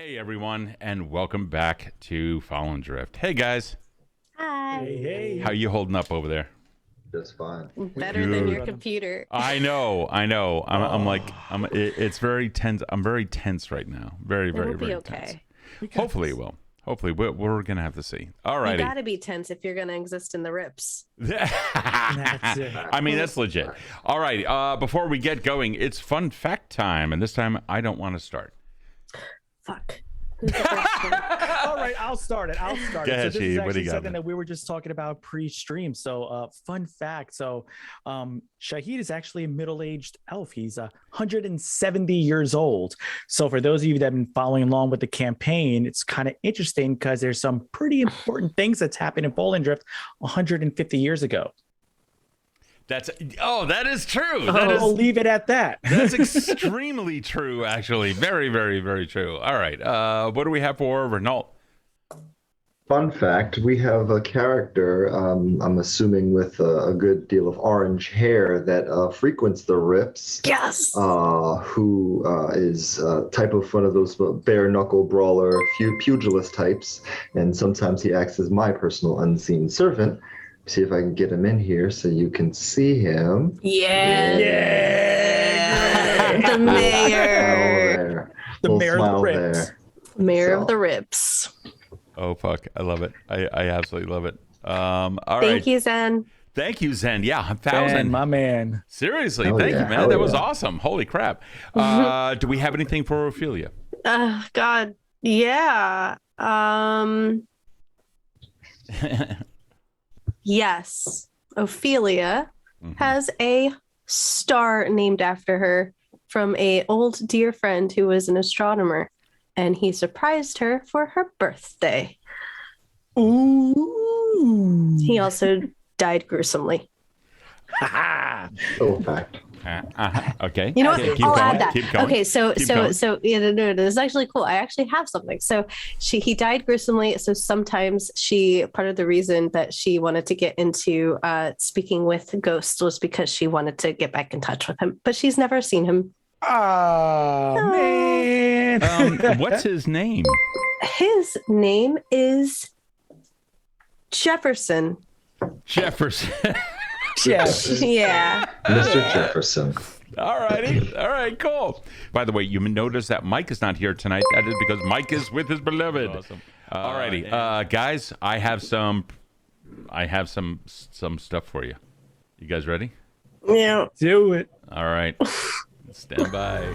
Hey everyone, and welcome back to Fallen Drift. Hey guys. Hi. Hey. How you holding up over there? Just fine. Better than your computer. I know. It's very tense. I'm very tense right now. Very, very, very tense. Hopefully it will. Hopefully, we're gonna have to see. All righty. You gotta be tense if you're gonna exist in the rips. That's it. I mean, that's legit. All right. Before we get going, it's fun fact time, and this time I don't want to start. Fuck. All right, I'll start it. Go ahead, So this is Shahid. What do actually you got? something that we were just talking about pre-stream. So fun fact. So Shahid is actually a middle-aged elf. He's 170 years old. So for those of you that have been following along with the campaign, it's kind of interesting because there's some pretty important things that's happened in Fallen Drift 150 years ago. That is true. I'll leave it at that. That's extremely true, actually. Very, very, very true. All right. What do we have for Renault? Fun fact, we have a character, I'm assuming with a good deal of orange hair that frequents the rips. Yes. Who is type of one of those bare knuckle brawler, pugilist types. And sometimes he acts as my personal unseen servant. See if I can get him in here so you can see him. Yeah. The mayor. The mayor of the rips. Mayor of the rips. Oh, fuck. I love it. I absolutely love it. All right. Thank you, Zen. Thank you, Zen. Yeah, 1,000. Ben, my man. Seriously, Hell thank yeah, you, man. hell That was yeah. awesome. Holy crap. Do we have anything for Ophelia? God. Yeah. Yes. Ophelia has a star named after her from a old dear friend who was an astronomer, and he surprised her for her birthday. Ooh. He also died gruesomely. Cool fact. Okay. You know what? Keep I'll going. add that. Keep going. Okay, so Keep going. yeah, no, this is actually cool. I actually have something. So he died gruesomely. So sometimes part of the reason that she wanted to get into speaking with ghosts was because she wanted to get back in touch with him, but she's never seen him. Oh, man. What's his name? His name is Jefferson. Jefferson. Yes. Yeah. Mr. Jefferson. All righty. All right, cool. By the way, you notice that Mike is not here tonight. That is because Mike is with his beloved. Awesome. All righty. Guys, I have some stuff for you. You guys ready? Yeah. Do it. All right. Stand by.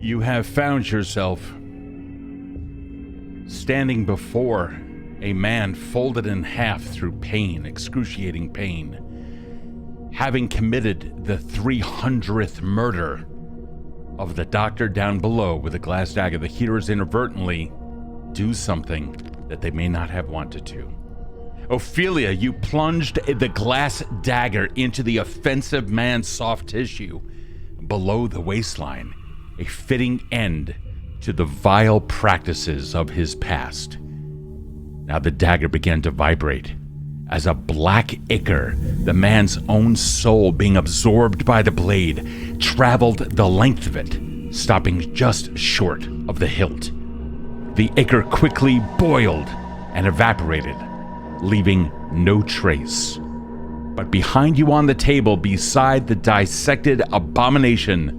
You have found yourself standing before a man folded in half through pain, excruciating pain, having committed the 300th murder of the doctor down below with a glass dagger. The healers inadvertently do something that they may not have wanted to. Ophelia, you plunged the glass dagger into the offensive man's soft tissue below the waistline, a fitting end to the vile practices of his past. Now the dagger began to vibrate as a black ichor, the man's own soul being absorbed by the blade, traveled the length of it, stopping just short of the hilt. The ichor quickly boiled and evaporated, leaving no trace. But behind you on the table, beside the dissected abomination,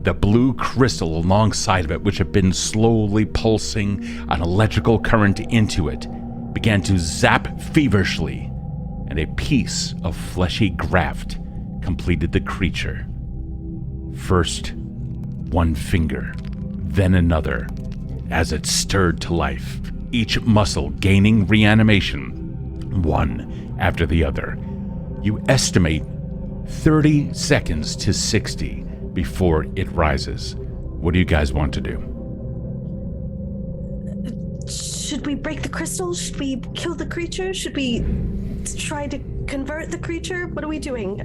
the blue crystal alongside of it, which had been slowly pulsing an electrical current into it, began to zap feverishly, and a piece of fleshy graft completed the creature. First, one finger, then another, as it stirred to life, each muscle gaining reanimation, one after the other. You estimate 30 seconds to 60 before it rises. What do you guys want to do? Should we break the crystal? Should we kill the creature? Should we try to convert the creature? What are we doing?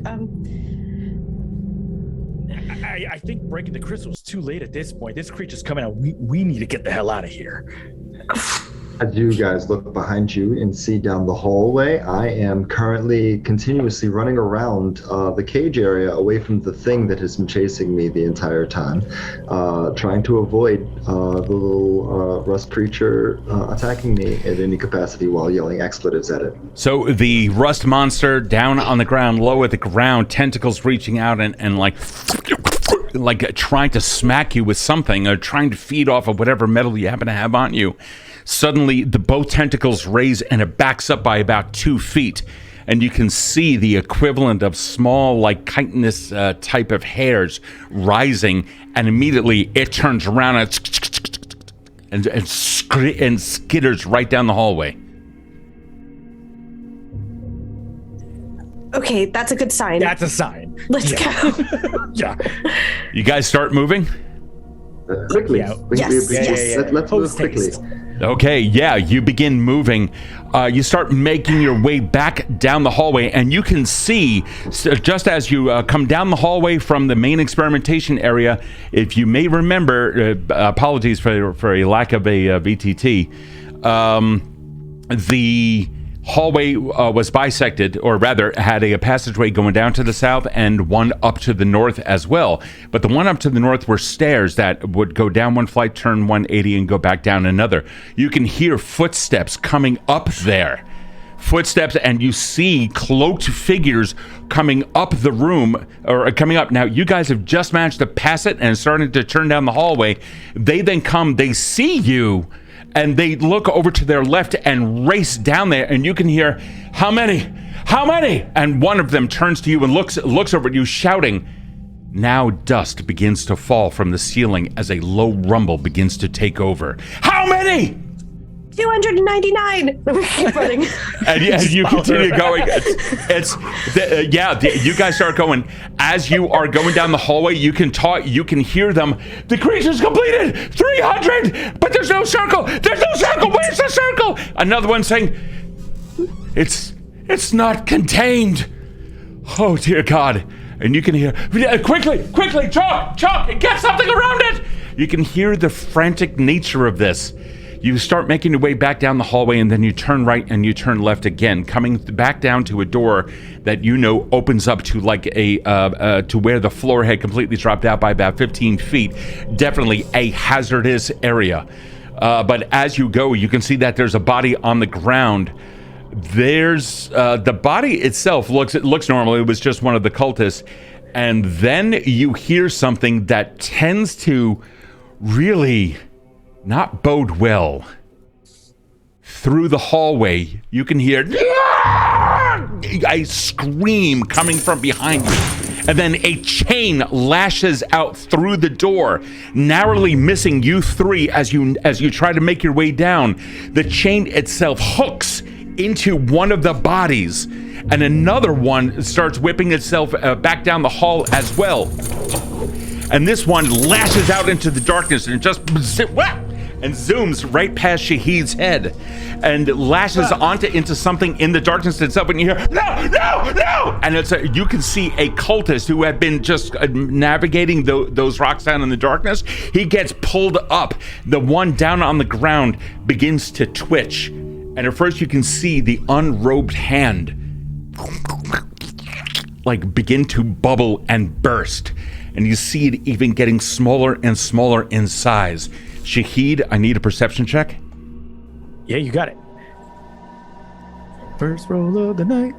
I think breaking the crystal is too late at this point. This creature's coming out. We need to get the hell out of here. As you guys look behind you and see down the hallway, I am currently continuously running around the cage area away from the thing that has been chasing me the entire time, trying to avoid the little rust creature attacking me at any capacity while yelling expletives at it. So the rust monster down on the ground, low at the ground, tentacles reaching out and like trying to smack you with something or trying to feed off of whatever metal you happen to have on you. Suddenly, both tentacles raise and it backs up by about 2 feet. And you can see the equivalent of small, like chitinous type of hairs rising. And immediately it turns around and skitters right down the hallway. Okay, that's a good sign. That's a sign. Let's go. Yeah. You guys start moving? Quickly. Yeah. Let's move quickly. Okay, yeah, you begin moving. You start making your way back down the hallway, and you can see, just as you come down the hallway from the main experimentation area, if you may remember, apologies for a lack of a VTT, the hallway was bisected, or rather had a passageway going down to the south and one up to the north as well. But the one up to the north were stairs that would go down one flight, turn 180, and go back down another. You can hear footsteps coming up there. Footsteps, and you see cloaked figures coming up the room, or coming up. Now, you guys have just managed to pass it and starting to turn down the hallway. They then come, they see you, and they look over to their left and race down there, and you can hear, how many? How many? And one of them turns to you and looks over at you, shouting. Now dust begins to fall from the ceiling as a low rumble begins to take over. How many? 299. We keep running. And you continue going. You guys start going. As you are going down the hallway, you can hear them. The creature's completed 300, but there's no circle. There's no circle. Where's the circle? Another one saying, it's not contained. Oh dear God. And you can hear, quickly, chalk, get something around it. You can hear the frantic nature of this. You start making your way back down the hallway, and then you turn right and you turn left again, coming back down to a door that you know opens up to like to where the floor had completely dropped out by about 15 feet. Definitely a hazardous area. But as you go, you can see that there's a body on the ground. There's the body itself looks normal. It was just one of the cultists. And then you hear something that tends to really not bode well. Through the hallway, you can hear a scream coming from behind you, and then a chain lashes out through the door, narrowly missing you three as you try to make your way down. The chain itself hooks into one of the bodies, and another one starts whipping itself back down the hall as well. And this one lashes out into the darkness and just and zooms right past Shahid's head and lashes into something in the darkness itself, and you hear, no! And you can see a cultist who had been just navigating those rocks down in the darkness. He gets pulled up. The one down on the ground begins to twitch. And at first you can see the unrobed hand like begin to bubble and burst. And you see it even getting smaller and smaller in size. Shahid, I need a perception check. Yeah, you got it. First roll of the night.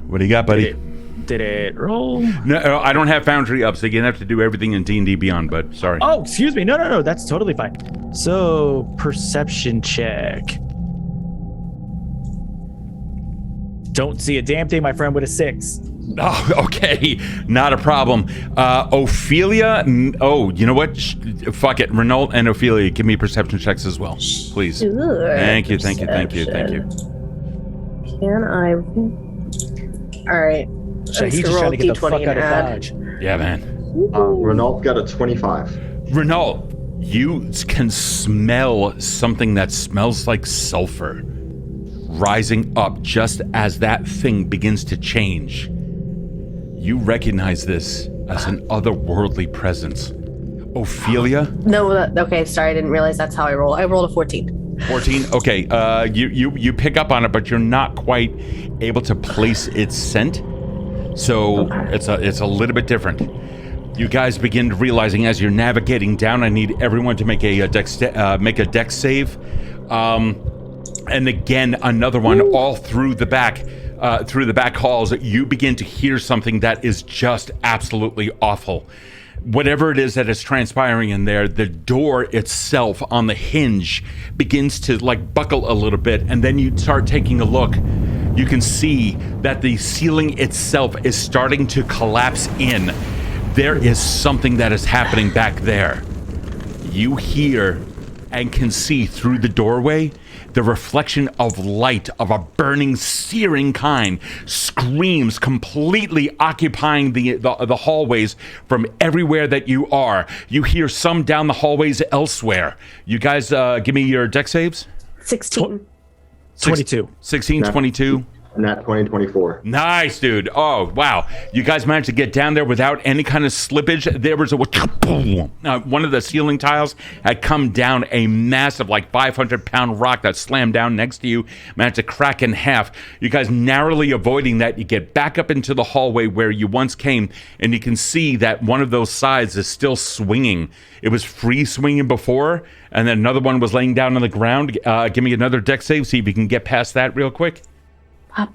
What do you got, buddy? Did it roll? No, I don't have Foundry up, so you're gonna have to do everything in D&D Beyond, but sorry. Oh, excuse me. No, that's totally fine. So, perception check. Don't see a damn thing, my friend, with a 6. Oh, okay. Not a problem. Ophelia. Oh, you know what? Fuck it. Renault and Ophelia, give me perception checks as well, please. Sure. Thank you. Thank you. Can I? All right. Shahid's just trying to get the fuck out of Dodge. Yeah, man. Renault got a 25. Renault, you can smell something that smells like sulfur rising up just as that thing begins to change. You recognize this as an otherworldly presence. Ophelia? No, okay, sorry, I didn't realize that's how I roll. I rolled a 14. 14? Okay, you pick up on it, but you're not quite able to place its scent. So it's a little bit different. You guys begin realizing as you're navigating down, I need everyone to make a dex save. And again, another one all through the back halls. You begin to hear something that is just absolutely awful. Whatever it is that is transpiring in there, the door itself on the hinge begins to like buckle a little bit, and then you start taking a look. You can see that the ceiling itself is starting to collapse in. There is something that is happening back there. You hear and can see through the doorway the reflection of light of a burning, searing kind, screams completely occupying the hallways from everywhere that you are. You hear some down the hallways elsewhere. You guys give me your dex saves. 16. 22. 16, 22. Nat 20, 24. Nice, dude. Oh, wow. You guys managed to get down there without any kind of slippage. There was one of the ceiling tiles had come down, a massive, like 500-pound rock that slammed down next to you, managed to crack in half. You guys narrowly avoiding that. You get back up into the hallway where you once came, and you can see that one of those sides is still swinging. It was free swinging before, and then another one was laying down on the ground. Give me another dex save, see if you can get past that real quick. 18.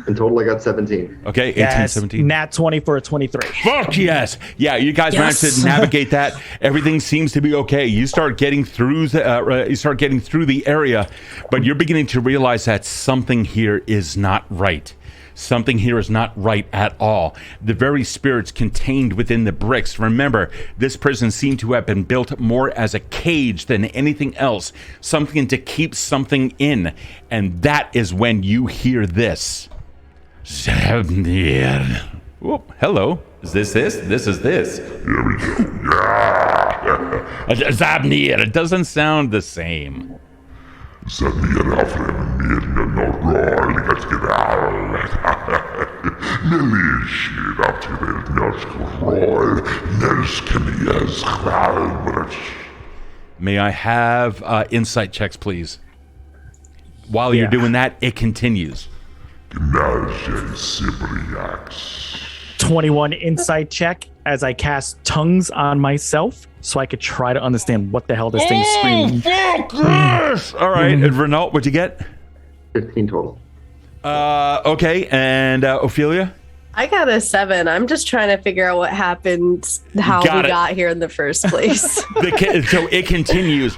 In total, I got 17. Okay, 18, Yes, 17. Nat 20 for a 23. Fuck yes. Yeah, you guys managed to navigate that. Everything seems to be okay. You start getting through the area, but you're beginning to realize that something here is not right. Something here is not right at all. The very spirits contained within the bricks. Remember, this prison seemed to have been built more as a cage than anything else. Something to keep something in. And that is when you hear this. Oh, hello. Is this? This is this. Here we go. Zabnir. It doesn't sound the same. May I have insight checks, please? While you're doing that, it continues. 21 insight check as I cast tongues on myself so I could try to understand what the hell this thing's screaming. All right, and Renault, what'd you get? 15 total. Okay, and Ophelia? I got a 7. I'm just trying to figure out what happened, how we got here in the first place. So it continues.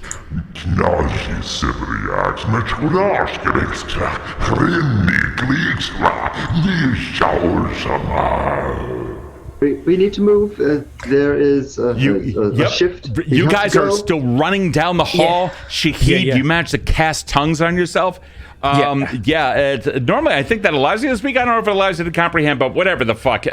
We need to move. There is a shift. You guys are still running down the hall. Shahid, you managed to cast tongues on yourself. Normally I think that allows you to speak. I don't know if it allows you to comprehend, but whatever the fuck. You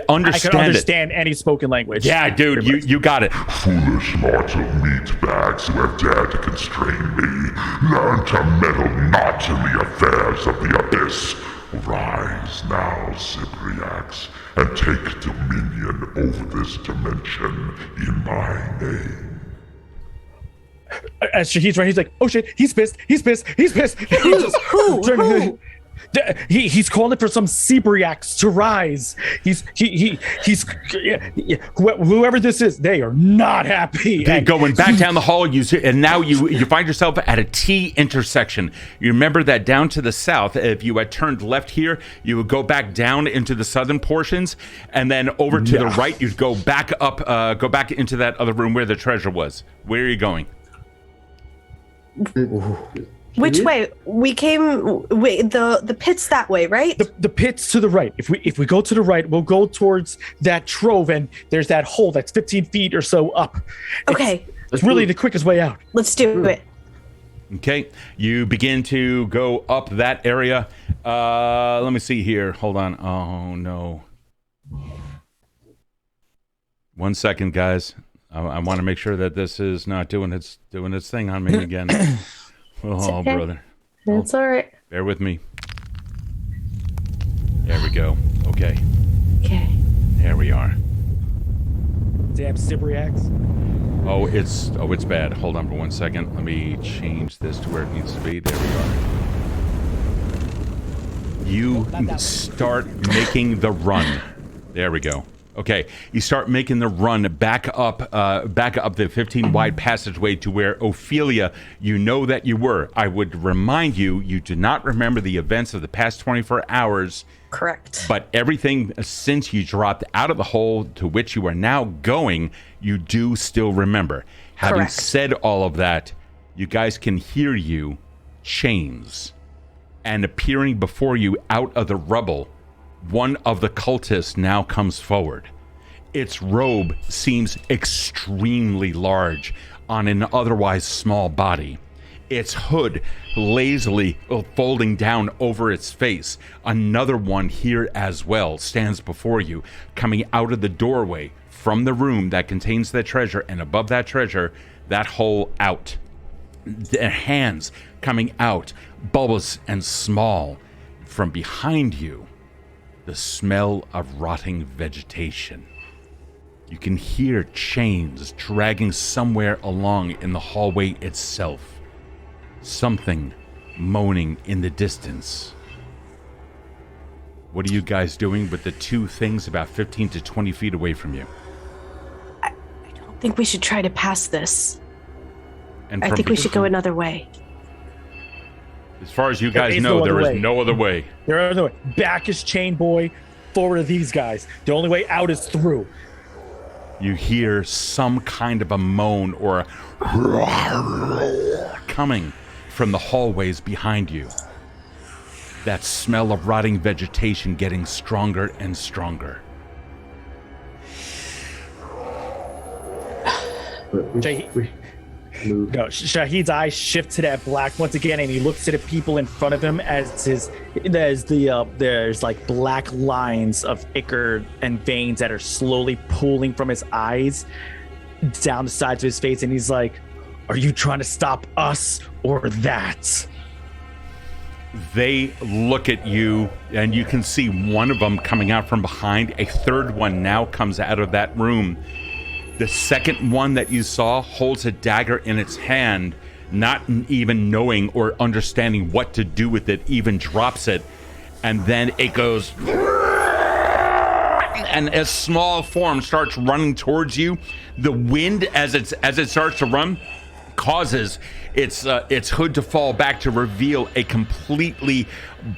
understand I can understand any spoken language. Yeah, dude, you got it. Foolish mortal meatbags who have dared to constrain me, learn to meddle not in the affairs of the abyss. Rise now, Cypriax, and take dominion over this dimension in my name. As Shahid's right, he's like, oh shit, he's pissed. Who? He's calling for some Cypriax to rise. Whoever this is, they are not happy. They're going back down the hall, and now you find yourself at a T intersection. You remember that down to the south, if you had turned left here, you would go back down into the southern portions, and then over to the right, you'd go back up, go back into that other room where the treasure was. Where are you going? Which way? We came. Wait, the pit's that way, right? The pit's to the right. If we go to the right, we'll go towards that trove, and there's that hole that's 15 feet or so up. Okay. It's really the quickest way out. Let's do it. Okay, you begin to go up that area. Let me see here. Hold on. Oh no. 1 second, guys. I want to make sure that this is not doing its thing on me again. Oh, okay. brother. It's all right. Bear with me. There we go. Okay. Okay. There we are. Damn Cypriacs. Oh, it's bad. Hold on for 1 second. Let me change this to where it needs to be. There we are. You start making the run. There we go. Okay, you start making the run back up the 15 wide passageway to where Ophelia, you know that you were. I would remind you, you do not remember the events of the past 24 hours. Correct. But everything since you dropped out of the hole to which you are now going, you do still remember. Having Correct. said all of that, you guys can hear you, chains, and appearing before you out of the rubble. One of the cultists now comes forward. Its robe seems extremely large on an otherwise small body. Its hood lazily folding down over its face. Another one here as well stands before you, coming out of the doorway from the room that contains the treasure, and above that treasure, that hole out. Their hands coming out, bulbous and small. From behind you, the smell of rotting vegetation. You can hear chains dragging somewhere along in the hallway itself. Something moaning in the distance. What are you guys doing with the two things about 15 to 20 feet away from you? I don't think we should try to pass this. And I think we should go another way. As far as you guys know, there is no other way. There is no other way. Back is chain boy. Forward of these guys. The only way out is through. You hear some kind of a moan or a coming from the hallways behind you. That smell of rotting vegetation getting stronger and stronger. No, Shahid's eyes shift to that black once again, and he looks to the people in front of him as there's like black lines of ichor and veins that are slowly pooling from his eyes down the sides of his face, and he's like, "Are you trying to stop us or that?" They look at you, and you can see one of them coming out from behind. A third one now comes out of that room. The second one that you saw holds a dagger in its hand, not even knowing or understanding what to do with it, even drops it, and then it goes, and a small form starts running towards you. The wind, as it starts to run, causes its hood to fall back to reveal a completely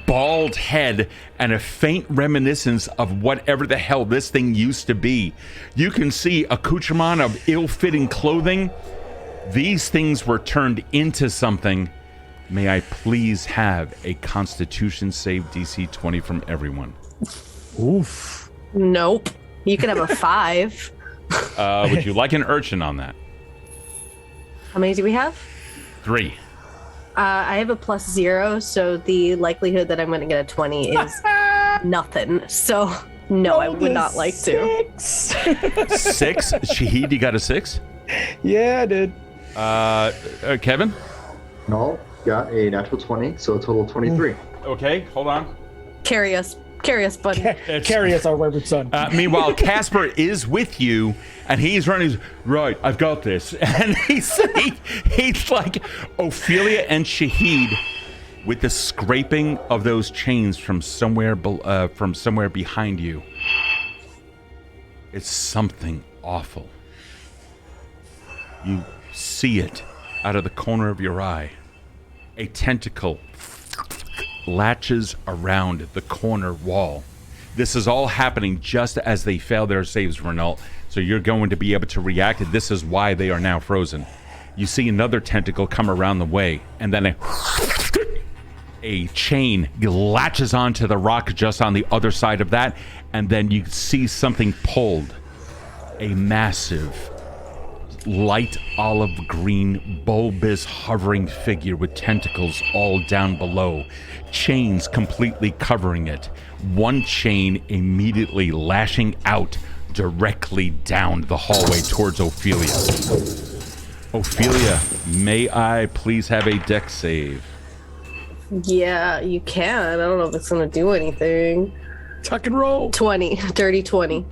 bald head and a faint reminiscence of whatever the hell this thing used to be. You can see accoutrement of ill-fitting clothing. These things were turned into something. May I please have a Constitution save DC 20 from everyone? Oof. Nope. You can have a 5. Would you like an urchin on that? How many do we have? 3. I have a +0, so the likelihood that I'm going to get a 20 is nothing. So, no, I would not like to. 6? Shahid, you got a 6? Yeah, I did. Kevin? No, got a natural 20, so a total of 23. Okay, hold on. Carry us, buddy. Carry us, our wayward son. Meanwhile, Casper is with you, and he's running. Right, I've got this, and he's like Ophelia and Shahid, with the scraping of those chains from somewhere behind you. It's something awful. You see it out of the corner of your eye. A tentacle latches around the corner wall. This is all happening just as they fail their saves, Renault. So you're going to be able to react, and this is why they are now frozen. You see another tentacle come around the way, and then A chain latches onto the rock just on the other side of that, and then you see something pulled. A massive, light olive green, bulbous, hovering figure with tentacles all down below. Chains completely covering it. One chain immediately lashing out directly down the hallway towards Ophelia. Ophelia, may I please have a dex save? Yeah, you can. I don't know if it's going to do anything. Tuck and roll. 20. Dirty 20.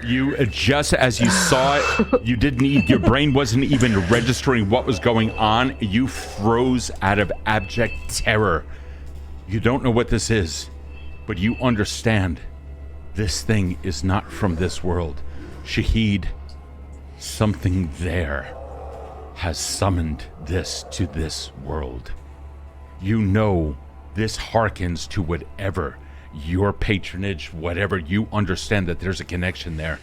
You, just as you saw it, you didn't need, your brain wasn't even registering what was going on. You froze out of abject terror. You don't know what this is, but you understand this thing is not from this world. Shahid, something there has summoned this to this world. You know this harkens to whatever your patronage, whatever, you understand that there's a connection there,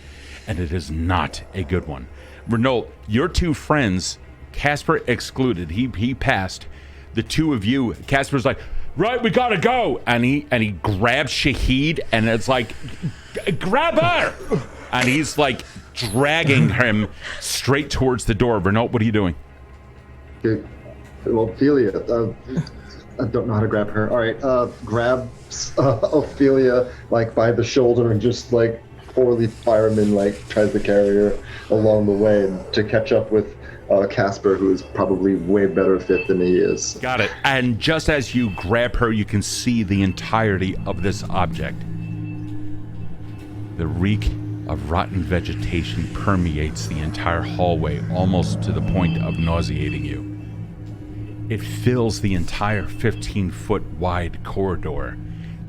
and it is not a good one. Renault, your two friends, Casper excluded, he passed. The two of you, Casper's like, right, we gotta go, and he grabs Shahid, and it's like, grab her, and he's like dragging him straight towards the door. Renault, what are you doing? Okay. Well, Ophelia, I don't know how to grab her. All right, grabs Ophelia like by the shoulder and just like poorly fireman like tries to carry her along the way to catch up with Casper, who is probably way better fit than he is. Got it. And just as you grab her, you can see the entirety of this object. The reek of rotten vegetation permeates the entire hallway, almost to the point of nauseating you. It fills the entire 15-foot wide corridor,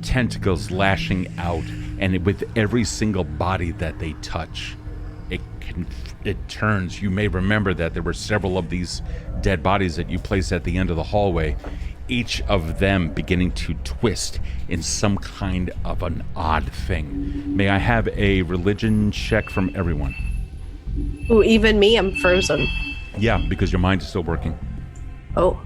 tentacles lashing out, and with every single body that they touch, it turns. You may remember that there were several of these dead bodies that you placed at the end of the hallway, each of them beginning to twist in some kind of an odd thing. May I have a religion check from everyone? Ooh, even me, I'm frozen. Yeah, because your mind is still working. Oh.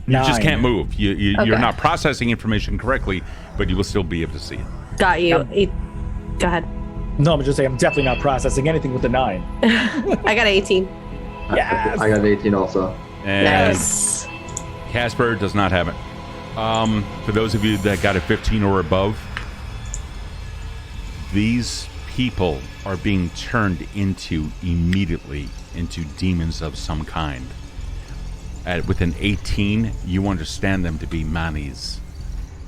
You just can't move. You're Okay. not processing information correctly, but you will still be able to see it. Got you. Go ahead. No, I'm just saying I'm definitely not processing anything with a 9. I got 18. Yes! I got an 18 also. And Nice. Casper does not have it. For those of you that got a 15 or above, these people are being turned immediately into demons of some kind. With an 18, you understand them to be manes.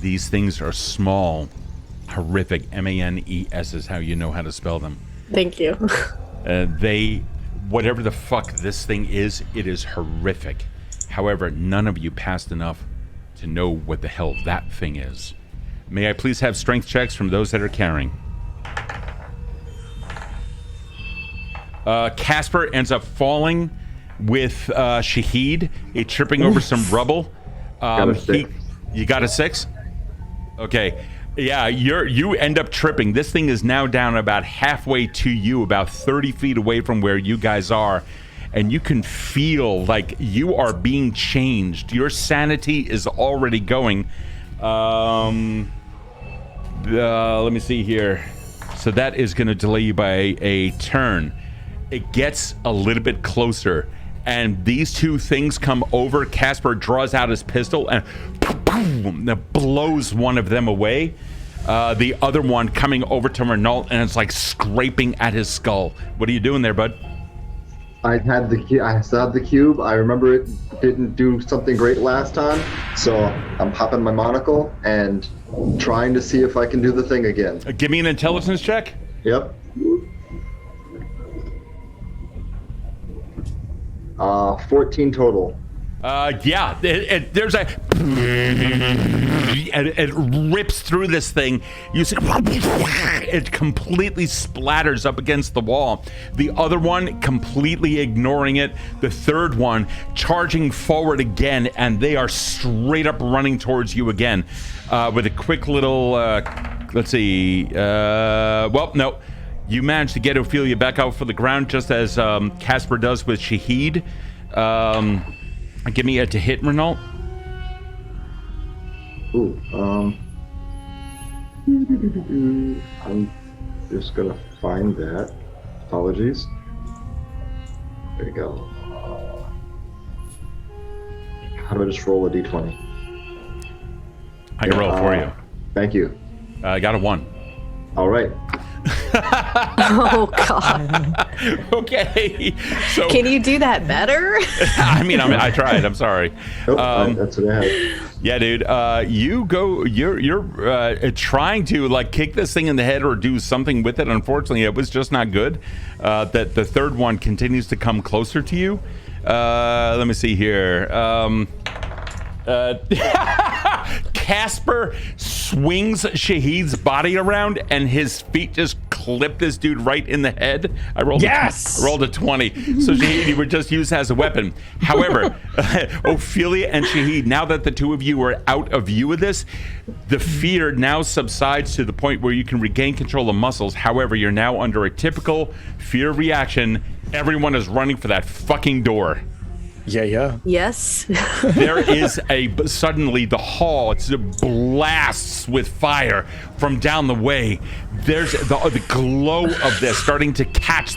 These things are small, horrific. MANES is how you know how to spell them. Thank you. Whatever the fuck this thing is, it is horrific. However, none of you passed enough to know what the hell that thing is. May I please have strength checks from those that are carrying? Casper ends up falling with Shahid, tripping over some rubble. Got a 6. You got a 6? Okay. Yeah, you end up tripping. This thing is now down about halfway to you, about 30 feet away from where you guys are. And you can feel like you are being changed. Your sanity is already going. Let me see here. So that is going to delay you by a turn. It gets a little bit closer. And these two things come over. Casper draws out his pistol and boom, that blows one of them away. The other one coming over to Renault, and it's like scraping at his skull. What are you doing there, bud? I still have the cube. I remember it didn't do something great last time, so I'm popping my monocle and trying to see if I can do the thing again. Give me an intelligence check. Yep. 14 total. Yeah, there's a... It rips through this thing. You see, it completely splatters up against the wall. The other one completely ignoring it. The third one charging forward again, and they are straight up running towards you again. With a quick little... let's see... well, no. You manage to get Ophelia back out for the ground, just as Casper does with Shahid. Give me a to hit, Renault. Ooh, I'm just gonna find that. Apologies. There you go. How do I just roll a d20? I can roll for you. Thank you. I got a 1. All right. Oh God! Okay. So Can you do that better? I tried. I'm sorry. Nope, that's what I had. Yeah, dude. You're trying to like kick this thing in the head or do something with it. Unfortunately, it was just not good. That the third one continues to come closer to you. Let me see here. Casper swings Shahid's body around, and his feet just clip this dude right in the head. I rolled a 20. So Shahid, you were just used as a weapon. However, Ophelia and Shahid, now that the two of you are out of view of this, the fear now subsides to the point where you can regain control of muscles. However, you're now under a typical fear reaction. Everyone is running for that fucking door. Yeah. Yes. There is suddenly the hall, it's blasts with fire from down the way. There's the glow of this starting to catch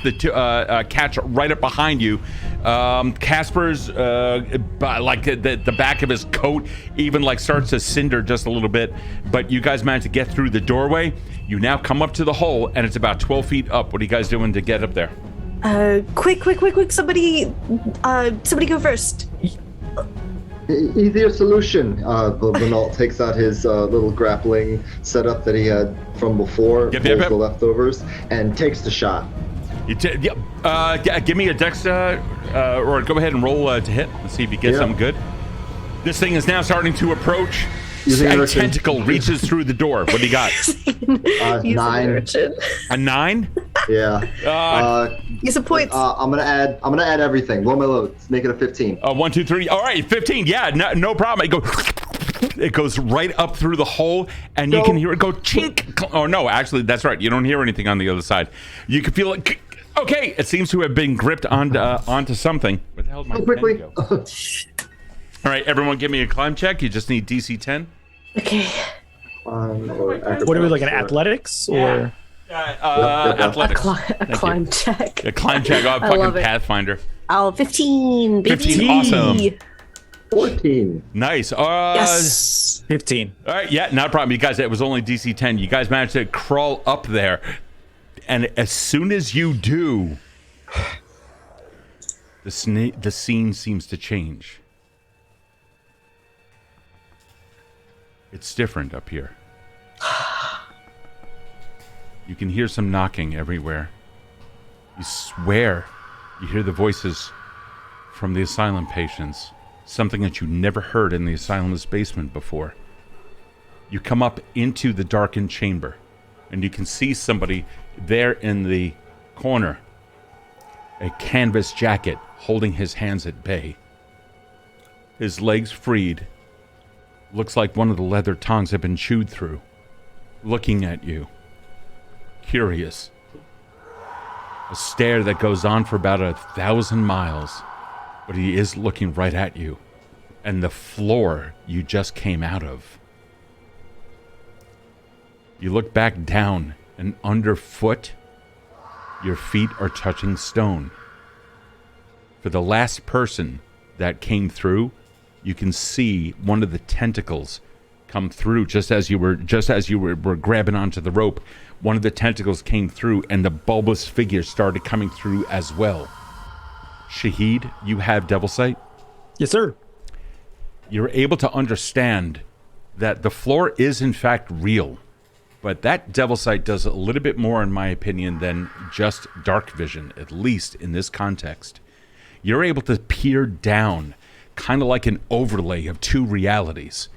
catch right up behind you. Casper's like the back of his coat even like starts to cinder just a little bit, but you guys manage to get through the doorway. You now come up to the hole, and it's about 12 feet up. What are you guys doing to get up there? Quick! Somebody go first. Easier solution. Renault takes out his little grappling setup that he had from before, pulls the leftovers, and takes the shot. Give me a dex, or go ahead and roll to hit. Let's see if you get something good. This thing is now starting to approach. A tentacle reaches through the door. What do you got? 9. A 9? Yeah. Use some points. I'm gonna add everything. Roll my loads. Make it a 15. 1, 2, 3. All right, 15. Yeah, no problem. It goes right up through the hole, and you can hear it go chink. Oh no, actually, that's right. You don't hear anything on the other side. You can feel it. Okay, it seems to have been gripped onto something. Where the hell did my pen go? All right, everyone, give me a climb check. You just need DC 10. Okay. What are we like, an athletics or? Athletics. A climb check. A climb check. Oh, fucking Pathfinder. 15. Baby. 15. Awesome. 14. Nice. Yes. 15. All right. Yeah, not a problem. You guys, it was only DC 10. You guys managed to crawl up there, and as soon as you do, the scene seems to change. It's different up here. You can hear some knocking everywhere. You swear you hear the voices from the asylum patients, something that you never heard in the asylum's basement before. You come up into the darkened chamber, and you can see somebody there in the corner, a canvas jacket holding his hands at bay. His legs freed. Looks like one of the leather tongs have been chewed through. Looking at you. Curious. A stare that goes on for about 1,000 miles. But he is looking right at you. And the floor you just came out of. You look back down, and underfoot, your feet are touching stone. For the last person that came through, you can see one of the tentacles come through just as you were grabbing onto the rope. One of the tentacles came through, and the bulbous figure started coming through as well. Shahid, you have Devil Sight? Yes, sir. You're able to understand that the floor is in fact real, but that Devil Sight does a little bit more, in my opinion, than just dark vision, at least in this context. You're able to peer down, kind of like an overlay of two realities.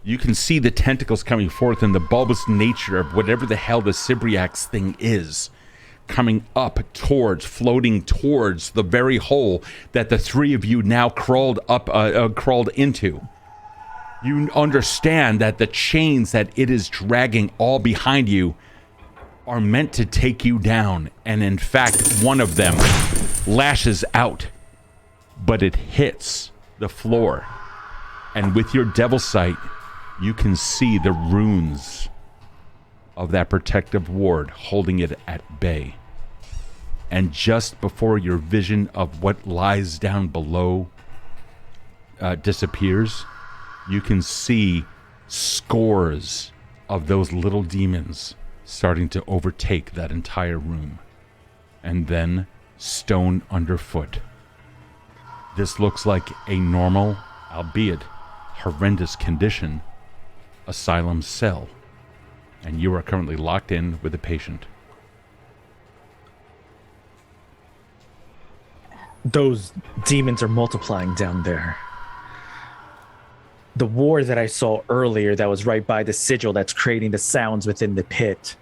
You can see the tentacles coming forth and the bulbous nature of whatever the hell the Cybriax thing is, coming up towards, floating towards the very hole that the three of you now crawled into. You understand that the chains that it is dragging all behind you are meant to take you down, and in fact, one of them lashes out, but it hits the floor, and with your Devil Sight, you can see the runes of that protective ward holding it at bay. And just before your vision of what lies down below disappears, you can see scores of those little demons starting to overtake that entire room. And then, stone underfoot, this looks like a normal, albeit horrendous condition, asylum cell. And you are currently locked in with a patient. Those demons are multiplying down there. The ward that I saw earlier that was right by the sigil that's creating the sounds within the pit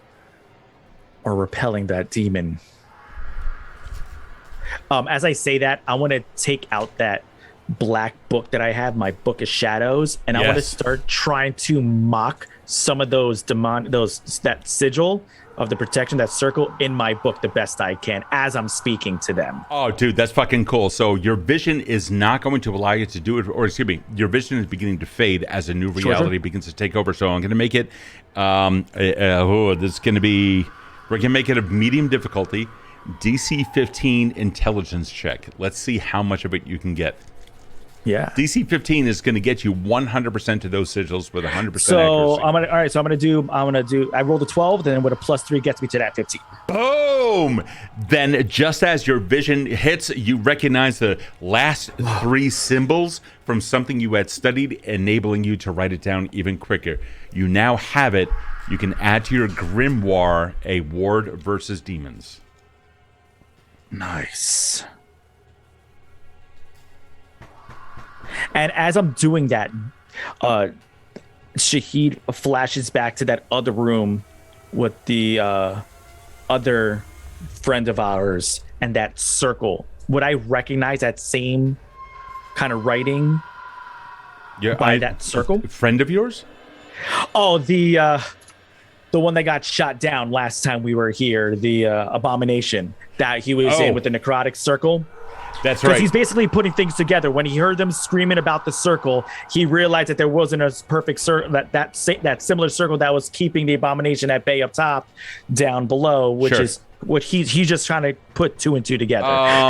are repelling that demon. As I say that, I want to take out that black book that I have, my Book of Shadows, and I want to start trying to mock some of those that sigil of the protection, that circle in my book the best I can as I'm speaking to them. Oh, dude, that's fucking cool. So your vision is not going to allow you to do it, or excuse me, your vision is beginning to fade as a new reality begins to take over. So I'm going to make it, this is going to be, we're going to make it a medium difficulty, DC 15 intelligence check. Let's see how much of it you can get. Yeah. DC 15 is going to get you 100% to those sigils with 100% so accuracy. I rolled a 12, then with a +3 gets me to that 15. Boom! Then just as your vision hits, you recognize the last 3 symbols from something you had studied, enabling you to write it down even quicker. You now have it. You can add to your grimoire a ward versus demons. Nice. And as I'm doing that, Shahid flashes back to that other room with the other friend of ours and that circle. Would I recognize that same kind of writing by that circle? Friend of yours? Oh, the one that got shot down last time we were here, the abomination that he was in with the necrotic circle. That's right. Because he's basically putting things together. When he heard them screaming about the circle, he realized that there wasn't a perfect circle, that similar circle that was keeping the abomination at bay up top, down below, which is what he's just trying to put 2 and 2 together.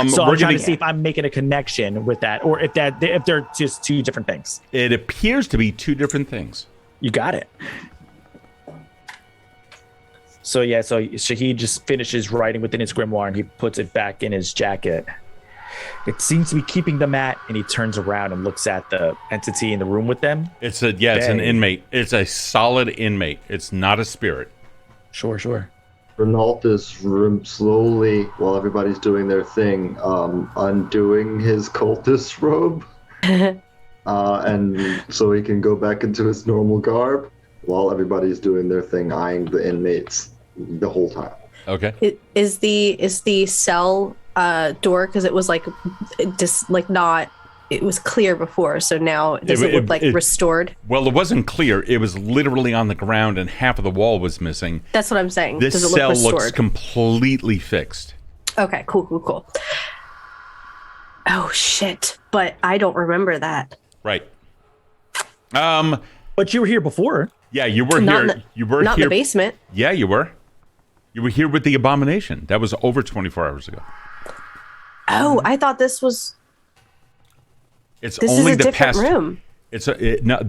So I'm trying to see if I'm making a connection with that, or if they're just 2 different things. It appears to be 2 different things. You got it. So Shahid just finishes writing within his grimoire and he puts it back in his jacket. It seems to be keeping them and he turns around and looks at the entity in the room with them. It's an inmate. It's a solid inmate. It's not a spirit. Sure. Renault is slowly, while everybody's doing their thing, undoing his cultist robe. And so he can go back into his normal garb while everybody's doing their thing, eyeing the inmates the whole time. Okay. Is the cell door, because it was it was clear before, so now does it look restored? Well, it wasn't clear. It was literally on the ground and half of the wall was missing. That's what I'm saying. This does it look cell restored? looks completely fixed. Okay, cool. Oh shit, but I don't remember that. Right. But you were here before. Yeah, you were here. You were not here. in the basement. Yeah, you were. You were here with the abomination. That was over 24 hours ago. Oh, I thought this was. This only is a different room.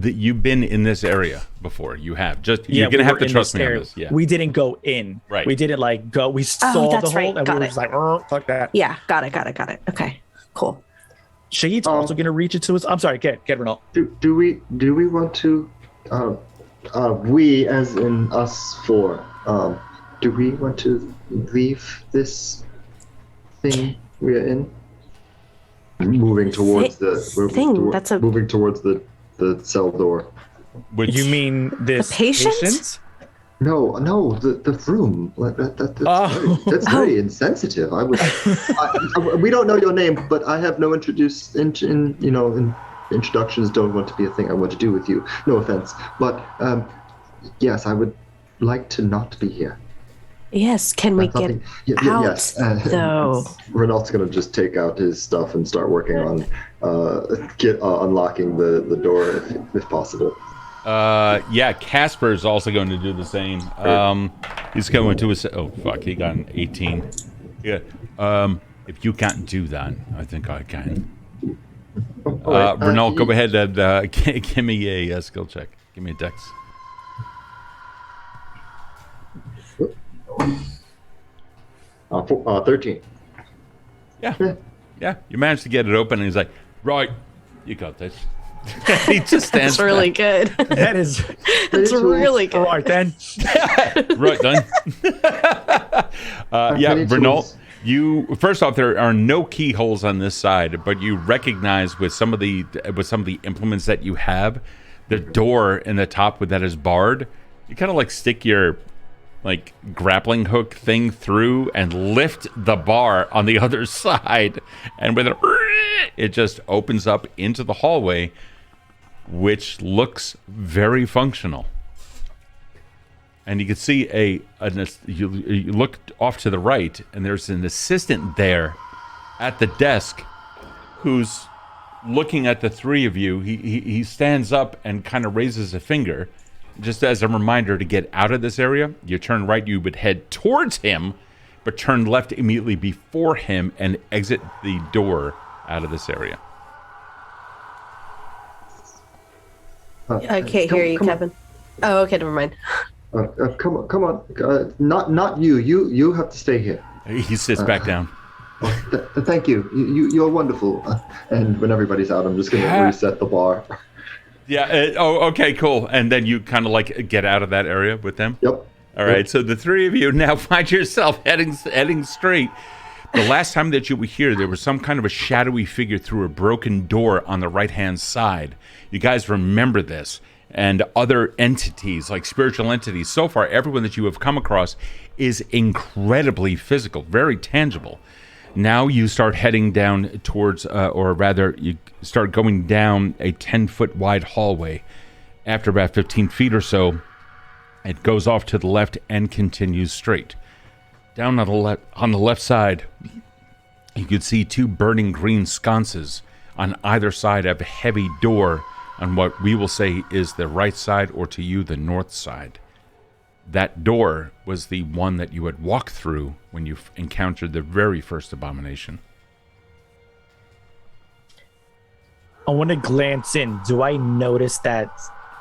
You've been in this area before. You have. You're gonna have to trust me on this. Yeah. We didn't go in. Right. We didn't go. We saw the hole and we were just like, fuck that. Yeah, got it. Okay, cool. Shahid's also gonna reach into his. I'm sorry, get Renault. Do we want to? We, as in us four. Do we want to leave this thing we're in? Moving towards moving towards the cell door. You mean this the patient? No, the room. That's very insensitive. We don't know your name, but I have no introductions don't want to be a thing I want to do with you. No offense, but yes, I would like to not be here. Yes, can we get out? Yes. Though Renault's gonna just take out his stuff and start working on unlocking the door if possible. Yeah, Casper is also going to do the same. He's going to oh fuck, he got an 18. Yeah. If you can't do that, I think I can. Right. Renault, go ahead and give me a skill check. Give me a dex. 13. Yeah, you managed to get it open, and he's like, right, you got this. He just stands That's really good. That is That's really good. all right then. right then. Yeah, Renault. You first off, there are no keyholes on this side, but you recognize with some of the implements that you have, the door in the top that is barred. You kind of like stick your like grappling hook thing through and lift the bar on the other side, and with it just opens up into the hallway, which looks very functional. And you can see you look off to the right, and there's an assistant there at the desk who's looking at the three of you. He stands up and kind of raises a finger, just as a reminder to get out of this area. You turn right, you would head towards him, but turn left immediately before him and exit the door out of this area. I can't hear you, Kevin. Oh, okay, never mind. Come on. Not you. You have to stay here. He sits back down. Thank you. You're wonderful. And when everybody's out, I'm just going to reset the bar. Yeah. Okay, cool. And then you kind of like get out of that area with them? Yep. All right. So the three of you now find yourself heading straight. The last time that you were here, there was some kind of a shadowy figure through a broken door on the right-hand side. You guys remember this. And other entities, like spiritual entities. So far, everyone that you have come across is incredibly physical, very tangible. Now you start heading down towards, or rather, you start going down a 10-foot wide hallway. After about 15 feet or so, it goes off to the left and continues straight. Down on the left side, you could see two burning green sconces on either side of a heavy door on what we will say is the right side, or to you, the north side. That door was the one that you had walked through when you encountered the very first abomination. I want to glance in. Do I notice that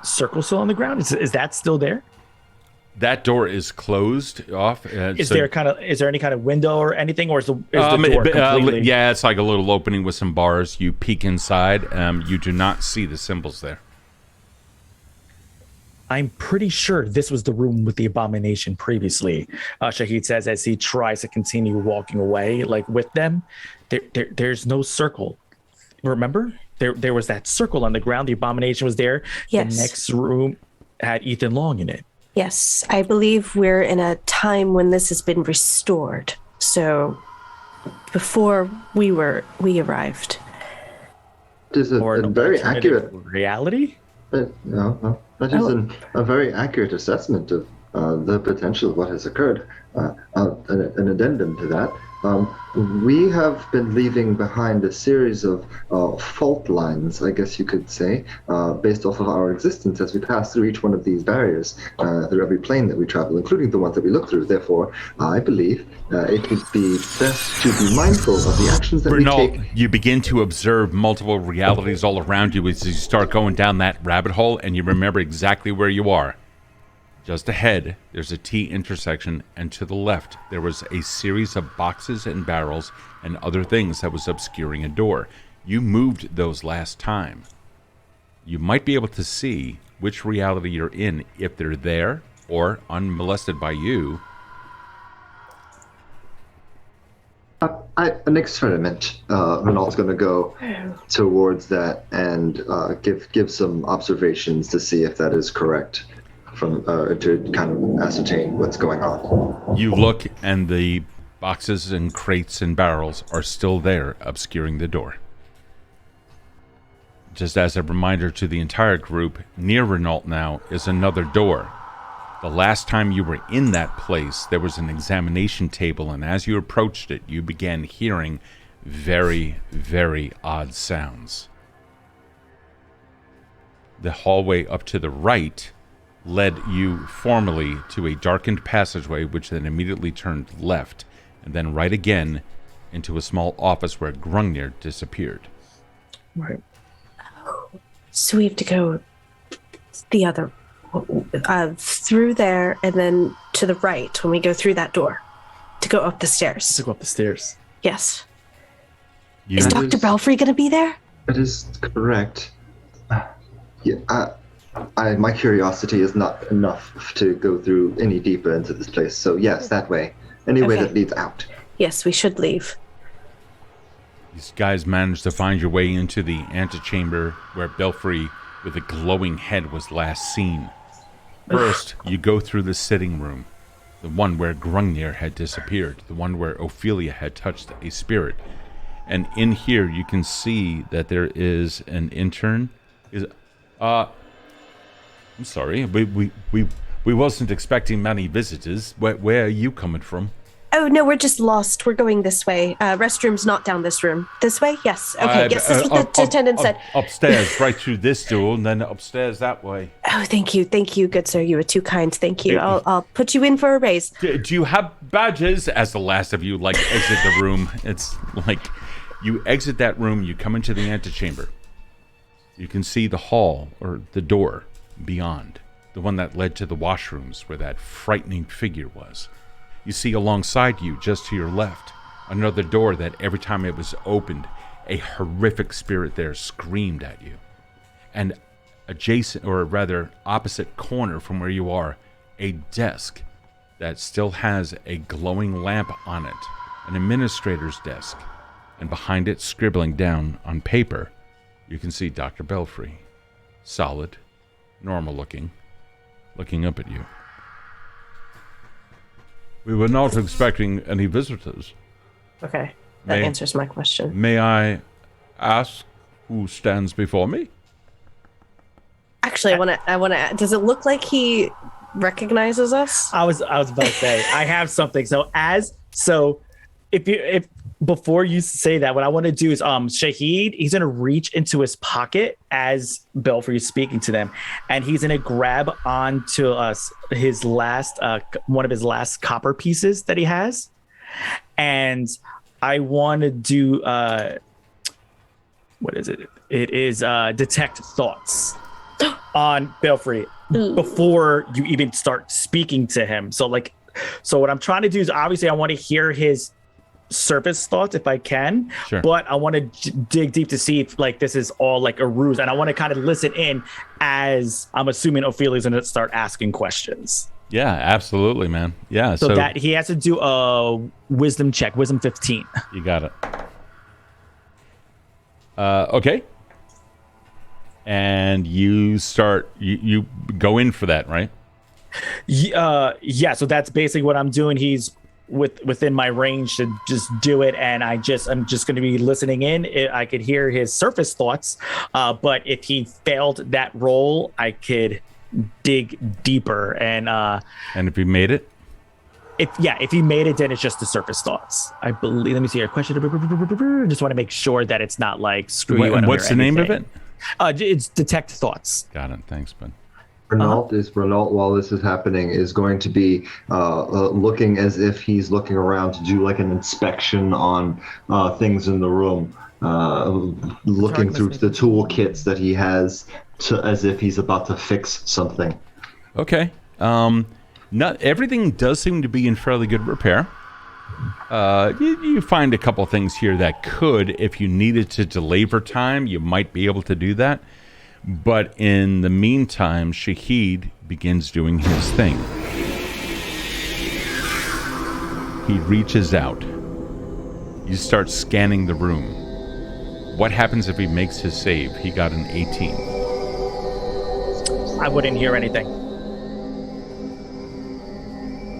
circle still on the ground? Is that still there? That door is closed off. Is there any kind of window or anything, or is the door completely? Yeah, it's like a little opening with some bars. You peek inside. You do not see the symbols there. I'm pretty sure this was the room with the abomination previously. Shahid says as he tries to continue walking away, like with them. There's no circle. Remember, there was that circle on the ground. The abomination was there. Yes. The next room had Ethan Long in it. Yes, I believe we're in a time when this has been restored. So before we arrived. It is a very accurate reality. No, that is a very accurate assessment of the potential of what has occurred. An addendum to that. We have been leaving behind a series of fault lines, I guess you could say, based off of our existence as we pass through each one of these barriers, through every plane that we travel, including the ones that we look through. Therefore, I believe it would be best to be mindful of the actions that Renault, we take. You begin to observe multiple realities all around you as you start going down that rabbit hole, and you remember exactly where you are. Just ahead, there's a T intersection, and to the left, there was a series of boxes and barrels and other things that was obscuring a door. You moved those last time. You might be able to see which reality you're in if they're there or unmolested by you. An experiment. Renault's going to go towards that and give some observations to see if that is correct. To kind of ascertain what's going on. You look, and the boxes and crates and barrels are still there, obscuring the door. Just as a reminder to the entire group, near Renault now is another door. The last time you were in that place, there was an examination table, and as you approached it, you began hearing very, very odd sounds. the hallway up to the right led you formally to a darkened passageway, which then immediately turned left, and then right again into a small office where Grungnir disappeared. Right. So we have to go the other, through there, and then to the right when we go through that door to go up the stairs. To go up the stairs. Yes. You Is Dr. Belfry going to be there? That is correct. Yeah, my curiosity is not enough to go through any deeper into this place. So yes, that way. Any way that leads out. Yes, we should leave. These guys managed to find your way into the antechamber where Belfry with a glowing head was last seen. First, you go through the sitting room, the one where Grungnir had disappeared, the one where Ophelia had touched a spirit. And in here, you can see that there is an intern. I'm sorry, we wasn't expecting many visitors. Where are you coming from? Oh, no, we're just lost. We're going this way. Restroom's not down this room. This way? Yes. Okay, yes, this is what the attendant said. Upstairs, right through this door, and then upstairs that way. Oh, thank you, good sir. You were too kind. Thank you. I'll put you in for a raise. Do you have badges? As the last of you, exit the room. It's like you exit that room, you come into the antechamber. You can see the hall, or the door, beyond. The one that led to the washrooms, where that frightening figure was. You see alongside you, just to your left, another door that every time it was opened, a horrific spirit there screamed at you. And adjacent, or rather opposite corner from where you are, a desk that still has a glowing lamp on it, an administrator's desk. And behind it, scribbling down on paper, you can see Dr. Belfry, solid, normal looking up at you. We were not expecting any visitors. Okay, that answers my question. May I ask who stands before me? Actually, I want to. Does it look like he recognizes us? I was about to say I have something. If before you say that, what I want to do is Shahid, he's gonna reach into his pocket as Belfry is speaking to them, and he's gonna grab onto his last one of his last copper pieces that he has, and I want to do what is it? It is detect thoughts on Belfry before you even start speaking to him. So what I'm trying to do is obviously I want to hear his surface thoughts if I can, sure. But I want to dig deep to see if this is all a ruse, and I want to kind of listen in as I'm assuming Ophelia's going to start asking questions. Yeah, absolutely, man. Yeah. So that he has to do a wisdom check, wisdom 15. You got it. Okay. And you start, you go in for that, right? Yeah. So that's basically what I'm doing. He's within my range to just do it, and I'm just going to be listening in. I could hear his surface thoughts, but if he failed that roll, I could dig deeper. And if he made it, if he made it, then it's just the surface thoughts, I believe. Let me see your question. Just want to make sure that it's not screw you. And what's the name of it? It's detect thoughts. Got it. Thanks, bud. Renault, while this is happening, is going to be looking as if he's looking around to do an inspection on things in the room, looking through the toolkits that he has as if he's about to fix something. Okay. Not everything does seem to be in fairly good repair. You find a couple things here that could, if you needed to delay for time, you might be able to do that. But in the meantime, Shahid begins doing his thing. He reaches out. You start scanning the room. What happens if he makes his save? He got an 18. I wouldn't hear anything.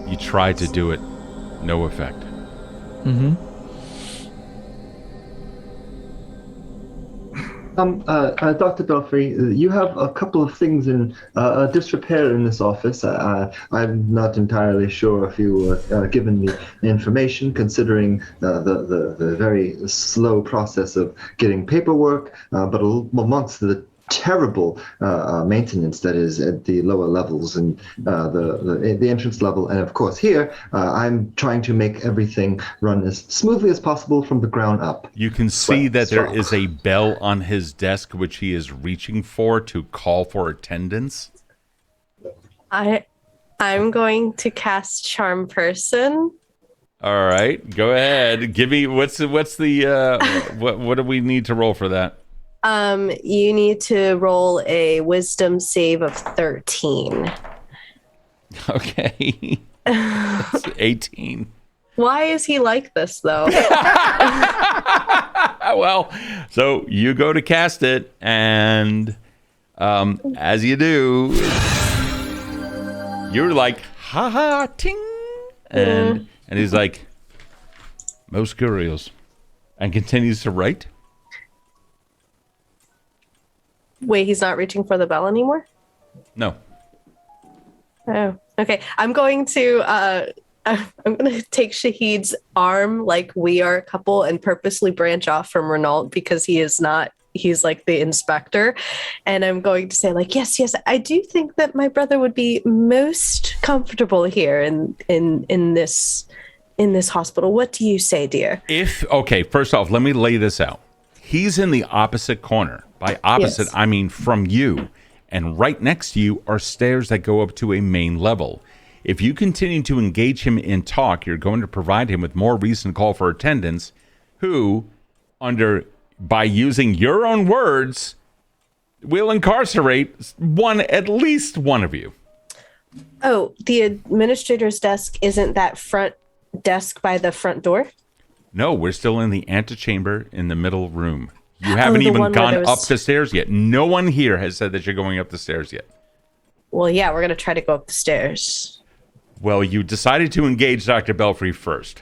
You try to do it. No effect. Mm-hmm. Dr. Belfry, you have a couple of things in disrepair in this office. I'm not entirely sure if you were given the information, considering the very slow process of getting paperwork, but amongst the terrible maintenance that is at the lower levels and the entrance level. And of course here, I'm trying to make everything run as smoothly as possible from the ground up. You can see that there is a bell on his desk, which he is reaching for to call for attendance. I'm going to cast Charm Person. All right, go ahead. Give me what's the what do we need to roll for that? You need to roll a Wisdom save of 13. Okay, that's 18. Why is he like this though? Well, so you go to cast it, and as you do, you're like, ha ha, ting, and he's like, most curious, and continues to write. Wait, he's not reaching for the bell anymore? No. Oh, okay. I'm going to take Shahid's arm like we are a couple and purposely branch off from Renault because he's like the inspector. And I'm going to say like, yes, I do think that my brother would be most comfortable here in this hospital. What do you say, dear? Okay, first off, let me lay this out. He's in the opposite corner. By opposite, yes. I mean from you. And right next to you are stairs that go up to a main level. If you continue to engage him in talk, you're going to provide him with more reason to call for attendance, who, by using your own words, will incarcerate at least one of you. Oh, the administrator's desk isn't that front desk by the front door? No, we're still in the antechamber in the middle room. You haven't even gone up the stairs yet. No one here has said that you're going up the stairs yet. Well, yeah, we're going to try to go up the stairs. Well, you decided to engage Dr. Belfry first.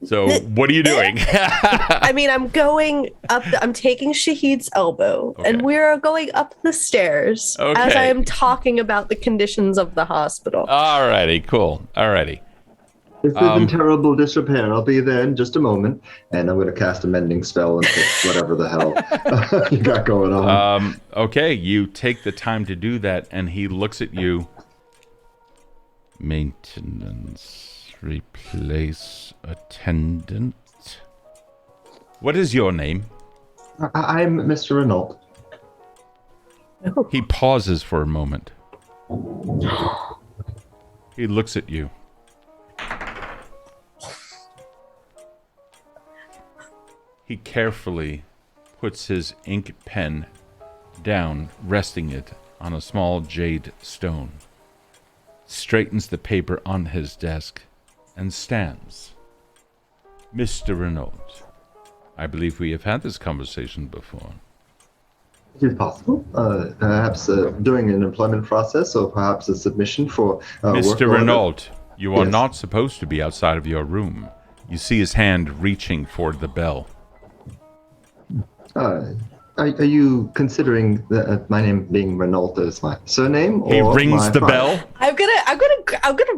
So what are you doing? I mean, I'm going up. I'm taking Shahid's elbow, and we're going up the stairs as I am talking about the conditions of the hospital. All righty, cool. All righty. This is in terrible disrepair. I'll be there in just a moment, and I'm going to cast a mending spell and fix whatever the hell you got going on. Okay, you take the time to do that, and he looks at you. Maintenance, replace attendant. What is your name? I'm Mr. Renault. He pauses for a moment. He looks at you. He carefully puts his ink pen down, resting it on a small jade stone, straightens the paper on his desk, and stands. Mr. Renault, I believe we have had this conversation before. It is possible. Perhaps during an employment process, or perhaps a submission for Mr. Renault, you are not supposed to be outside of your room. You see his hand reaching for the bell. Are you considering my name being Renault as my surname? He rings the bell. I'm gonna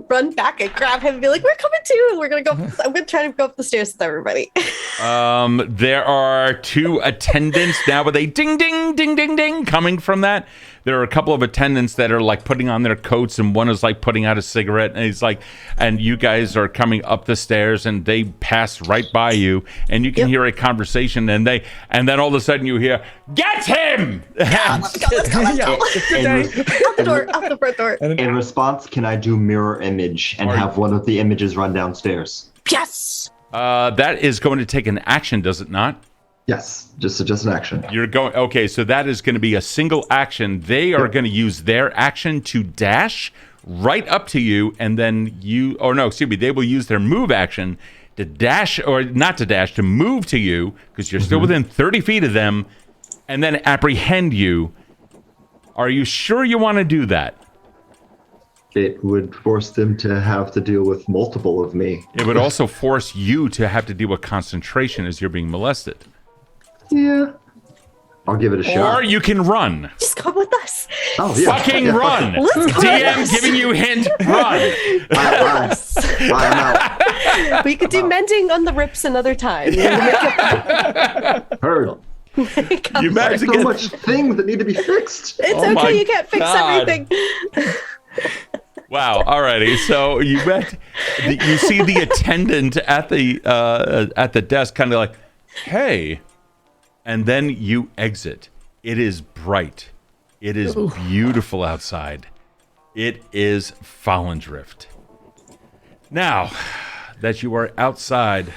run back and grab him and be like, "We're coming too. We're gonna go. I'm gonna try to go up the stairs with everybody." There are two attendants now with a ding, ding, ding, ding, ding coming from that. There are a couple of attendants that are like putting on their coats, and one is like putting out a cigarette, and he's like, and you guys are coming up the stairs, and they pass right by you, and you can hear a conversation, and then all of a sudden you hear, "Get him!" Let's go. Out the front door. In response, can I do mirror image and have one of the images run downstairs? Yes. That is going to take an action, does it not? Yes, just an action. You're going, okay, so that is going to be a single action. They are going to use their action to dash right up to you, and then they will use their move action to dash, or not to dash, to move to you, because you're still within 30 feet of them, and then apprehend you. Are you sure you want to do that? It would force them to have to deal with multiple of me. It would also force you to have to deal with concentration as you're being molested. Yeah. I'll give it a shot. Or you can run. Just come with us. Oh, yeah. Fucking run. Let's go. DM giving you hint, run. I'm out. We could do mending on the rips another time. Heard. You managed to So get much things that need to be fixed. It's Oh my okay, you can't fix God. everything. Wow. Alrighty. So you see the attendant at the desk, kind of like, "Hey," and then you exit. It is bright. It is beautiful outside. It is Fallendrift. Now that you are outside,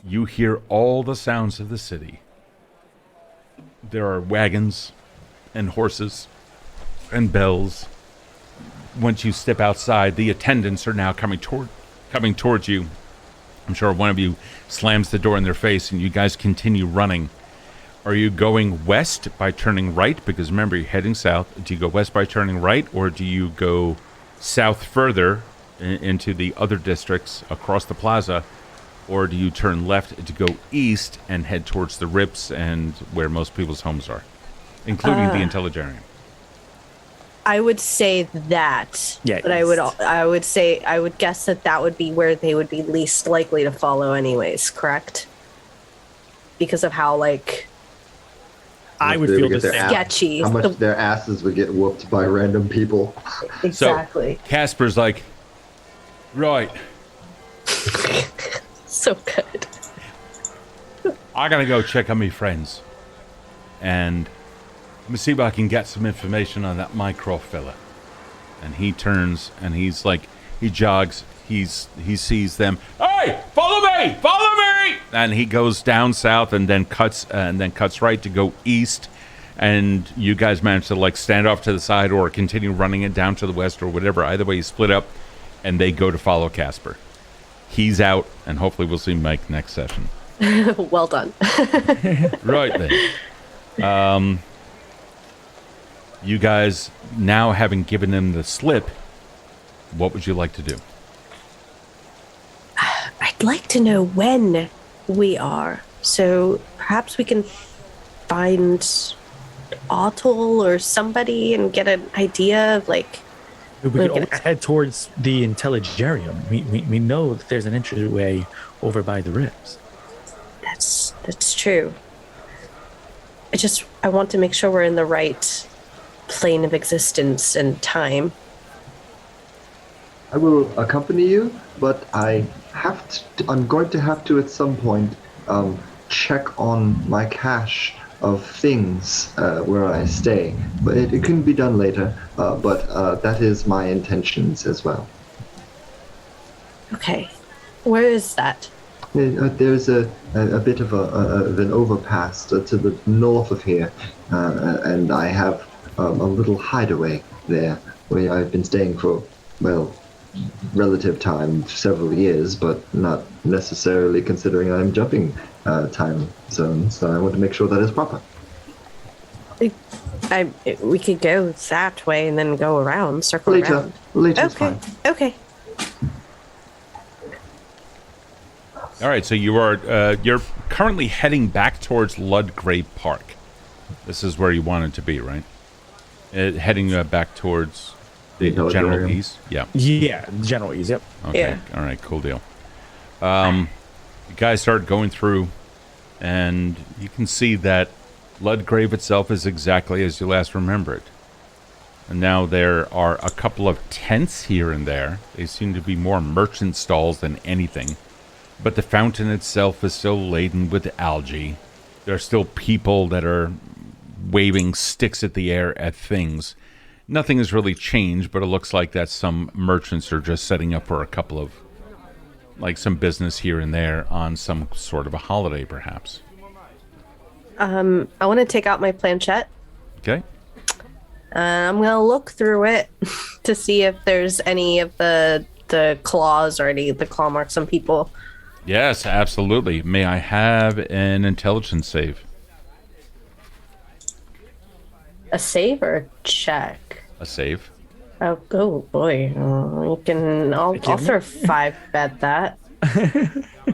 you hear all the sounds of the city. There are wagons and horses and bells. Once you step outside, the attendants are now coming towards you. I'm sure one of you slams the door in their face, and you guys continue running. Are you going west by turning right? Because remember, you're heading south. Do you go west by turning right, or do you go south further into the other districts across the plaza, or do you turn left to go east and head towards the Rips and where most people's homes are, including the Intelligarium? I would say that, Yeah, but I would guess that would be where they would be least likely to follow, anyways. Correct? Because of how I would They feel get the their same. sketchy. How much their asses would get whooped by random people. Exactly. So Casper's like, right, So good. I gotta go check on my friends, and let me see if I can get some information on that micro fella. And he turns and he's like, he jogs. He sees them. Hey, follow me! Follow me! And he goes down south and then cuts right to go east. And you guys manage to stand off to the side or continue running it down to the west or whatever. Either way, you split up, and they go to follow Casper. He's out, and hopefully we'll see Mike next session. Well done. Right then. You guys, now having given him the slip, what would you like to do? I'd like to know when we are, so perhaps we can find Otto or somebody and get an idea of We could always head towards the Intelligarium. We know that there's an entryway over by the Rips. That's true. I want to make sure we're in the right plane of existence and time. I will accompany you, but I'm going to have to at some point check on my cache of things where I stay. But it can be done later. But that is my intentions as well. Okay. Where is that? There's a bit of an overpass to the north of here, and I have a little hideaway there where I've been staying for, relative time, several years, but not necessarily considering I'm jumping time zones. So I want to make sure that is proper. We could go that way and then go around, circle around. Later is fine. Okay. All right, so you're currently heading back towards Ludgrave Park. This is where you wanted to be, right? Heading back towards the general ease. Yeah. Yeah, general ease. Yep. Okay. Yeah. All right. Cool deal. You guys start going through, and you can see that Ludgrave itself is exactly as you last remember it. And now there are a couple of tents here and there. They seem to be more merchant stalls than anything. But the fountain itself is still laden with algae. There are still people that are waving sticks at the air at things. Nothing has really changed, but it looks like that some merchants are just setting up for a couple of, some business here and there on some sort of a holiday, perhaps. I want to take out my planchette. Okay. I'm going to look through it to see if there's any of the claws or any of the claw marks on people. Yes, absolutely. May I have an intelligence save? A save or a check? A save. Oh boy. I'll throw 5 at that.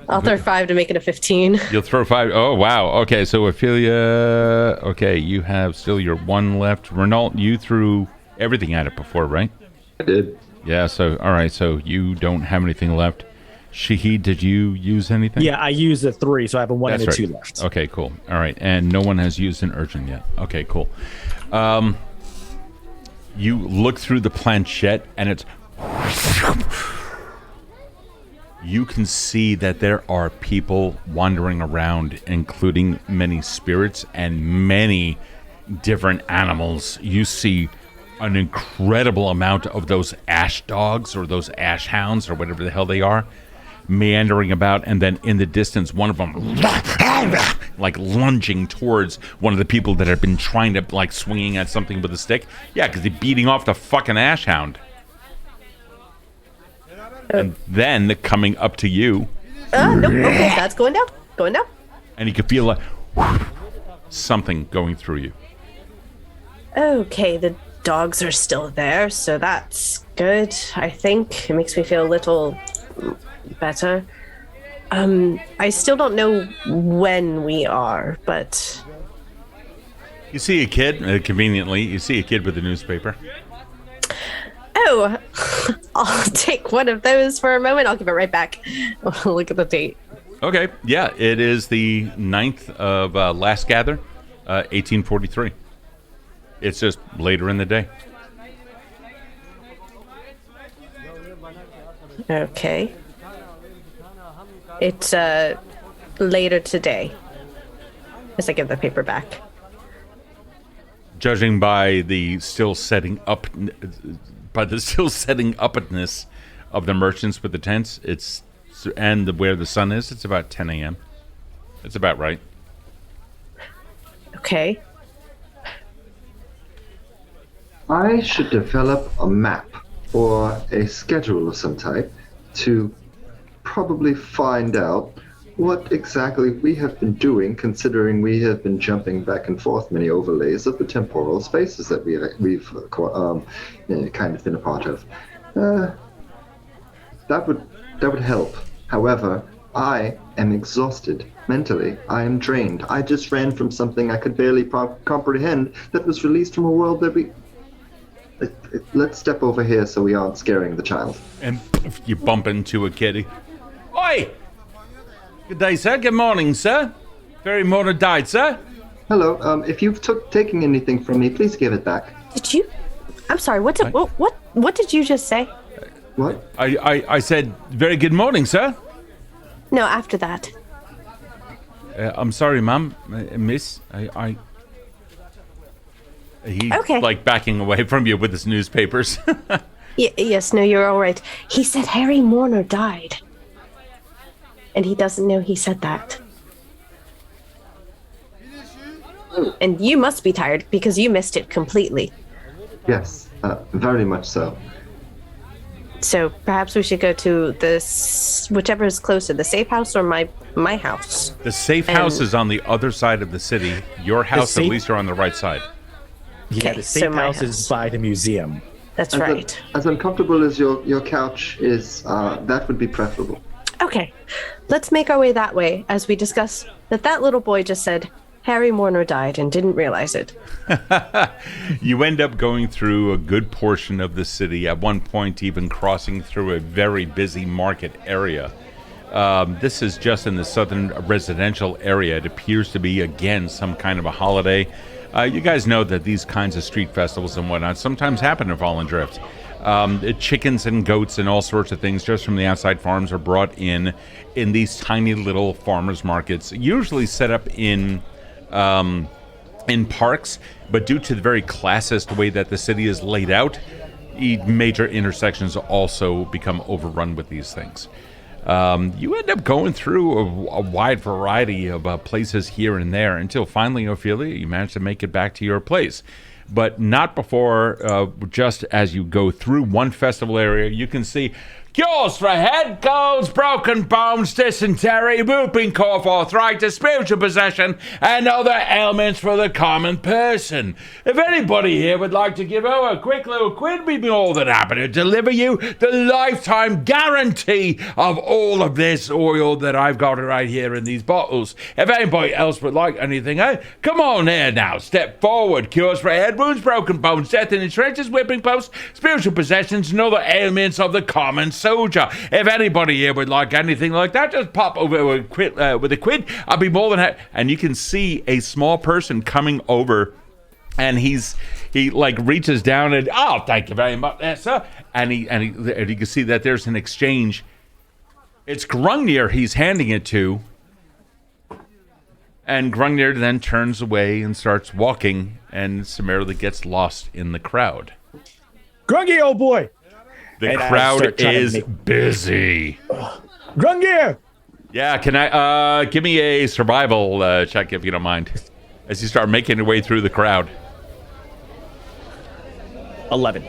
I'll throw 5 to make it a 15. You'll throw 5. Oh, wow. Okay, so Ophelia, okay, you have still your 1 left. Renault, you threw everything at it before, right? I did. Yeah, so, all right, so you don't have anything left. Shahid, did you use anything? Yeah, I used a 3, so I have a 1 and a That's 2 right. left. Okay, cool. All right, and no one has used an urgent yet. Okay, cool. You look through the planchette, and it's... You can see that there are people wandering around, including many spirits and many different animals. You see an incredible amount of those ash dogs or those ash hounds or whatever the hell they are meandering about, and then in the distance one of them like lunging towards one of the people that have been trying to like swinging at something with a stick. Yeah, because he's beating off the fucking ash hound. And then coming up to you. Nope. Okay, that's going down. Going down. And you can feel like something going through you. Okay, the dogs are still there, so that's good. I think it makes me feel a little better. I still don't know when we are, but You see a kid, conveniently, you see a kid with a newspaper. oh, I'll take one of those for a moment. I'll give it right back. Look at the date. Okay, yeah, it is the 9th of last gather, 1843. It's just later in the day. Okay. It's later today. As I give the paper back. Judging by the still setting upness of the merchants with the tents, where the sun is, it's about 10 a.m. It's about right. Okay. I should develop a map or a schedule of some type to probably find out what exactly we have been doing, considering we have been jumping back and forth many overlays of the temporal spaces that we've kind of been a part of. That would help. However, I am exhausted mentally. I am drained. I just ran from something I could barely comprehend that was released from a world that we... Let's step over here so we aren't scaring the child. And you bump into a kitty. Oi! Good day, sir. Good morning, sir. Very morning died, sir. Hello. If you've taken anything from me, please give it back. Did you? I'm sorry. What did you just say? What? I said very good morning, sir. No, after that. I'm sorry, ma'am, miss. He Okay. like backing away from you with his newspapers. Yes, no, you're all right. He said Harry Mourner died. And he doesn't know he said that. And you must be tired because you missed it completely. Yes, very much so. So perhaps we should go to this, whichever is closer, the safe house or my house. The safe house is on the other side of the city. Your house, at least, are on the right side. Yeah, Okay, the safe so my house is by the museum. That's right. As uncomfortable as your couch is, that would be preferable. Okay, let's make our way that way as we discuss that little boy just said Harry Mourner died and didn't realize it. You end up going through a good portion of the city, at one point even crossing through a very busy market area. This is just in the southern residential area. It appears to be, again, some kind of a holiday. You guys know that these kinds of street festivals and whatnot sometimes happen in Fallen Drift. Chickens and goats and all sorts of things just from the outside farms are brought in these tiny little farmers markets, usually set up in parks, but due to the very classist way that the city is laid out, major intersections also become overrun with these things. You end up going through a wide variety of places here and there until finally, Ophelia, you manage to make it back to your place. But not before, just as you go through one festival area, you can see cures for head colds, broken bones, dysentery, whooping cough, arthritis, spiritual possession, and other ailments for the common person. If anybody here would like to give her a quick little quid, we'd be more than happy to deliver you the lifetime guarantee of all of this oil that I've got right here in these bottles. If anybody else would like anything, come on here now, step forward. Cures for head wounds, broken bones, death in the trenches, whipping posts, spiritual possessions, and other ailments of the common soldier. If anybody here would like anything like that, just pop over with a quid. I'll be more than happy. And you can see a small person coming over, and he like reaches down and, oh, thank you very much, sir. And you can see that there's an exchange. It's Grungnir he's handing it to. And Grungnir then turns away and starts walking and summarily gets lost in the crowd. Grungy, old boy! The crowd is busy. Grungy! Yeah, can I give me a survival check if you don't mind, as you start making your way through the crowd. 11.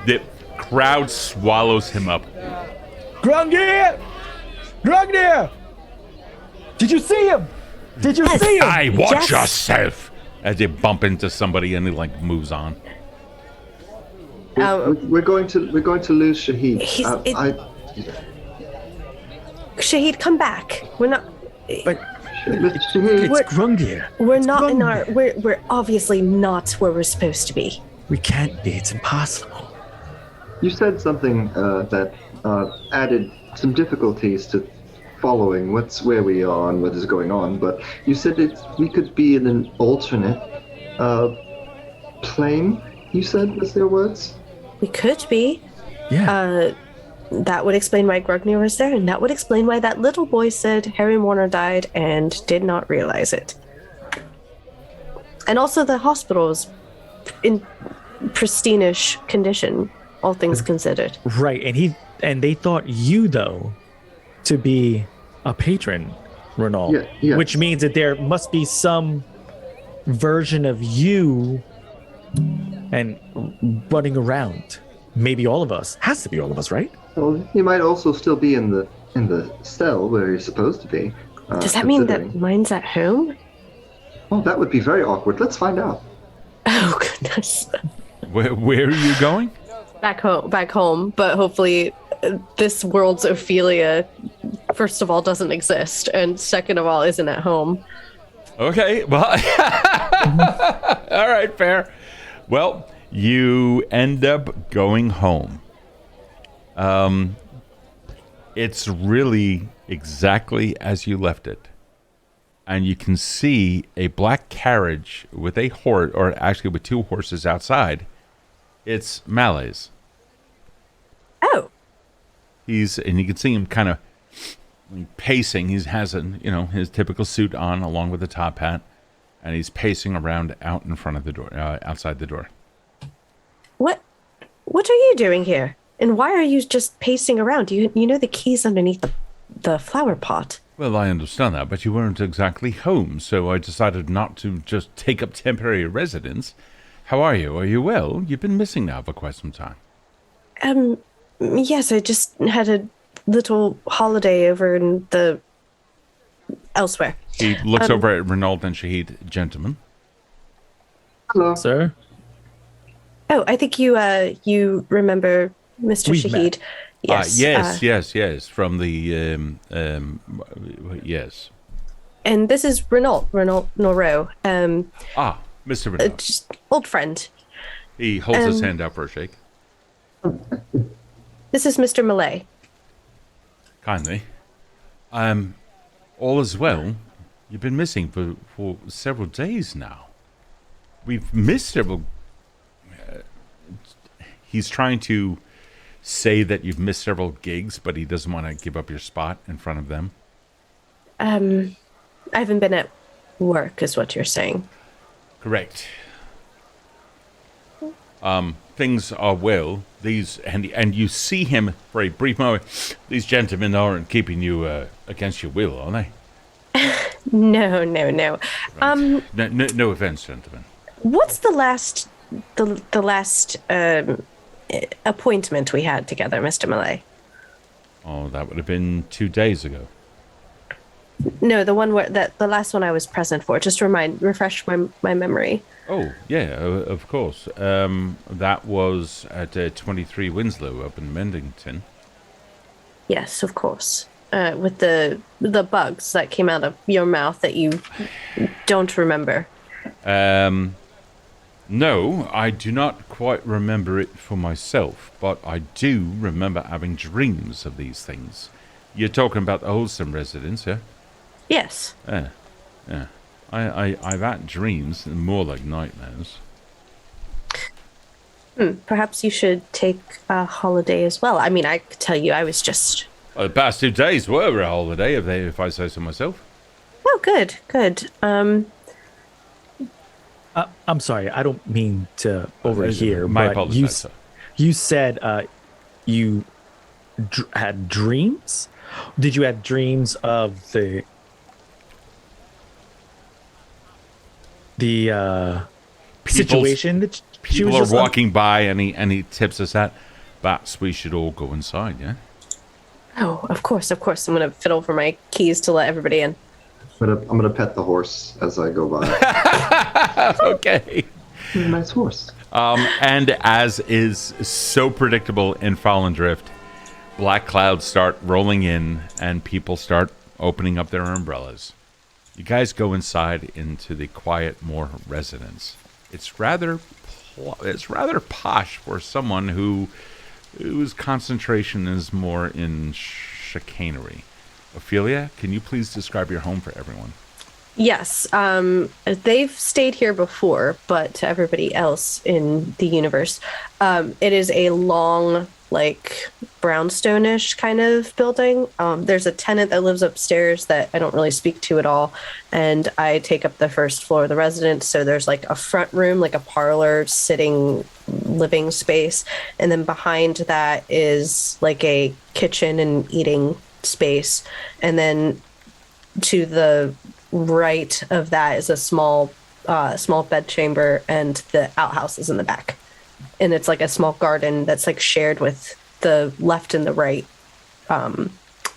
The crowd swallows him up. Grungy! Grungy! Did you see him? Did you see him? Hey, watch yourself! As they bump into somebody and he like moves on. We're going to lose Shahid. Shahid, come back. We're not. But Shahid, it's Grungy. We're not in our. We're obviously not where we're supposed to be. We can't be. It's impossible. you said something that added some difficulties to following where we are and what is going on, but you said we could be in an alternate plane, you said, was their words? We could be. Yeah. That would explain why Grugnir was there, and that would explain why that little boy said Harry Warner died and did not realize it. And also the hospital is in pristine-ish condition, all things considered. Right, and they thought you, though, to be a patron, Renault. Yeah. Which means that there must be some version of you and running around. Maybe all of us. Has to be all of us, right? Well, he might also still be in the cell where he's supposed to be. Does that mean that mine's at home? Oh, that would be very awkward. Let's find out. Oh, goodness. Where are you going? Back home, but hopefully this world's Ophelia, first of all, doesn't exist, and second of all, isn't at home. Okay, well, all right, fair. Well, you end up going home. It's really exactly as you left it. And you can see a black carriage with a horse, or actually with two horses outside. It's Malave's. Oh. And you can see him kind of pacing. He has his typical suit on along with a top hat, and he's pacing around out in front of the door, outside the door. What are you doing here? And why are you just pacing around? You know the key's underneath the flower pot. Well, I understand that, but you weren't exactly home, so I decided not to just take up temporary residence. How are you? Are you well? You've been missing now for quite some time. Yes, I just had a little holiday over in elsewhere. He looks over at Renault and Shahid. Gentlemen. Hello. Sir? Oh, I think you remember Mr. We've Shahid. met. Yes. From the yes. And this is Renault Noreau. Mr. Renault. Just old friend. He holds his hand out for a shake. This is Mr. Malave. Kindly. All is well. You've been missing for several days now. We've missed several. He's trying to say that you've missed several gigs, but he doesn't want to give up your spot in front of them. I haven't been at work, is what you're saying. Correct. Things are well. And you see him for a brief moment. These gentlemen aren't keeping you against your will, are they? No. Right. No offense, gentlemen. What's the last appointment we had together, Mr. Malave? Oh, that would have been 2 days ago. No, the one the last one I was present for. Just refresh my memory. Oh, yeah, of course. That was at 23 Winslow up in Mendington. Yes, of course. With the bugs that came out of your mouth that you don't remember. No, I do not quite remember it for myself, but I do remember having dreams of these things. You're talking about the wholesome residence, yeah? Yes. Yeah. I've had dreams, more like nightmares. Perhaps you should take a holiday as well. I mean, I could tell you I was just... Well, the past 2 days were a holiday, if I say so myself. Oh, good. I'm sorry, I don't mean to overhear, My but apologies, sir. you said you had dreams? Did you have dreams of the situation that she People was are just walking by and he tips us at, perhaps we should all go inside, yeah? Oh, of course. I'm going to fiddle for my keys to let everybody in. I'm gonna pet the horse as I go by. Okay. Nice horse. And as is so predictable in Fallen Drift, black clouds start rolling in and people start opening up their umbrellas. You guys go inside into the quiet Moor residence. It's rather posh for someone whose concentration is more in chicanery. Ophelia, can you please describe your home for everyone? Yes. They've stayed here before, but to everybody else in the universe, it is a long, like, brownstone-ish kind of building. There's a tenant that lives upstairs that I don't really speak to at all, and I take up the first floor of the residence. So there's like a front room, like a parlor, sitting, living space, and then behind that is like a kitchen and eating space, and then to the right of that is a small bed chamber, and the outhouse is in the back, and it's like a small garden that's like shared with the left and the right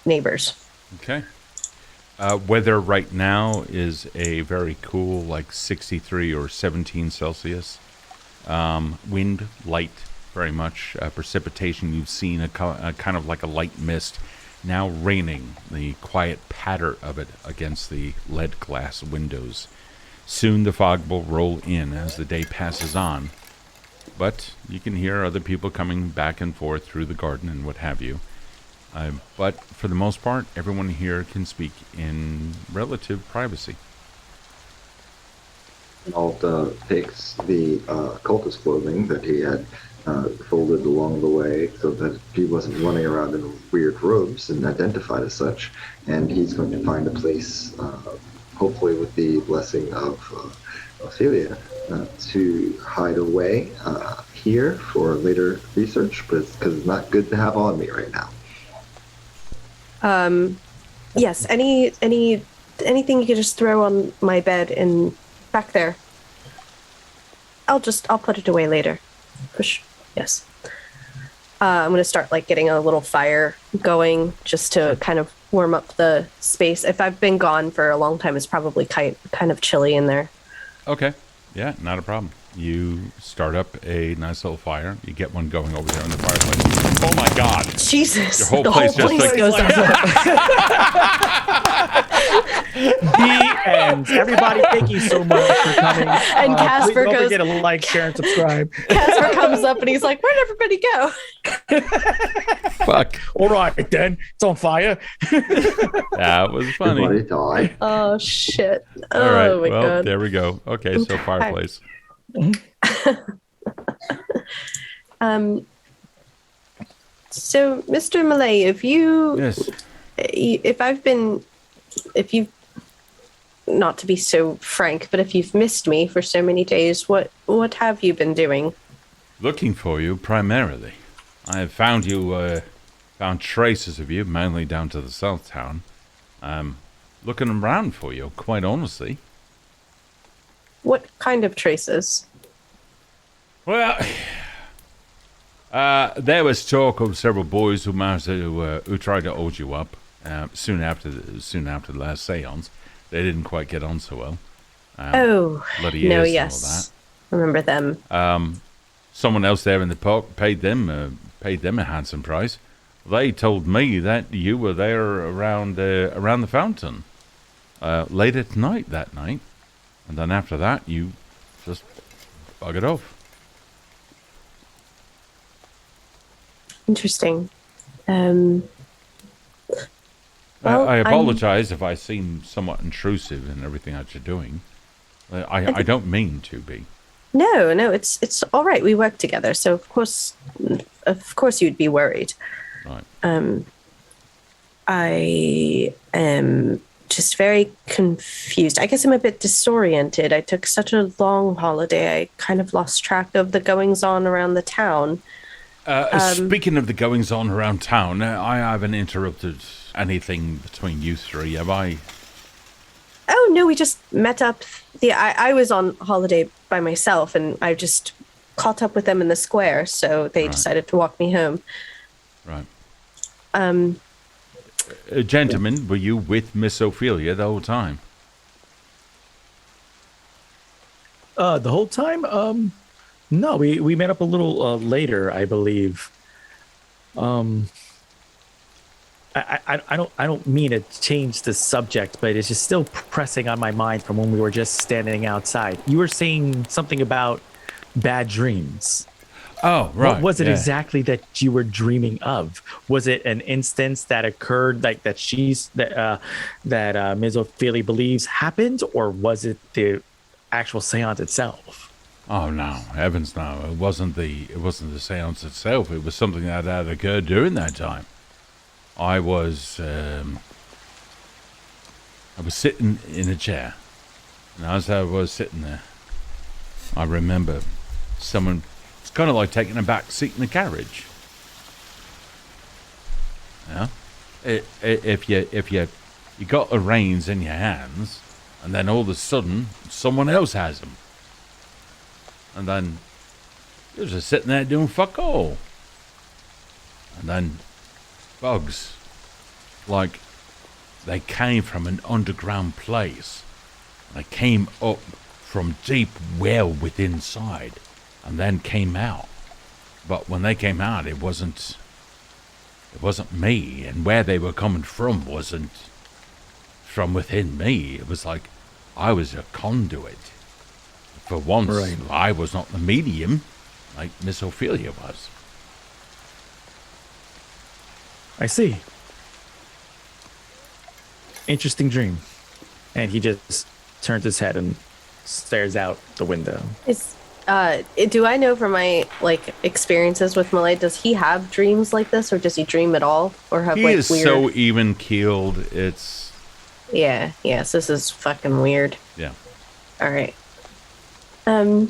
neighbors. Okay. Weather right now is a very cool, like 63 or 17 Celsius. Wind light, very much. Precipitation, you've seen a kind of like a light mist. Now raining, the quiet patter of it against the lead glass windows. Soon the fog will roll in as the day passes on, but you can hear other people coming back and forth through the garden and what have you. But for the most part, everyone here can speak in relative privacy. Alt takes the cultist clothing that he had folded along the way so that he wasn't running around in weird robes and identified as such, and he's going to find a place, hopefully with the blessing of Ophelia, to hide away here for later research, but because it's not good to have on me right now. Yes, anything you could just throw on my bed and back there. I'll put it away later. Yes. I'm going to start like getting a little fire going just to kind of warm up the space. If I've been gone for a long time, it's probably kind of chilly in there. Okay. Yeah, not a problem. You start up a nice little fire. You get one going over there in the fireplace. Oh my God! Jesus! Your whole place just like goes up. The end. Everybody, thank you so much for coming. And Casper don't goes. forget to like, share, and subscribe. Casper comes up and he's like, "Where'd everybody go?" Fuck. All right, then it's on fire. That was funny. Everybody die. Oh shit! All right. Oh my Well, God. there we go. Okay, so fireplace. So, Mr. Malave, Yes. if you've, not to be so frank, but if you've missed me for so many days, what have you been doing? Looking for you primarily. I have found you. Found traces of you, mainly down to the south town. Looking around for you, quite honestly. What kind of traces? Well, there was talk of several boys who managed who tried to hold you up soon after the last seance. They didn't quite get on so well. No, Bloody ears and all yes, remember them. Someone else there in the park paid them a handsome price. They told me that you were there around the fountain late at night that night, and then after that you just buggered off. Interesting. I apologize if I seem somewhat intrusive in everything that you're doing. I don't mean to be. No, it's all right. We work together, so of course you'd be worried. Right. I am just very confused. I guess I'm a bit disoriented. I took such a long holiday. I kind of lost track of the goings on around the town. Speaking of the goings on around town, I haven't interrupted anything between you three, have I? Oh no, we just met up. I was on holiday by myself, and I just caught up with them in the square. So they decided to walk me home. Right. Gentlemen, were you with Miss Ophelia the whole time? The whole time? No, we met up a little later, I believe. I don't mean to change the subject, but it's just still pressing on my mind from when we were just standing outside. You were saying something about bad dreams. Oh, right. What was it exactly that you were dreaming of? Was it an instance that occurred, like that that Ms. Ophelia believes happened, or was it the actual seance itself? Oh no, heavens no! It wasn't the seance itself. It was something that had occurred during that time. I was sitting in a chair, and as I was sitting there, I remember someone. It's kind of like taking a back seat in a carriage. Yeah, if you got the reins in your hands, and then all of a sudden someone else has them, and then you're just sitting there doing fuck all, and then bugs, like they came from an underground place. They came up from deep well within inside, and then came out. But when they came out, it wasn't me, and where they were coming from wasn't from within me. It was like I was a conduit. For once, right. I was not the medium, like Miss Ophelia was. I see. Interesting dream. And he just turns his head and stares out the window. Do I know from my experiences with Malave, does he have dreams like this, or does he dream at all, or have he is weird? So even keeled. It's yes. This is fucking weird. Yeah. All right. I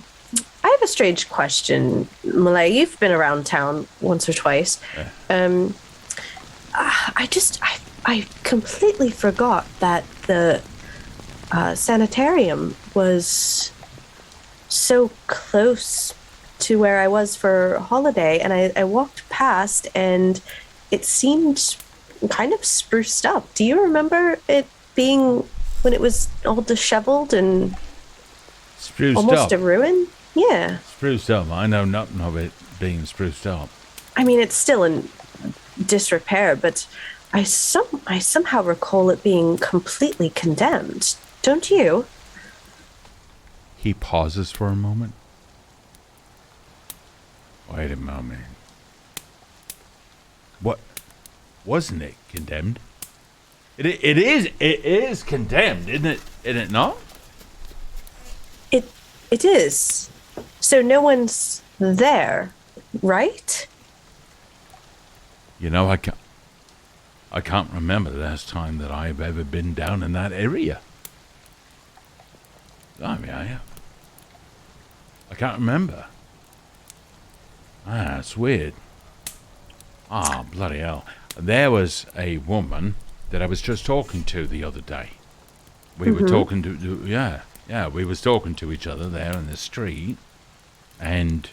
have a strange question, Malave. You've been around town once or twice. Yeah. I completely forgot that the sanitarium was so close to where I was for holiday, and I walked past and it seemed kind of spruced up. Do you remember it being when it was all disheveled and spruced almost up? A ruin? Yeah. Spruced up. I know nothing of it being spruced up. I mean, it's still in disrepair, but I somehow recall it being completely condemned. Don't you? He pauses for a moment. Wait a moment. What? Wasn't it condemned? It is condemned, isn't it? Isn't it not? It is. So no one's there, right? You know, I can't remember the last time that I've ever been down in that area. I mean, I can't remember. It's weird. Bloody hell. There was a woman that I was just talking to the other day. We were talking to we was talking to each other there in the street, and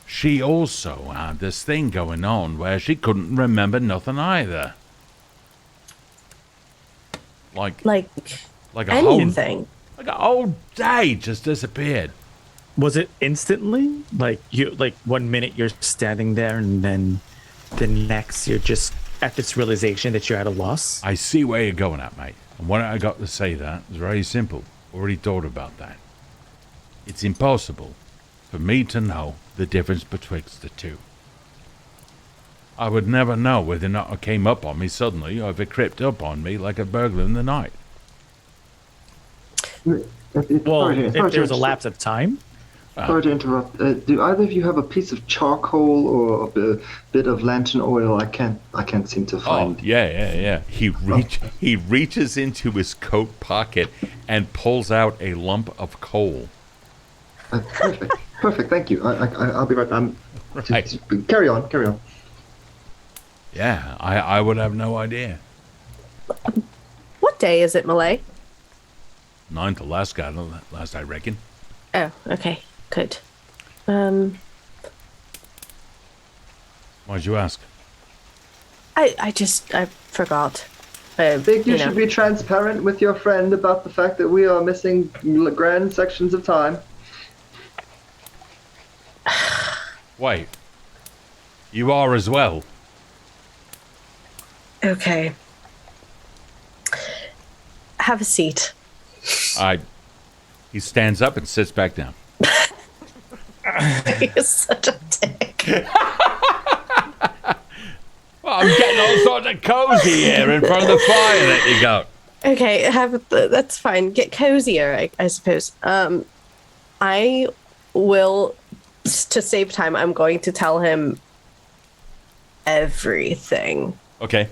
she also had this thing going on where she couldn't remember nothing either. Like a anything. Like a whole day just disappeared. Was it instantly? Like 1 minute you're standing there, and then the next you're just at this realization that you're at a loss? I see where you're going at, mate. And what I got to say that is very simple. Already thought about that. It's impossible for me to know the difference betwixt the two. I would never know whether or not it came up on me suddenly or if it crept up on me like a burglar in the night. Well, if there's a lapse of time. Sorry to interrupt. Do either of you have a piece of charcoal or a bit of lantern oil? I can't seem to find. Oh, yeah. He reaches into his coat pocket and pulls out a lump of coal. Perfect. Thank you. I'll be right. Right. Carry on. Yeah, I would have no idea. What day is it, Malay? 9th of last I reckon. Oh, okay. Good. Why'd you ask? I forgot. I think you should be transparent with your friend about the fact that we are missing grand sections of time. Wait. You are as well. Okay. Have a seat. He stands up and sits back down. You're such a dick. Well, I'm getting all sorts of cozy here in front of the fire that you got. Okay, that's fine. Get cozier, I suppose. I will, to save time, I'm going to tell him everything. Okay.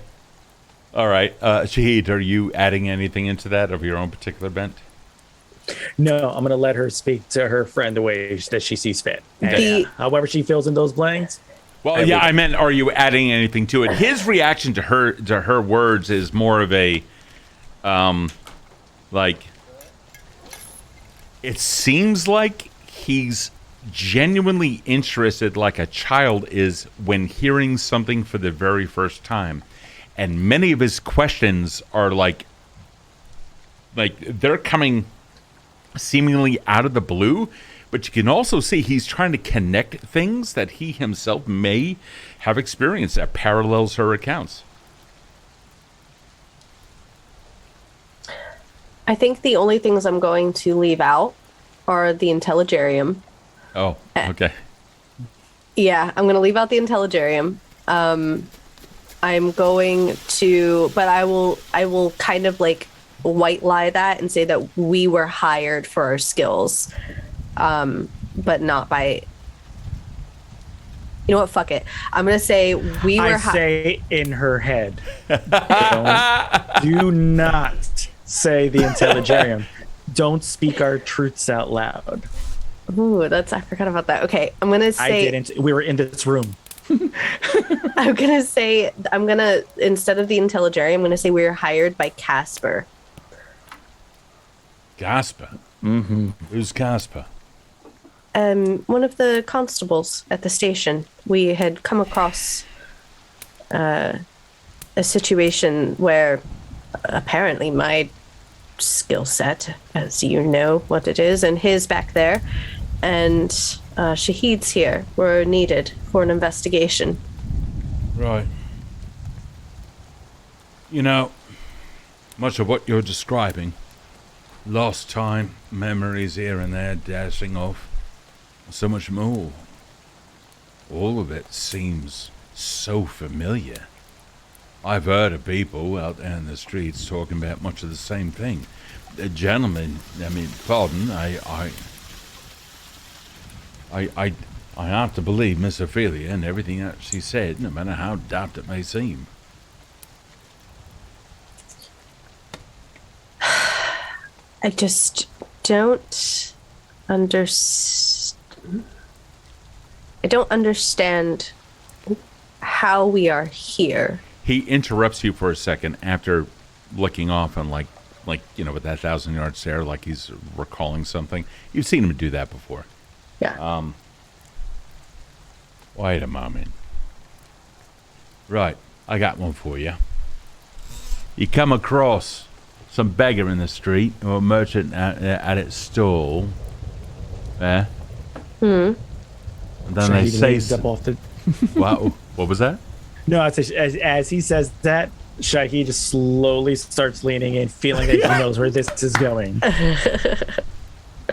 All right. Shahid, are you adding anything into that of your own particular bent? No, I'm going to let her speak to her friend the way that she sees fit. And, however she feels in those blanks. Well, I meant, are you adding anything to it? His reaction to her words is more of a, like, it seems like he's genuinely interested, like a child is when hearing something for the very first time. And many of his questions are like they're coming seemingly out of the blue, but you can also see he's trying to connect things that he himself may have experienced that parallels her accounts. I think the only things I'm going to leave out are the Intelligarium. Oh, okay. Yeah, I'm going to leave out the Intelligarium. I'm going to, but I will kind of like white lie that and say that we were hired for our skills, but not by. You know what? Fuck it. I'm gonna say we were. Say in her head. Do not say the Intelligarium. Don't speak our truths out loud. Ooh, I forgot about that. Okay, I'm gonna say. I didn't. We were in this room. I'm gonna instead of the Intelligarium, I'm gonna say we were hired by Casper. Casper? Mm-hmm. Who's Casper? One of the constables at the station. We had come across a situation where apparently my skill set, as you know what it is, and his back there, and Shahid's here were needed for an investigation. Right. You know, much of what you're describing, lost time, memories here and there dashing off, so much more. All of it seems so familiar. I've heard of people out there in the streets talking about much of the same thing. Gentlemen, pardon, I have to believe Miss Ophelia and everything that she said, no matter how daft it may seem. I just don't understand. I don't understand how we are here. He interrupts you for a second after looking off and like with that 1,000-yard stare, like he's recalling something. You've seen him do that before. Yeah. Wait a moment. Right, I got one for you. You come across some beggar in the street or a merchant at its stall. Yeah. Hmm. And then they say, up off the... Wow, what was that? No, as he says that, Shahid just slowly starts leaning in, feeling that he knows where this is going.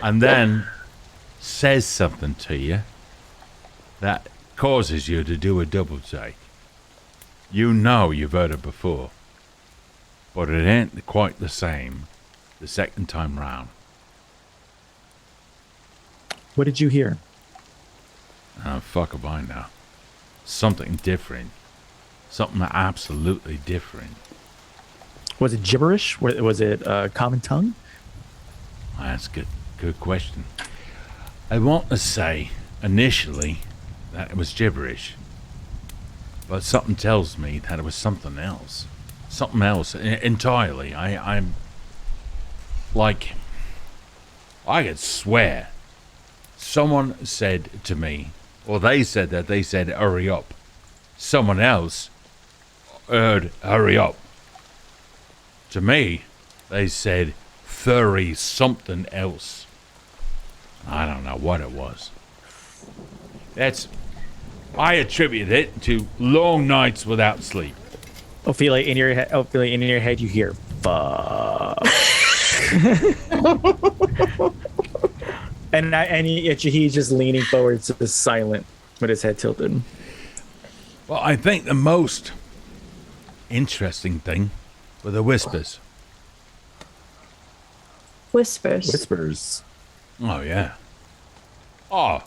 And then says something to you that causes you to do a double take. You know you've heard it before, but it ain't quite the same the second time round. What did you hear? Oh, fuck if I know. Something different. Something absolutely different. Was it gibberish? Was it common tongue? That's a good question. I want to say initially that it was gibberish, but something tells me that it was something else. Something else entirely. I'm like, I could swear someone said to me, or they said hurry up. Someone else heard hurry up. To me, they said furry something else. I don't know what it was. I attribute it to long nights without sleep. Ophelia, in your head, you hear "fuck," and he's just leaning forward, so silent, with his head tilted. Well, I think the most interesting thing were the whispers. Whispers. Oh, yeah. Oh,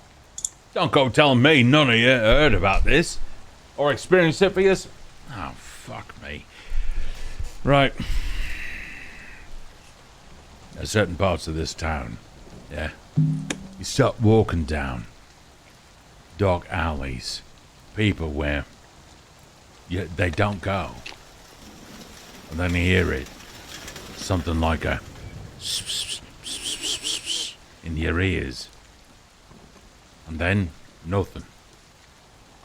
don't go telling me none of you heard about this or experienced it for you. Oh, fuck me. Right. There's certain parts of this town, yeah. You start walking down dark alleys, people where they don't go. And then you hear it. Something like a in your ears. And then nothing.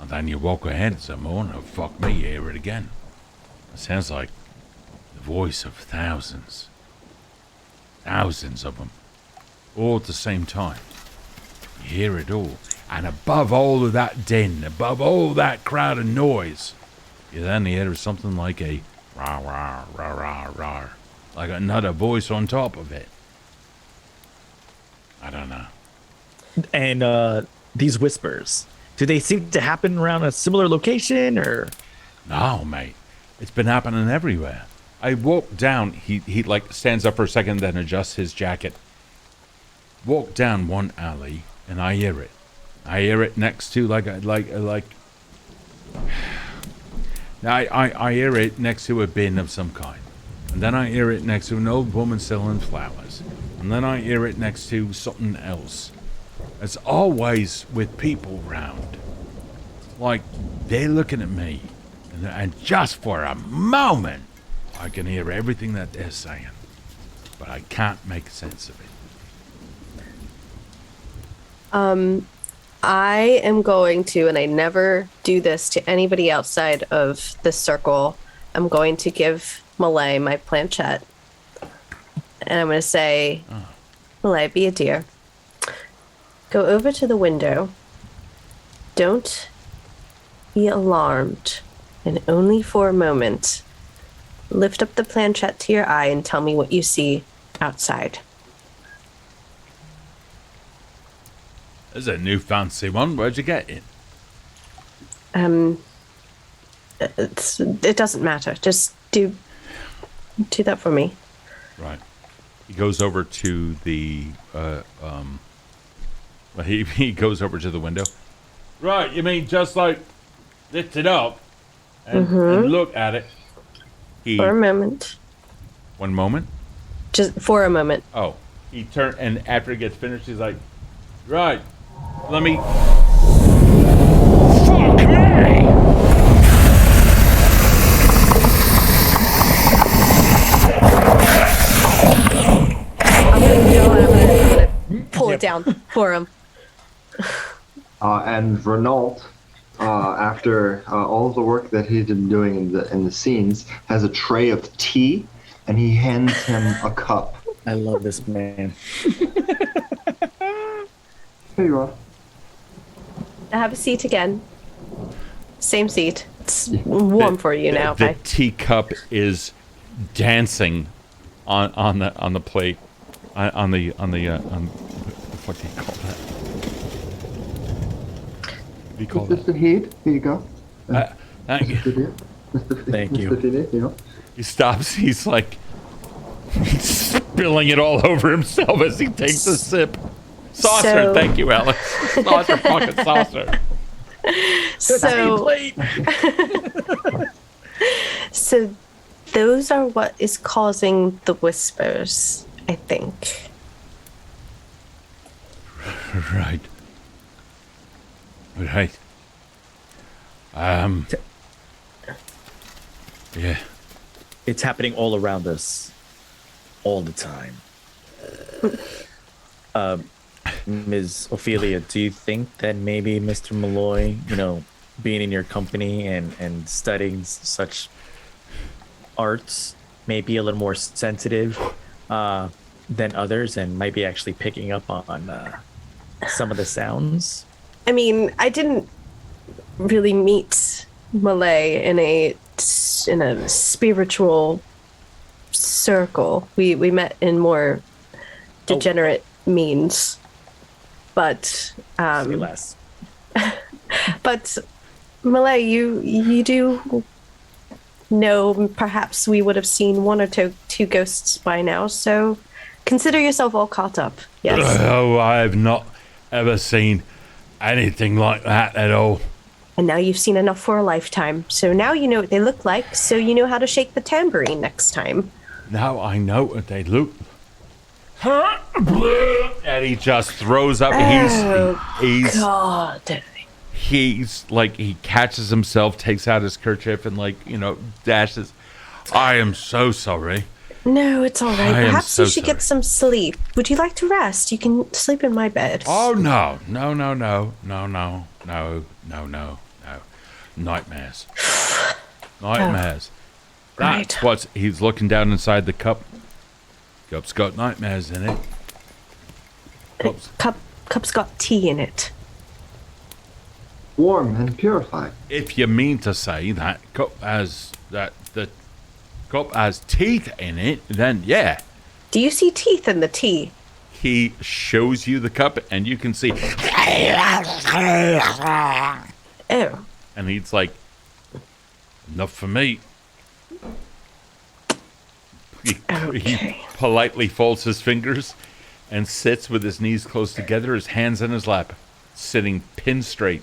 And then you walk ahead some more and fuck me, you hear it again. It sounds like the voice of thousands. Thousands of them. All at the same time. You hear it all. And above all of that din, above all that crowd of noise, you then hear something like a rah, rah, rah, rah, rah. Like another voice on top of it. I don't know. And these whispers, do they seem to happen around a similar location, or? No, mate. It's been happening everywhere. I walk down. He like stands up for a second, then adjusts his jacket. Walk down one alley, and I hear it. I hear it next to I hear it next to a bin of some kind. And then I hear it next to an old woman selling flowers. And then I hear it next to something else. It's always with people round. Like, they're looking at me. And just for a moment, I can hear everything that they're saying. But I can't make sense of it. I am going to, and I never do this to anybody outside of the circle, I'm going to give Malay my planchette. And I'm going to say, Malay, be a dear. Go over to the window. Don't be alarmed. And only for a moment, lift up the planchette to your eye and tell me what you see outside. There's a new fancy one. Where'd you get it? It doesn't matter. Just do that for me. Right. He goes over to the he goes over to the window. Right, you mean just like lift it up and look at it. For a moment. One moment? Just for a moment. Oh. He turned, and after he gets finished, he's like, right, let me... Fuck me! I'm gonna pull it down for him. And Renault, after all of the work that he's been doing in the scenes, has a tray of tea, and he hands him a cup. I love this man. Here you are. Have a seat again. Same seat. It's warm for you now. The teacup is dancing on the plate, on the what do you call that? do you call Mr. that? Shahid, here you go. Thank you. Thank you. Mr. Philip, here you go. He stops. He's like spilling it all over himself as he takes a sip. Saucer, So- thank you, Alex. Saucer, fucking saucer. So those are what is causing the whispers, I think. Right. Right. Yeah. It's happening all around us, all the time. Ms. Ophelia, do you think that maybe Mr. Malloy, being in your company and studying such arts, may be a little more sensitive than others, and might be actually picking up on some of the sounds? I mean, I didn't really meet Malay in a spiritual circle. We met in more degenerate means, but Say less. but Malay, you do know perhaps we would have seen one or two ghosts by now, so consider yourself all caught up. Yes. Oh, I've not ever seen anything like that at all. And now you've seen enough for a lifetime. So now you know what they look like, so you know how to shake the tambourine next time. Now I know what they look. And he just throws up. He's God. he's like, he catches himself, takes out his kerchief, and dashes. I am so sorry. No, it's all right. I am Perhaps so you should sorry. get some sleep. Would you like to rest? You can sleep in my bed. Oh no. Nightmares. Nightmares. That's right. what he's looking down inside the cup. Cup's got nightmares in it. Cup's got tea in it. Warm and purified. If you mean to say that the cup has teeth in it, then yeah. Do you see teeth in the tea? He shows you the cup, and you can see. Oh. And he's like, enough for me. He Okay. politely folds his fingers and sits with his knees close together, his hands in his lap, sitting pin straight.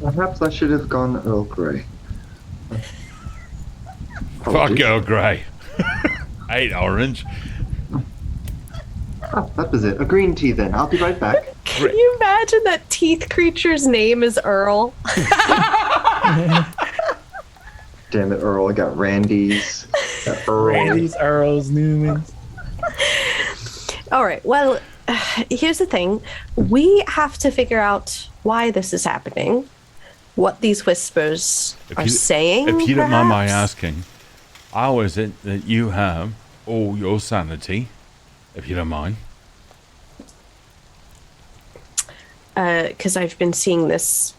Perhaps I should have gone Earl Grey. Fuck Earl Grey. I hate orange. Oh, that was it. A green tea then. I'll be right back. Can you imagine that teeth creature's name is Earl? Damn it, Earl. I got Randy's. Got Earl. Randy's, Earls, Newmans. All right. Well, here's the thing. We have to figure out why this is happening, what these whispers are saying. If you don't mind my perhaps. asking, how is it that you have all your sanity, if you don't mind? Because I've been seeing this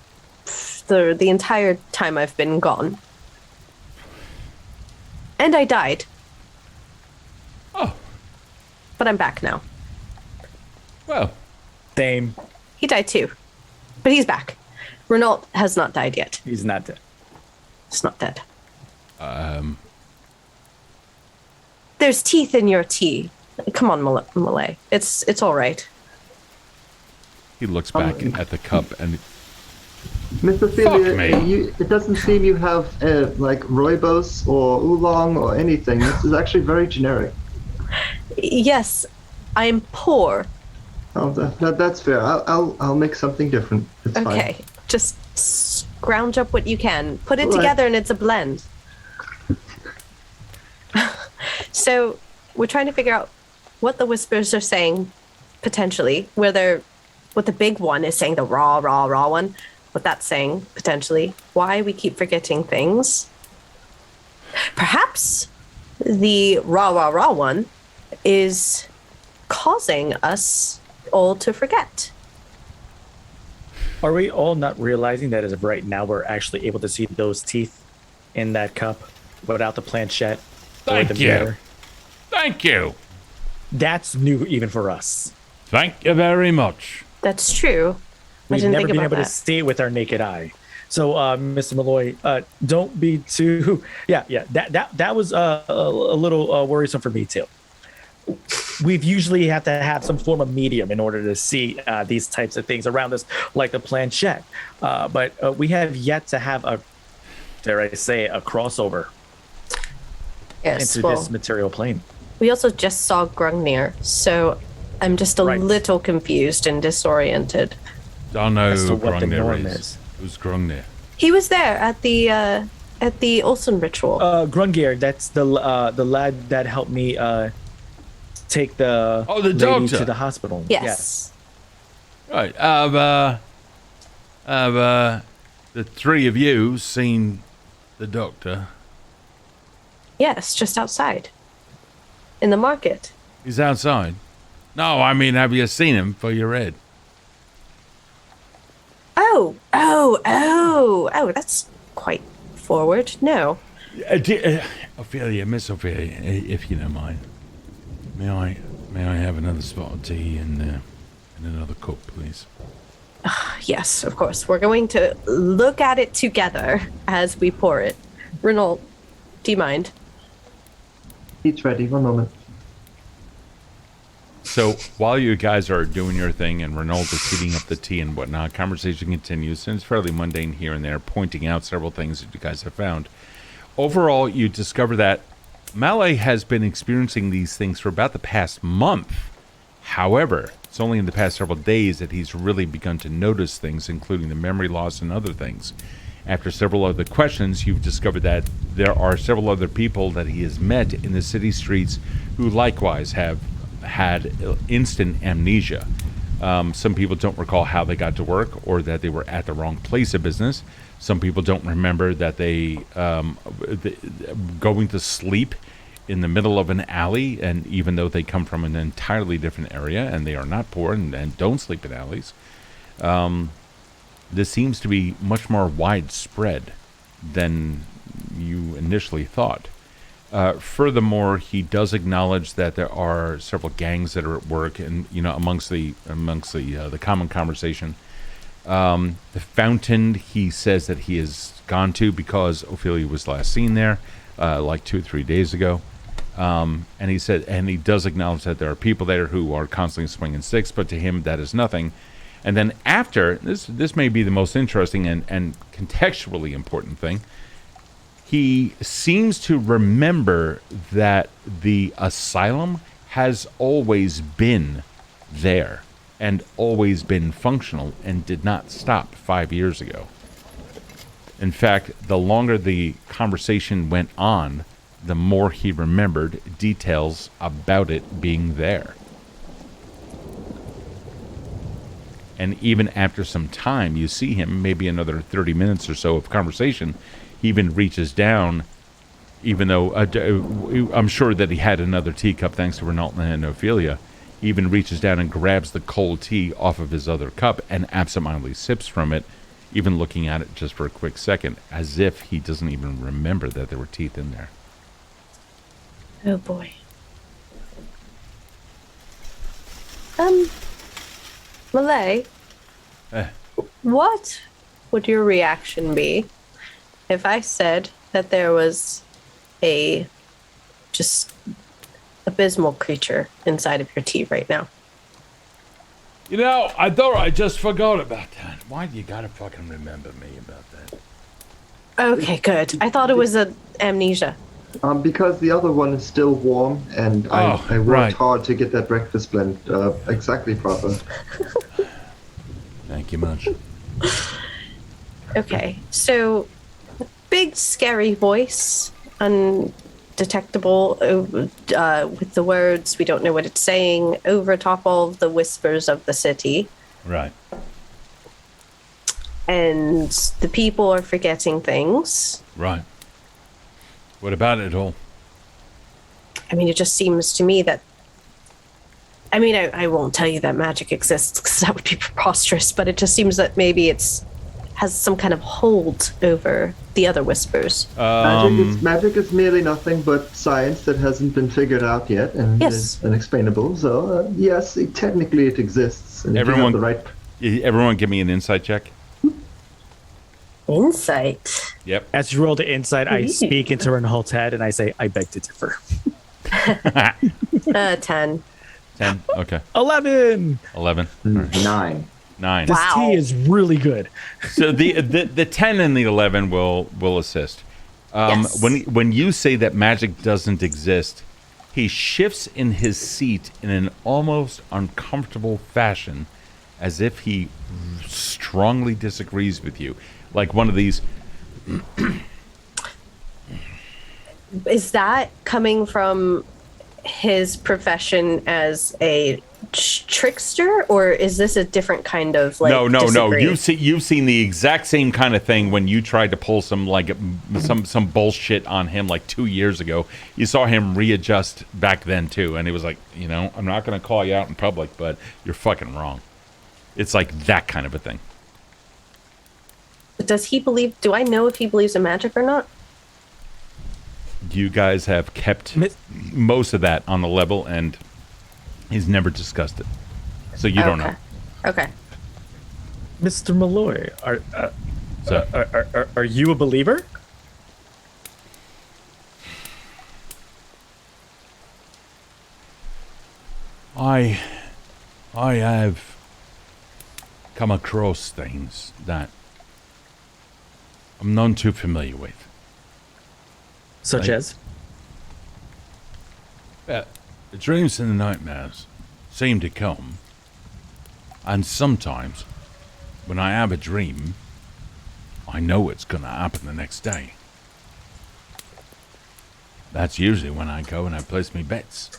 the entire time I've been gone. And I died. Oh, But I'm back now. well, Same. He died too. But he's back. Renault has not died yet. He's not dead. It's not dead. There's teeth in your tea. Come on, Malay. It's all right. he looks back at the cup and Miss Fuck Ophelia, me. it doesn't seem you have like rooibos or oolong or anything. This is actually very generic. Yes, I'm poor. Oh, that's fair. I'll make something different. It's Okay, fine. just scrounge up what you can. Put it All right. together and it's a blend. So we're trying to figure out what the whispers are saying, potentially. What the big one is saying, the raw one. What that's saying, potentially. Why we keep forgetting things. Perhaps the raw one is causing us all to forget. Are we all not realizing that as of right now, we're actually able to see those teeth in that cup without the planchette or Thank the you. mirror? Thank you. That's new even for us. Thank you very much. That's true. We've never been able to see it with our naked eye. So, Mr. Malloy, don't be too. Yeah. That was a little worrisome for me too. We've usually have to have some form of medium in order to see these types of things around us, like the planchette. But we have yet to have a, dare I say, a crossover into this material plane. We also just saw Grungnir, so I'm just a little confused and disoriented. Don't know who Grungnir is. Who's Grungnir? He was there at the Olsen ritual. Grungir, that's the lad that helped me take the lady doctor to the hospital. Yes. Right. Have the three of you seen the doctor? Yes, just outside. In the market. He's outside. No, I mean, have you seen him for your head? Oh, that's quite forward. No. Ophelia, Miss Ophelia, if you don't mind, may I have another spot of tea and another cup, please? Yes, of course. We're going to look at it together as we pour it. Renault, do you mind? He's ready. 1 moment. So while you guys are doing your thing and Renault is heating up the tea and whatnot, conversation continues, and it's fairly mundane here and there, pointing out several things that you guys have found. Overall, you discover that Malave has been experiencing these things for about the past month. However, it's only in the past several days that he's really begun to notice things, including the memory loss and other things. After several other questions, you've discovered that there are several other people that he has met in the city streets who likewise have had instant amnesia. Some people don't recall how they got to work or that they were at the wrong place of business. Some people don't remember that they going to sleep in the middle of an alley, and even though they come from an entirely different area and they are not poor and don't sleep in alleys, this seems to be much more widespread than you initially thought. Furthermore, he does acknowledge that there are several gangs that are at work, and amongst the common conversation. The fountain, he says that he has gone to because Ophelia was last seen there, like 2 or 3 days ago. And he does acknowledge that there are people there who are constantly swinging sticks, but to him that is nothing. And then after this may be the most interesting and contextually important thing. He seems to remember that the asylum has always been there and always been functional and did not stop 5 years ago. In fact, the longer the conversation went on, the more he remembered details about it being there. And even after some time, you see him, maybe another 30 minutes or so of conversation, he even reaches down, even though I'm sure that he had another teacup thanks to Renault and Ophelia. He even reaches down and grabs the cold tea off of his other cup and absentmindedly sips from it, even looking at it just for a quick second, as if he doesn't even remember that there were teeth in there. Oh boy. Malave, what would your reaction be if I said that there was a just abysmal creature inside of your tea right now? I thought I just forgot about that. Why do you gotta fucking remember me about that? Okay, good. I thought it was an amnesia. Because the other one is still warm, and I worked hard to get that breakfast blend exactly proper. Thank you much. Okay, so big scary voice, undetectable with the words, we don't know what it's saying, over top all of the whispers of the city. Right. And the people are forgetting things. Right. What about it all? I mean, it just seems to me that, I mean, I won't tell you that magic exists because that would be preposterous, but it just seems that maybe it's has some kind of hold over the other whispers. Magic is merely nothing but science that hasn't been figured out yet and is unexplainable. So yes, technically it exists. And everyone, everyone give me an insight check. Insight. Yep. As you roll the insight, I speak into Renault's head and I say, I beg to differ. 10. 10. Okay. 11. 11. 9. 9. This tea is really good. So the 10 and the 11 will assist. Yes. When you say that magic doesn't exist, he shifts in his seat in an almost uncomfortable fashion, as if he strongly disagrees with you, like one of these. Is that coming from his profession as a trickster, or is this a different kind of like? No. disagree? You've seen the exact same kind of thing when you tried to pull some bullshit on him like 2 years ago. You saw him readjust back then too, and he was like, I'm not going to call you out in public, but you're fucking wrong. It's like that kind of a thing. Does he believe? Do I know if he believes in magic or not? You guys have kept most of that on the level, and he's never discussed it, so you don't know. Okay. Mr. Malloy, are you a believer? I have come across things that I'm none too familiar with. Such as? The dreams and the nightmares seem to come, and sometimes when I have a dream, I know it's going to happen the next day. That's usually when I go and I place my bets.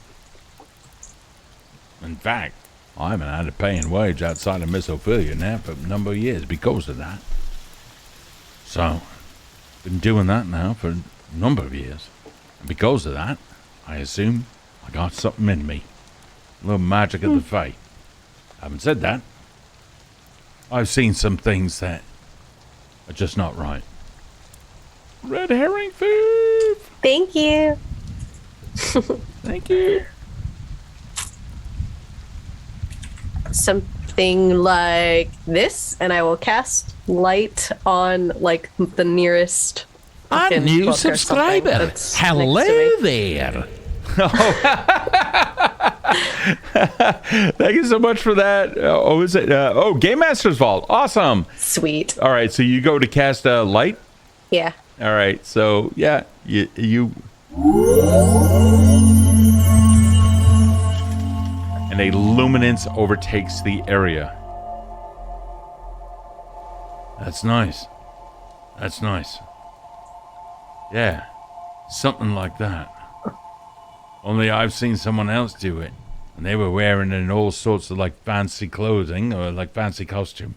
In fact, I haven't had a paying wage outside of Miss Ophelia now for a number of years because of that. So, been doing that now for a number of years. And because of that, I assume I got something in me. A little magic of the fate. Having said that, I've seen some things that are just not right. Red herring food! Thank you. Thank you. Something like this, and I will cast light on like the nearest. A new subscriber. Hello there. Thank you so much for that. Is it? Game Master's Vault. Awesome. Sweet. All right, so you go to cast light. Yeah. All right, so yeah, you. And a luminance overtakes the area. That's nice. That's nice. Yeah, something like that. Only I've seen someone else do it, and they were wearing it in all sorts of like fancy clothing or like fancy costume.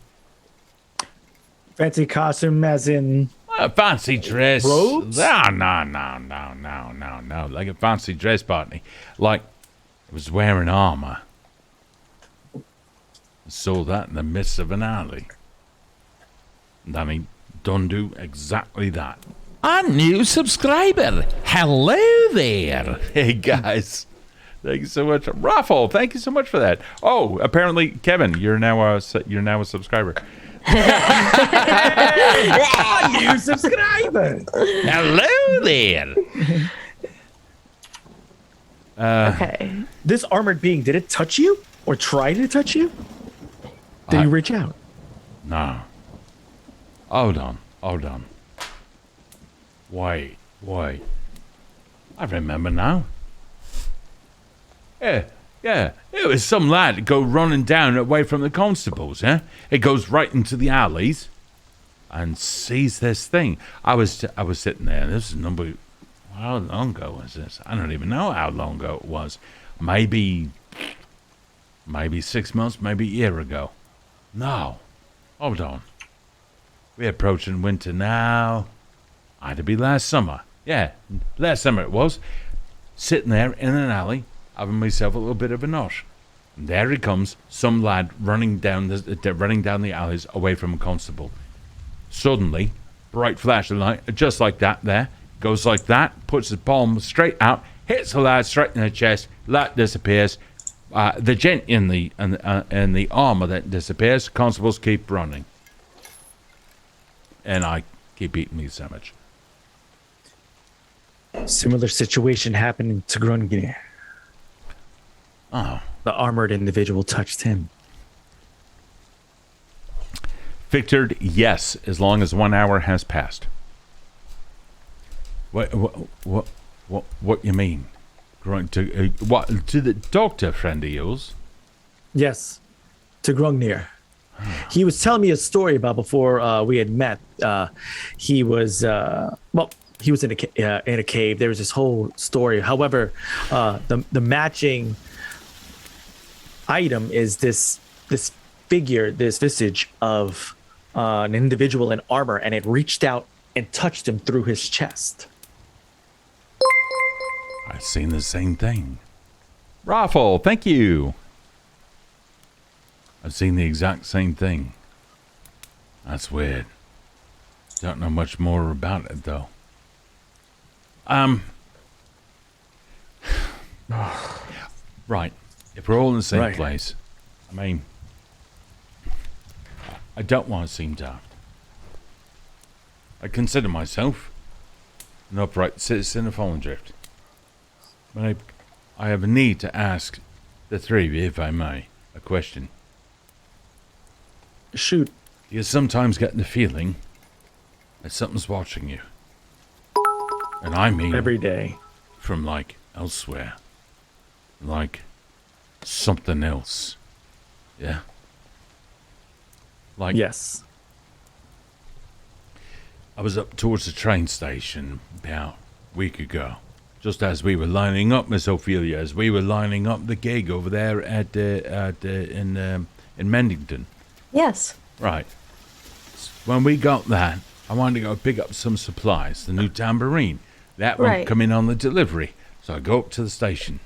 Fancy costume as in? Fancy dress. Robes? No. Like a fancy dress party. Like, it was wearing armor. I saw that in the midst of an alley. And then he done do exactly that. A new subscriber. Hello there. Hey, guys. Thank you so much. Raffle, thank you so much for that. Oh, apparently, Kevin, you're now a subscriber. A new subscriber. Hello there. Okay. This armored being, did it touch you or try to touch you? Did you reach out? No. Hold on. Wait. I remember now. Yeah. It was some lad go running down away from the constables, yeah? It goes right into the alleys and sees this thing. I was sitting there, this is how long ago was this? I don't even know how long ago it was. Maybe 6 months, maybe a year ago. No. Hold on. We're approaching winter now. Had to be last summer. Yeah, last summer it was. Sitting there in an alley, having myself a little bit of a nut. And there he comes, some lad running down the alleys away from a constable. Suddenly, bright flash of light, just like that there, goes like that, puts his palm straight out, hits the lad straight in the chest, lad disappears, the gent in the armor that disappears, constables keep running. And I keep eating me sandwich. Similar situation happened to Guardino. Oh. The armored individual touched him. Victor, yes, as long as 1 hour has passed. What you mean? To the doctor friend of yours? Yes, to Grungnir. He was telling me a story about before we had met. He was he was in a cave. There was this whole story. However, the matching item is this figure, this visage of an individual in armor, and it reached out and touched him through his chest. I've seen the same thing. Raffle, thank you. I've seen the exact same thing. That's weird. Don't know much more about it, though. Right. If we're all in the same place, I mean, I don't want to seem daft. I consider myself an upright citizen of Fallen Drift. But I have a need to ask the three of you, if I may, a question. Shoot. You sometimes get the feeling that something's watching you. And I mean... every day. From, like, elsewhere. Like, something else. Yeah? Like... yes. I was up towards the train station about a week ago. Just as we were lining up, Miss Ophelia, as we were lining up the gig over there in Mendington. Yes. Right. When we got that, I wanted to go pick up some supplies, the new tambourine. That won't come in on the delivery. So I go up to the station.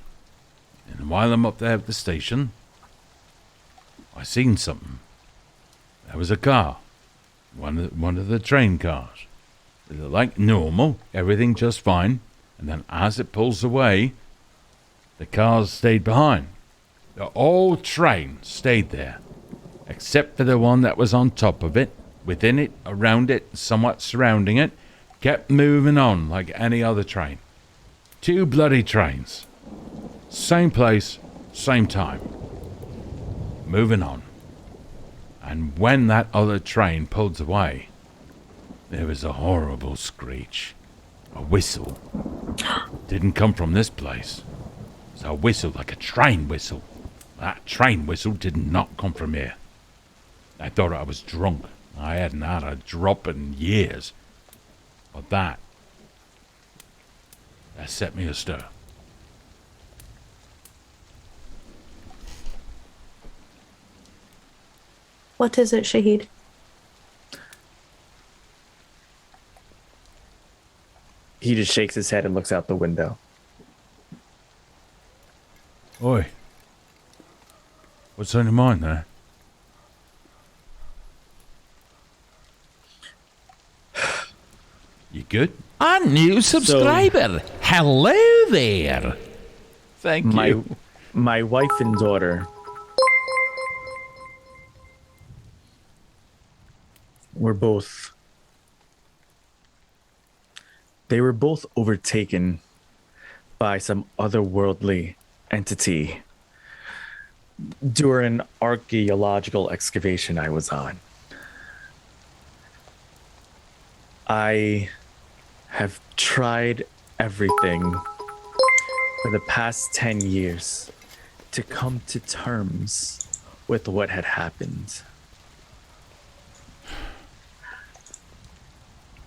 And while I'm up there at the station, I seen something. There was a car. One of the train cars. It looked like normal, everything just fine. And then as it pulls away, the cars stayed behind. The whole train stayed there, except for the one that was on top of it, within it, around it, somewhat surrounding it, kept moving on like any other train. 2 bloody trains. Same place, same time. Moving on. And when that other train pulled away, there was a horrible screech. A whistle. Didn't come from this place. It's a whistle like a train whistle. That train whistle did not come from here. I thought I was drunk. I hadn't had a drop in years. But that set me astir. What is it, Shahid? He just shakes his head and looks out the window. Oi. What's on your mind there? You good? A new subscriber. Hello there. Thank you. My wife and daughter were both... they were both overtaken by some otherworldly entity during an archaeological excavation I was on. I have tried everything for the past 10 years to come to terms with what had happened.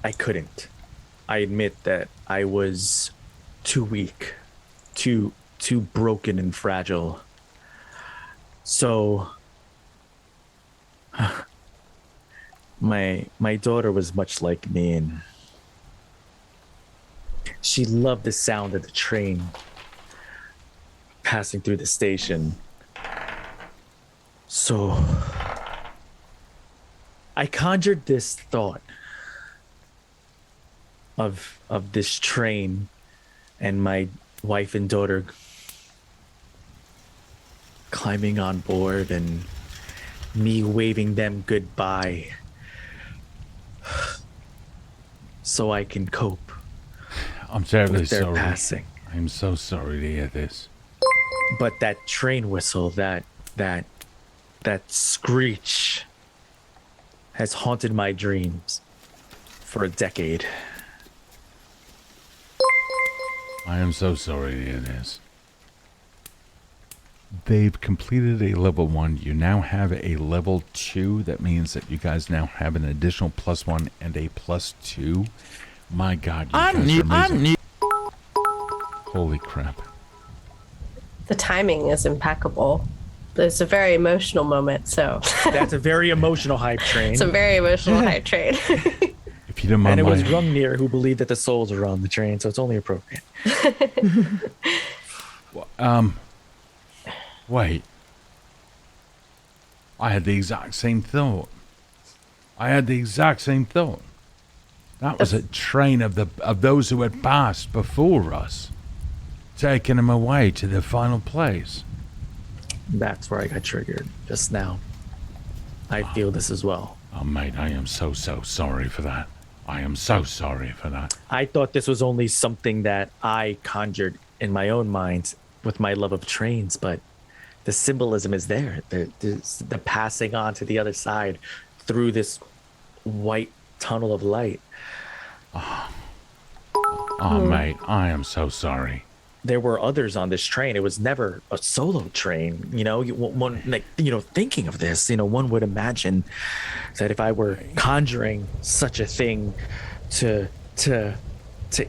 I couldn't. I admit that I was too weak, too broken and fragile. So my daughter was much like me, and she loved the sound of the train passing through the station. So I conjured this thought of this train and my wife and daughter climbing on board and me waving them goodbye so I can cope I'm terribly with their sorry. passing. I'm so sorry to hear this. But that train whistle, that screech has haunted my dreams for a decade. I am so sorry to hear this. They've completed a level 1. You now have a level 2. That means that you guys now have an additional +1 and a +2. My God, you guys are amazing. Holy crap. The timing is impeccable. It's a very emotional moment, so. That's a very emotional hype train. It's a very emotional hype train. If you don't mind And it was my... Rungnir who believed that the souls were on the train, so it's only appropriate. Wait. I had the exact same thought. That was a train of those who had passed before us, taking them away to their final place. That's where I got triggered just now. I feel this as well. Oh, mate, I am so sorry for that. I thought this was only something that I conjured in my own mind with my love of trains, but the symbolism is there. The passing on to the other side through this white tunnel of light. Oh, mate, I am so sorry. There were others on this train. It was never a solo train. You know, thinking of this, one would imagine that if I were conjuring such a thing to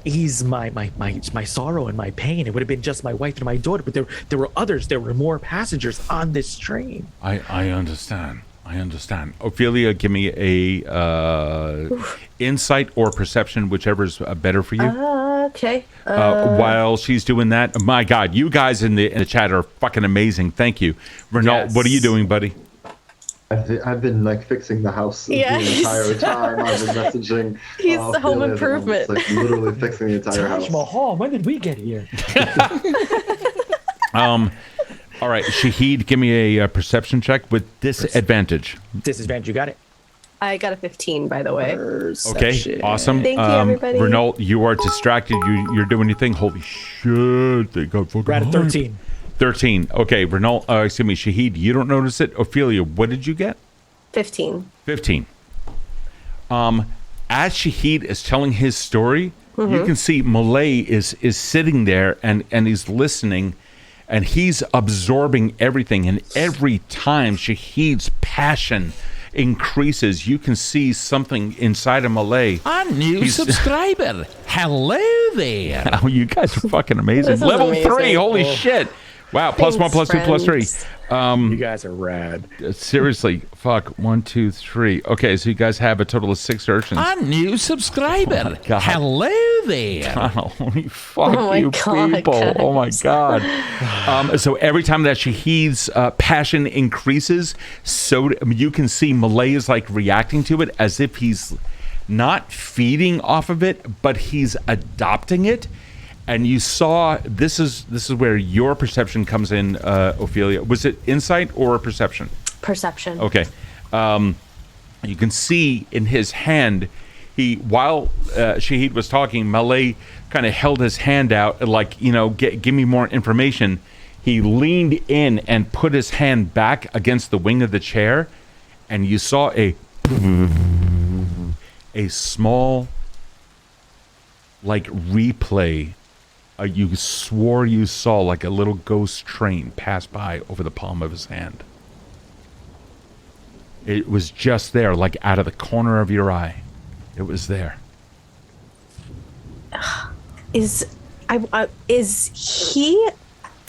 ease my sorrow and my pain, it would have been just my wife and my daughter. But there were others. There were more passengers on this train. I understand. Ophelia, give me a insight or perception, whichever's better for you. Okay. While she's doing that, my God, you guys in the chat are fucking amazing. Thank you, Renault. Yes. What are you doing, buddy? I've been like fixing the house the entire time. I've been messaging. He's the home improvement. Like literally fixing the entire house. Taj Mahal, when did we get here? All right, Shahid, give me a perception check with disadvantage. Disadvantage, you got it. I got a 15, by the way. Okay, awesome. Thank you, everybody. Renault, you are distracted. You're doing your thing. Holy shit, they got fucking. We're at a 13. 13. Okay, Renault. Excuse me, Shahid. You don't notice it. Ophelia, what did you get? 15. 15. As Shahid is telling his story, you can see Malave is sitting there and he's listening, and he's absorbing everything. And every time Shahid's passion increases, you can see something inside of Malave. A new subscriber. Hello there. Oh, you guys are fucking amazing. Level amazing. 3. Holy shit. Wow. Plus Thanks, 1, +2, +3. You guys are rad. Seriously. Fuck. 1, 2, 3. Okay, so you guys have a total of 6 urchins. A new subscriber. God. Hello there. Holy fuck Oh my you God, people. guys. Oh my God. So every time that Shahid's passion increases, so you can see Malave is like reacting to it as if he's not feeding off of it, but he's adopting it. And you saw, this is where your perception comes in, Ophelia. Was it insight or perception? Perception. Okay. You can see in his hand, while Shahid was talking, Malave kind of held his hand out, like, give me more information. He leaned in and put his hand back against the wing of the chair, and you saw a small, like, replay. You swore you saw like a little ghost train pass by over the palm of his hand. It was just there, like out of the corner of your eye. It was there. Is he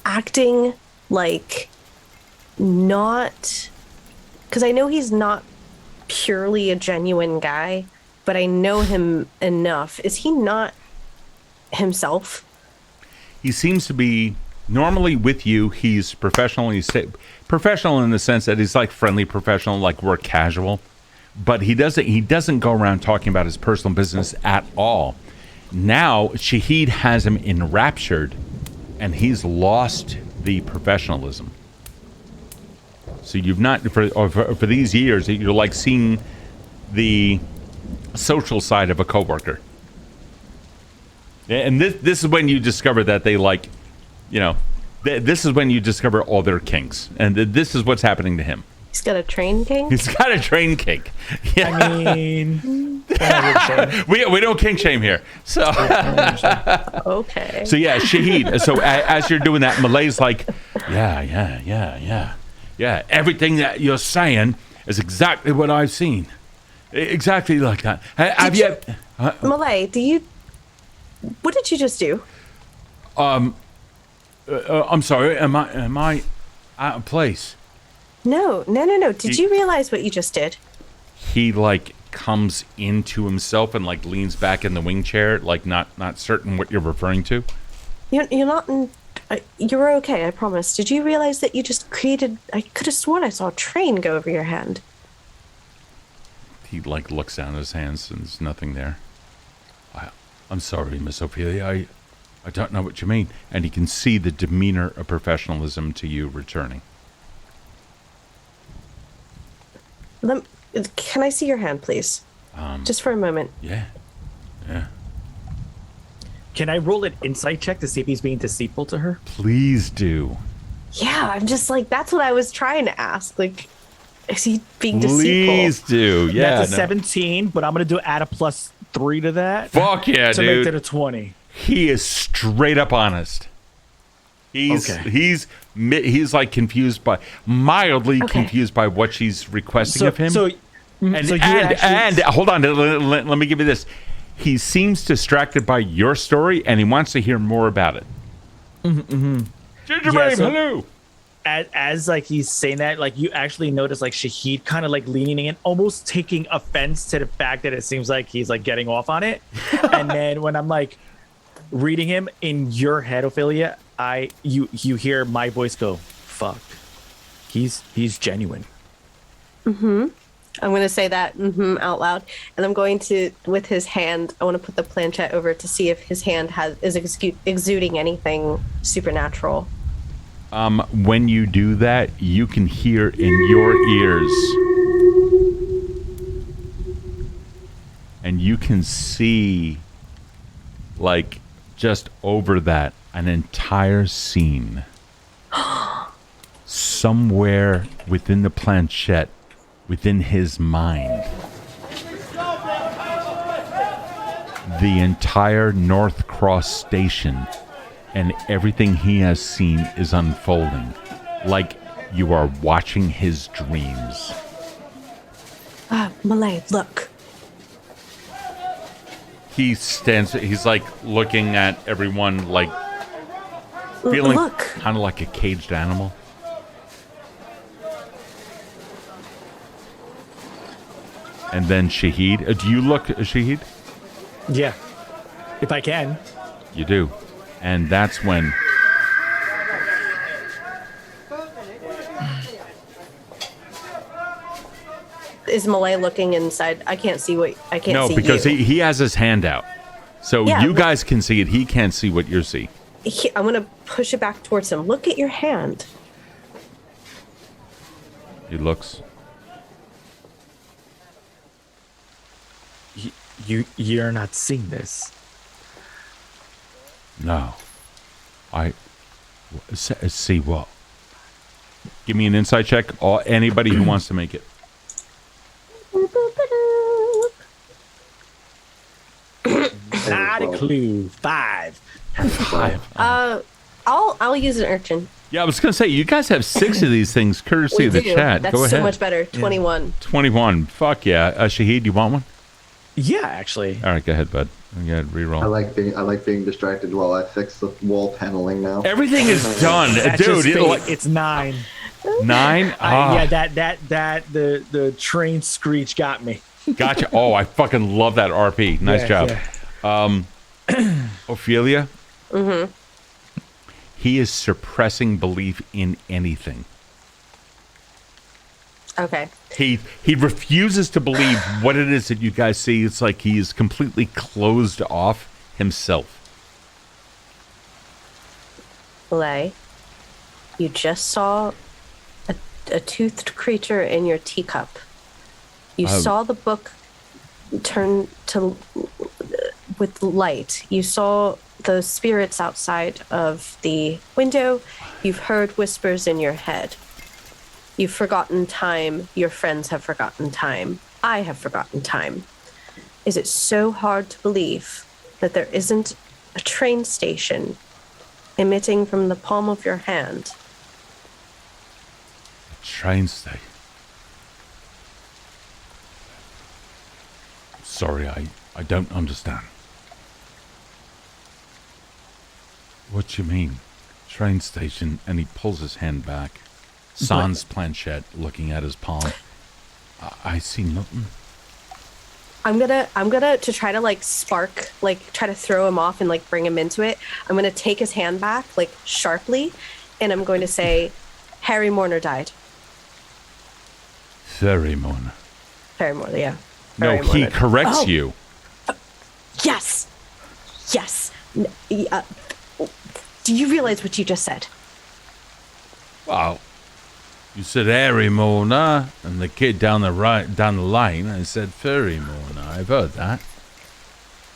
acting like not? Because I know he's not purely a genuine guy, but I know him enough. Is he not himself? He seems to be normally with you. He's professional. He's professional in the sense that he's like friendly professional, like work casual. but he doesn't go around talking about his personal business at all. Now Shahid has him enraptured, and he's lost the professionalism. So you've not for these years you're like seeing the social side of a coworker. And this is when you discover that they like, this is when you discover all their kinks, and this is what's happening to him. He's got a train kink? He's got a train kink. Yeah. I mean, we don't kink shame here. So Okay. So yeah, Shahid. So as you're doing that, Malave's like, yeah. Everything that you're saying is exactly what I've seen. Exactly like that. Have you? Malave, what did you just do? I'm sorry. Am I out of place? No. Did you realize what you just did? He like comes into himself and like leans back in the wing chair, like not certain what you're referring to. You're not in. You're okay, I promise. Did you realize that you just created? I could have sworn I saw a train go over your hand. He like looks down at his hands and there's nothing there. I'm sorry, Miss Ophelia. I don't know what you mean. And he can see the demeanor of professionalism to you returning. Can I see your hand, please? Just for a moment. Yeah. can I roll an insight check to see if he's being deceitful to her? Please do. Yeah, I'm just like, that's what I was trying to ask. Like, is he being deceitful? Please do. Yeah. That's a 17, but I'm going to add a +3 to that. Fuck yeah, to dude. make it a 20. He is straight up honest. He's like confused by, mildly confused by what she's requesting of him. And hold on, let me give you this. He seems distracted by your story, and he wants to hear more about it. Gingerbread, hello. As like he's saying that, like you actually notice like Shahid kind of like leaning in, almost taking offense to the fact that it seems like he's like getting off on it. And then when I'm like reading him in your head, Ophelia, you hear my voice go, "Fuck, he's genuine." I'm going to say that out loud, and I'm going to, with his hand, I want to put the planchette over to see if his hand is exuding anything supernatural. When you do that, you can hear in your ears, and you can see, like, just over that, an entire scene. Somewhere within the planchette, within his mind, the entire North Cross station and everything he has seen is unfolding, like you are watching his dreams. Malave, look. He stands, he's like looking at everyone, like feeling kind of like a caged animal. And then Shahid. Do you look, Shahid? Yeah, if I can. You do. And that's when... Is Malay looking inside? I can't see what... I can't see. No, because you. he has his hand out. So Yeah, you guys can see it. He can't see what you see. I'm going to push it back towards him. Look at your hand. He looks... You're not seeing this. No. See what? Give me an insight check. Anybody who wants to make it. Not a clue. 5. 5. I'll use an urchin. Yeah, I was going to say, you guys have 6 of these things, courtesy of the chat. That's Go ahead. so much better. 21. 21. Fuck yeah. Shahid, you want one? Yeah, actually. All right, go ahead, bud. Go ahead, reroll. I like being distracted while I fix the wall paneling now. Everything is done, dude. It's 9. 9? Yeah, that the train screech got me. Gotcha. Oh, I fucking love that RP. Nice job. Yeah. Ophelia? Mm-hmm. He is suppressing belief in anything. Okay. He refuses to believe what it is that you guys see. It's like he is completely closed off himself. Malay, you just saw a toothed creature in your teacup. You saw the book turn to with light. You saw the spirits outside of the window. You've heard whispers in your head. You've forgotten time. Your friends have forgotten time. I have forgotten time. Is it so hard to believe that there isn't a train station emitting from the palm of your hand? Train station. Sorry, I don't understand. What do you mean? Train station, and he pulls his hand back. Sans planchette, looking at his palm. I see nothing. I'm gonna to try to like spark, like try to throw him off and like bring him into it. I'm gonna take his hand back like sharply, and I'm going to say, Harry Mourner died. Ferry Mourner. Harry Mourner, yeah. No, Harry he Mourner. corrects you. Yes. Yes. Do you realize what you just said? Well, you said Harry Mourner, and the kid down the lane, I said Ferry Mourner. I've heard that.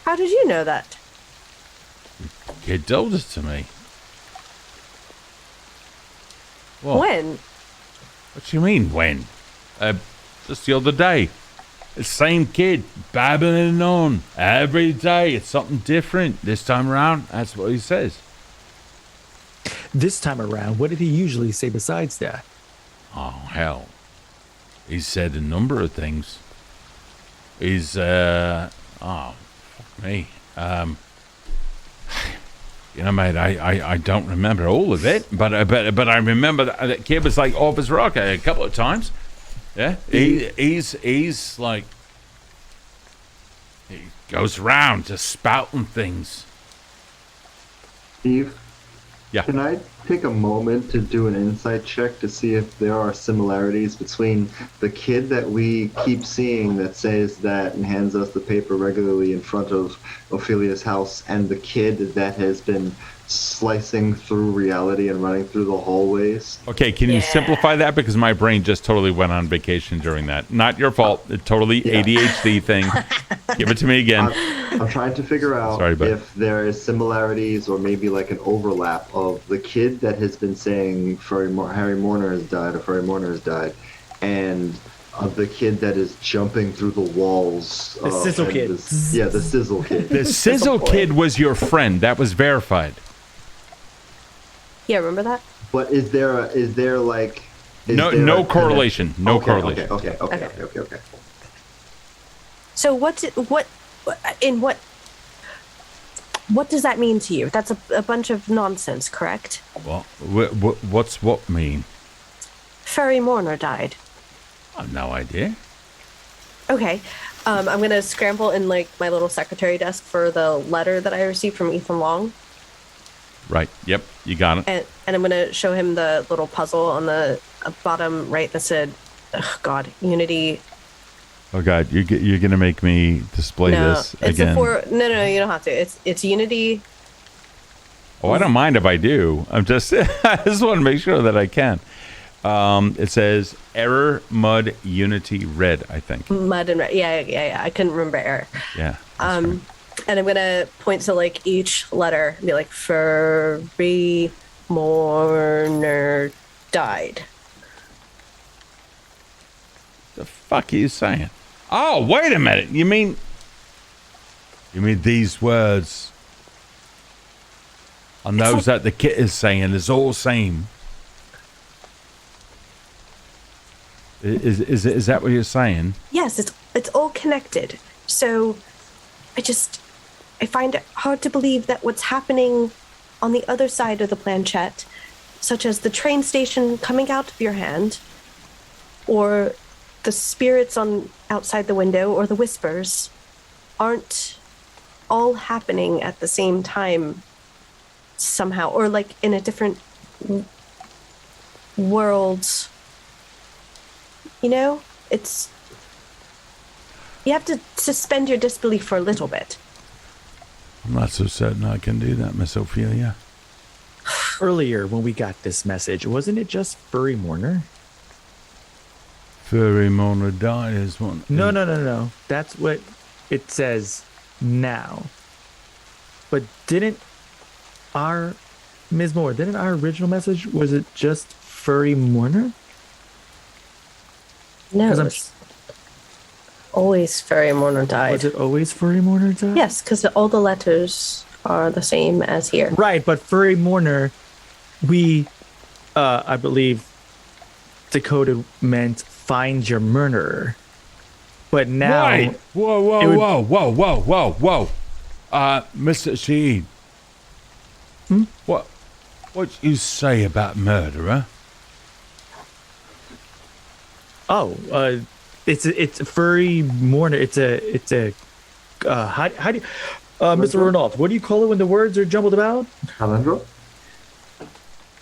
How did you know that? The kid told it to me. What? When? What do you mean, when? Just the other day. The same kid, babbling on. Every day, it's something different. This time around, that's what he says. This time around, what did he usually say besides that? Oh, hell. He said a number of things. He's, fuck me. You know, mate, I don't remember all of it, but I remember that kid was like off his rock a couple of times. Yeah, he's like, he goes around just spouting things. Steve? Yeah. Can I take a moment to do an insight check to see if there are similarities between the kid that we keep seeing that says that and hands us the paper regularly in front of Ophelia's house and the kid that has been slicing through reality and running through the hallways? Okay, can you simplify that? Because my brain just totally went on vacation during that. Not your fault. It's totally ADHD thing. Give it to me again. I'm trying to figure out if there is similarities or maybe like an overlap of the kid that has been saying Harry Mourner has died or Ferry Mourner has died, and of the kid that is jumping through the walls. The Sizzle Kid. The Sizzle Kid. The Sizzle Kid was your friend. That was verified. Yeah, remember that? But is there no correlation? No correlation. Okay. So what does that mean to you? That's a bunch of nonsense, correct? Well, what's what mean? Ferry Mourner died. I have no idea. Okay. I'm gonna scramble in like my little secretary desk for the letter that I received from Ethan Long. Right. Yep. You got it. And I'm gonna show him the little puzzle on the bottom right that said, Unity. Oh God, you're gonna make me display this again. No, you don't have to. It's Unity. Oh, I don't mind if I do. I just want to make sure that I can. It says error, mud, Unity, red. I think. Mud and red. Yeah. I couldn't remember error. Yeah. And I'm gonna point to like each letter and be like, Ferry Mourner died. The fuck are you saying? Oh, wait a minute. You mean these words and those that the kid is saying is all same? Is that what you're saying? Yes, it's all connected. So I find it hard to believe that what's happening on the other side of the planchette, such as the train station coming out of your hand, or the spirits outside the window, or the whispers, aren't all happening at the same time somehow, or like in a different world You know, it's... You have to suspend your disbelief for a little bit. I'm not so certain I can do that, Miss Ophelia. Earlier, when we got this message, wasn't it just Furry Mourner? Furry Mourner died is one. No. That's what it says now. But didn't our... Ms. Moore, didn't our original message, was it just Furry Mourner? No, it's always Furry Mourner died. Was it always Furry Mourner died? Yes, because all the letters are the same as here. Right, but Furry Mourner, we, I believe, decoded meant find your murderer. But now... Wait! Whoa, Mr. Shahid. What you say about murderer? Oh, it's Furry Mourner. It's a how do you, Mr. Renault, what do you call it when the words are jumbled about? Palindrome?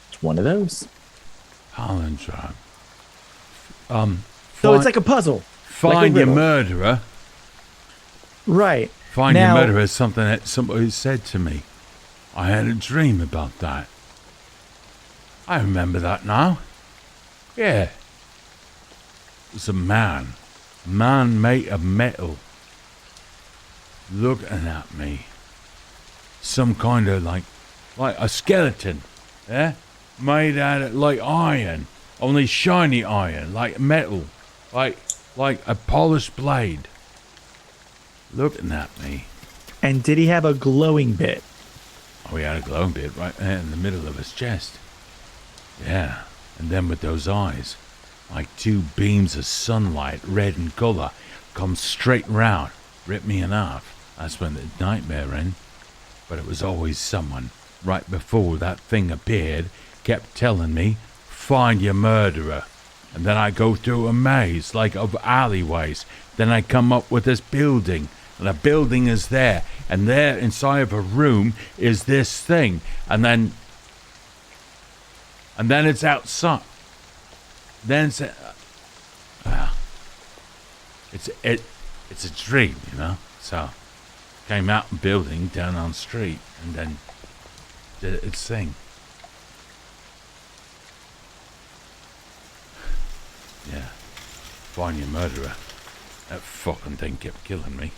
It's one of those. Palindrome. So it's like a puzzle. Find like your murderer. Right. Find your murderer is something that somebody said to me. I had a dream about that. I remember that now. Yeah. It was a man made of metal, looking at me. Some kind of like a skeleton, yeah? Made out of like iron, only shiny iron, like metal, like a polished blade. Looking at me. And did he have a glowing bit? Oh, he had a glowing bit right there in the middle of his chest. Yeah, and then with those eyes, like two beams of sunlight, red in color, come straight round, rip me in half. That's when the nightmare in. But it was always someone, right before that thing appeared, kept telling me, find your murderer. And then I go through a maze, like of alleyways. Then I come up with this building, and the building is there. And there, inside of a room, is this thing. And then it's outside. Then it's a dream, you know. So came out in building down on street, and then did its thing. Yeah, find your murderer. That fucking thing kept killing me.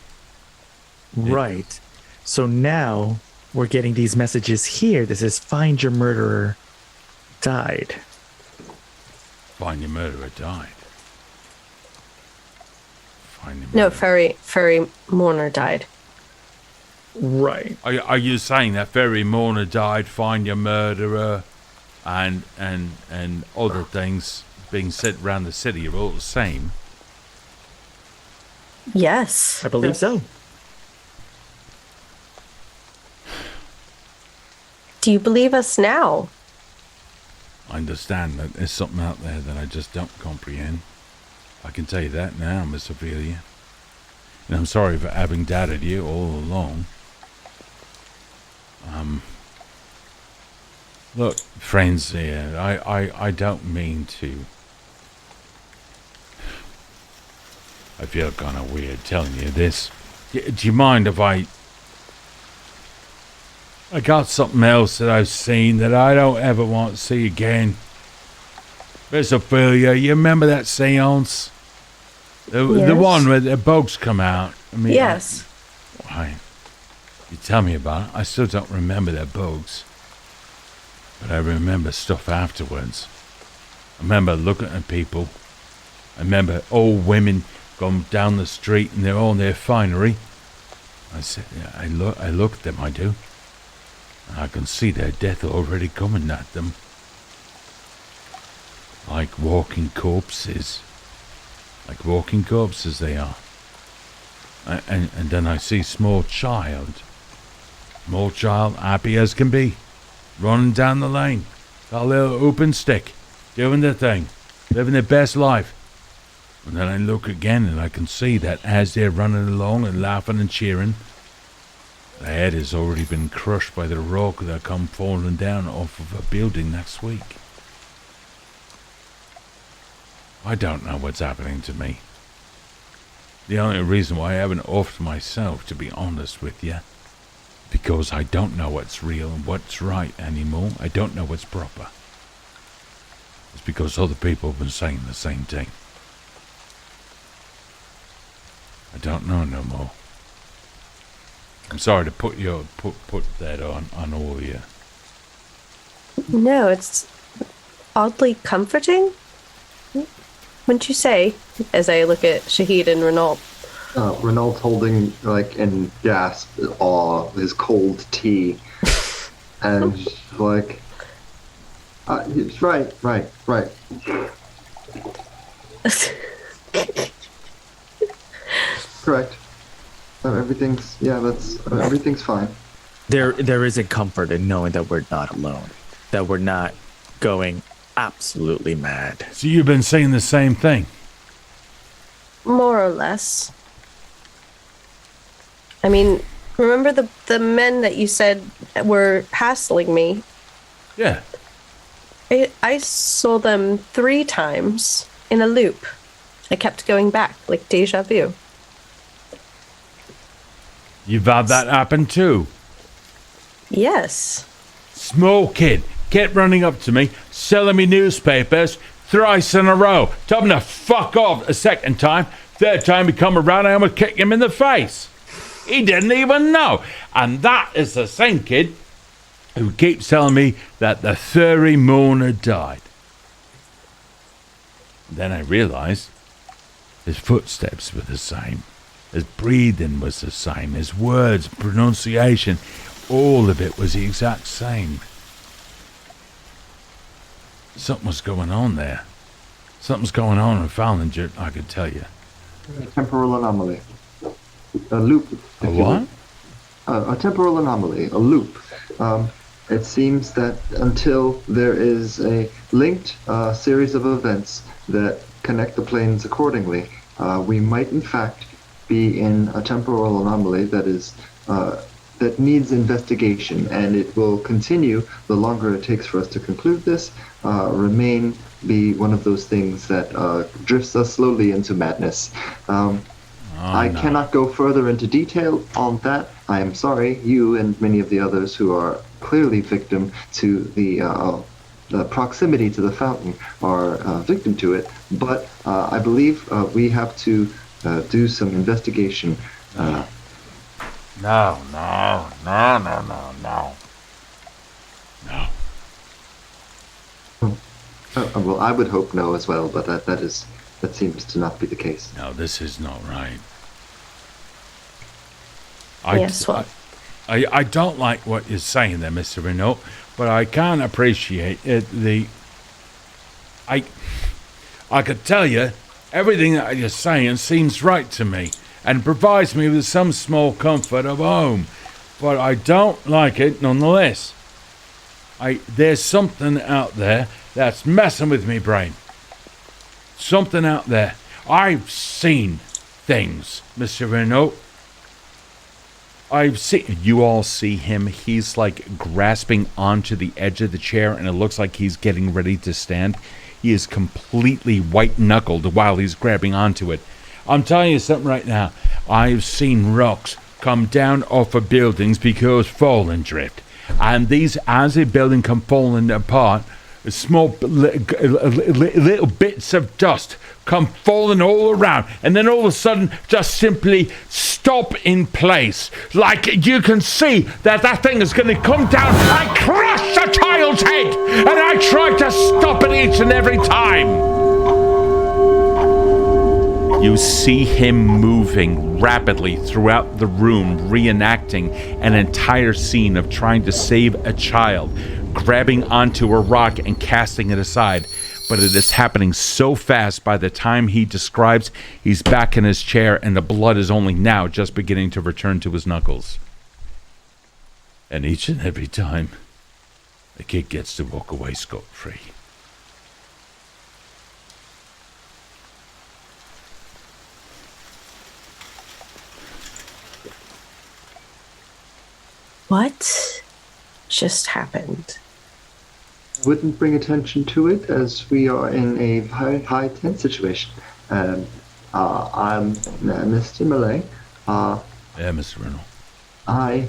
Right. So now we're getting these messages here. This is find your murderer died. Find your murderer died. Find your No, Furry Mourner died. Right. Are you saying that Furry Mourner died, find your murderer, and other things being said around the city are all the same? Yes. I believe so. Do you believe us now? I understand that there's something out there that I just don't comprehend. I can tell you that now, Miss Ophelia. And I'm sorry for having doubted you all along. Look, friends here, I don't mean to... I feel kind of weird telling you this. Do you mind if I got something else that I've seen that I don't ever want to see again. Miss Ophelia, you remember that seance? The one where the bugs come out? I mean, yes. Why? You tell me about it. I still don't remember the bugs. But I remember stuff afterwards. I remember looking at people. I remember old women going down the street and they're all in their finery. I said, I look at them, I do. I can see their death already coming at them. Like walking corpses. Like walking corpses they are. And then I see small child, happy as can be, running down the lane. Got a little open stick, doing their thing, living their best life. And then I look again and I can see that as they're running along and laughing and cheering, the head has already been crushed by the rock that come falling down off of a building next week. I don't know what's happening to me. The only reason why I haven't offed myself, to be honest with you, because I don't know what's real and what's right anymore. I don't know what's proper. It's because other people have been saying the same thing. I don't know no more. I'm sorry to put that on all of you. No, it's oddly comforting. Wouldn't you say? As I look at Shahid and Renault. Renault holding, in gasp, awe, his cold tea. And right. Correct. Everything's fine. There is a comfort in knowing that we're not alone, that we're not going absolutely mad. So you've been saying the same thing? More or less. I mean, remember the men that you said were hassling me? Yeah. I saw them 3 times in a loop. I kept going back, like deja vu. You've had that happen too? Yes. Small kid kept running up to me, selling me newspapers thrice in a row. Told him to fuck off a second time. Third time he come around, I almost kicked him in the face. He didn't even know. And that is the same kid who keeps telling me that the furry moon had died. Then I realized his footsteps were the same. His breathing was the same. His words, pronunciation, all of it was the exact same. Something was going on there. Something's going on in Fallinger, I could tell you. Temporal anomaly. A loop. A what? A temporal anomaly. A loop. It seems that until there is a linked series of events that connect the planes accordingly, we might in fact be in a temporal anomaly that needs investigation, and it will continue the longer it takes for us to conclude this. Be one of those things that drifts us slowly into madness. I cannot go further into detail on that. I am sorry, you and many of the others who are clearly victim to the proximity to the fountain are victim to it, but I believe we have to do some investigation. No. Well, I would hope no as well, but that seems to not be the case. No, this is not right. I don't like what you're saying there, Mr. Renault, but I can appreciate it. I could tell you everything that you're saying seems right to me and provides me with some small comfort of home, but I don't like it nonetheless. There's something out there that's messing with me brain. Something out there. I've seen things, Mr. Renault. You all see him. He's grasping onto the edge of the chair, and it looks like he's getting ready to stand. He is completely white-knuckled while he's grabbing onto it. I'm telling you something right now. I've seen rocks come down off of buildings because falling drift. And these, as a building come falling apart, small little bits of dust come falling all around, and then all of a sudden just simply stop in place. Like you can see that thing is going to come down and crush a child's head, and I try to stop it each and every time. You see him moving rapidly throughout the room, reenacting an entire scene of trying to save a child, grabbing onto a rock and casting it aside. But it is happening so fast by the time he describes he's back in his chair and the blood is only now just beginning to return to his knuckles. And each and every time, the kid gets to walk away scot-free. What just happened? wouldn't bring attention to it as we are in a high tense situation. I'm Mr. Malay. Yeah, Mr. Renault. I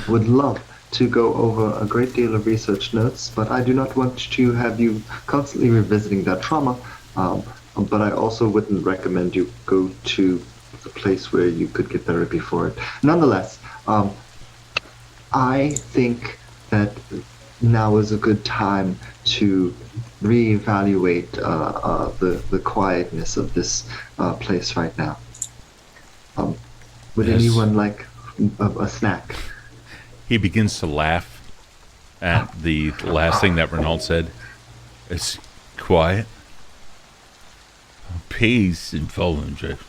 would love to go over a great deal of research notes, but I do not want to have you constantly revisiting that trauma. But I also wouldn't recommend you go to a place where you could get therapy for it. Nonetheless, I think that now is a good time to reevaluate the quietness of this place right now. Would Yes. anyone like a snack? He begins to laugh at the last thing that Renault said. It's quiet. Peace and fallen drift.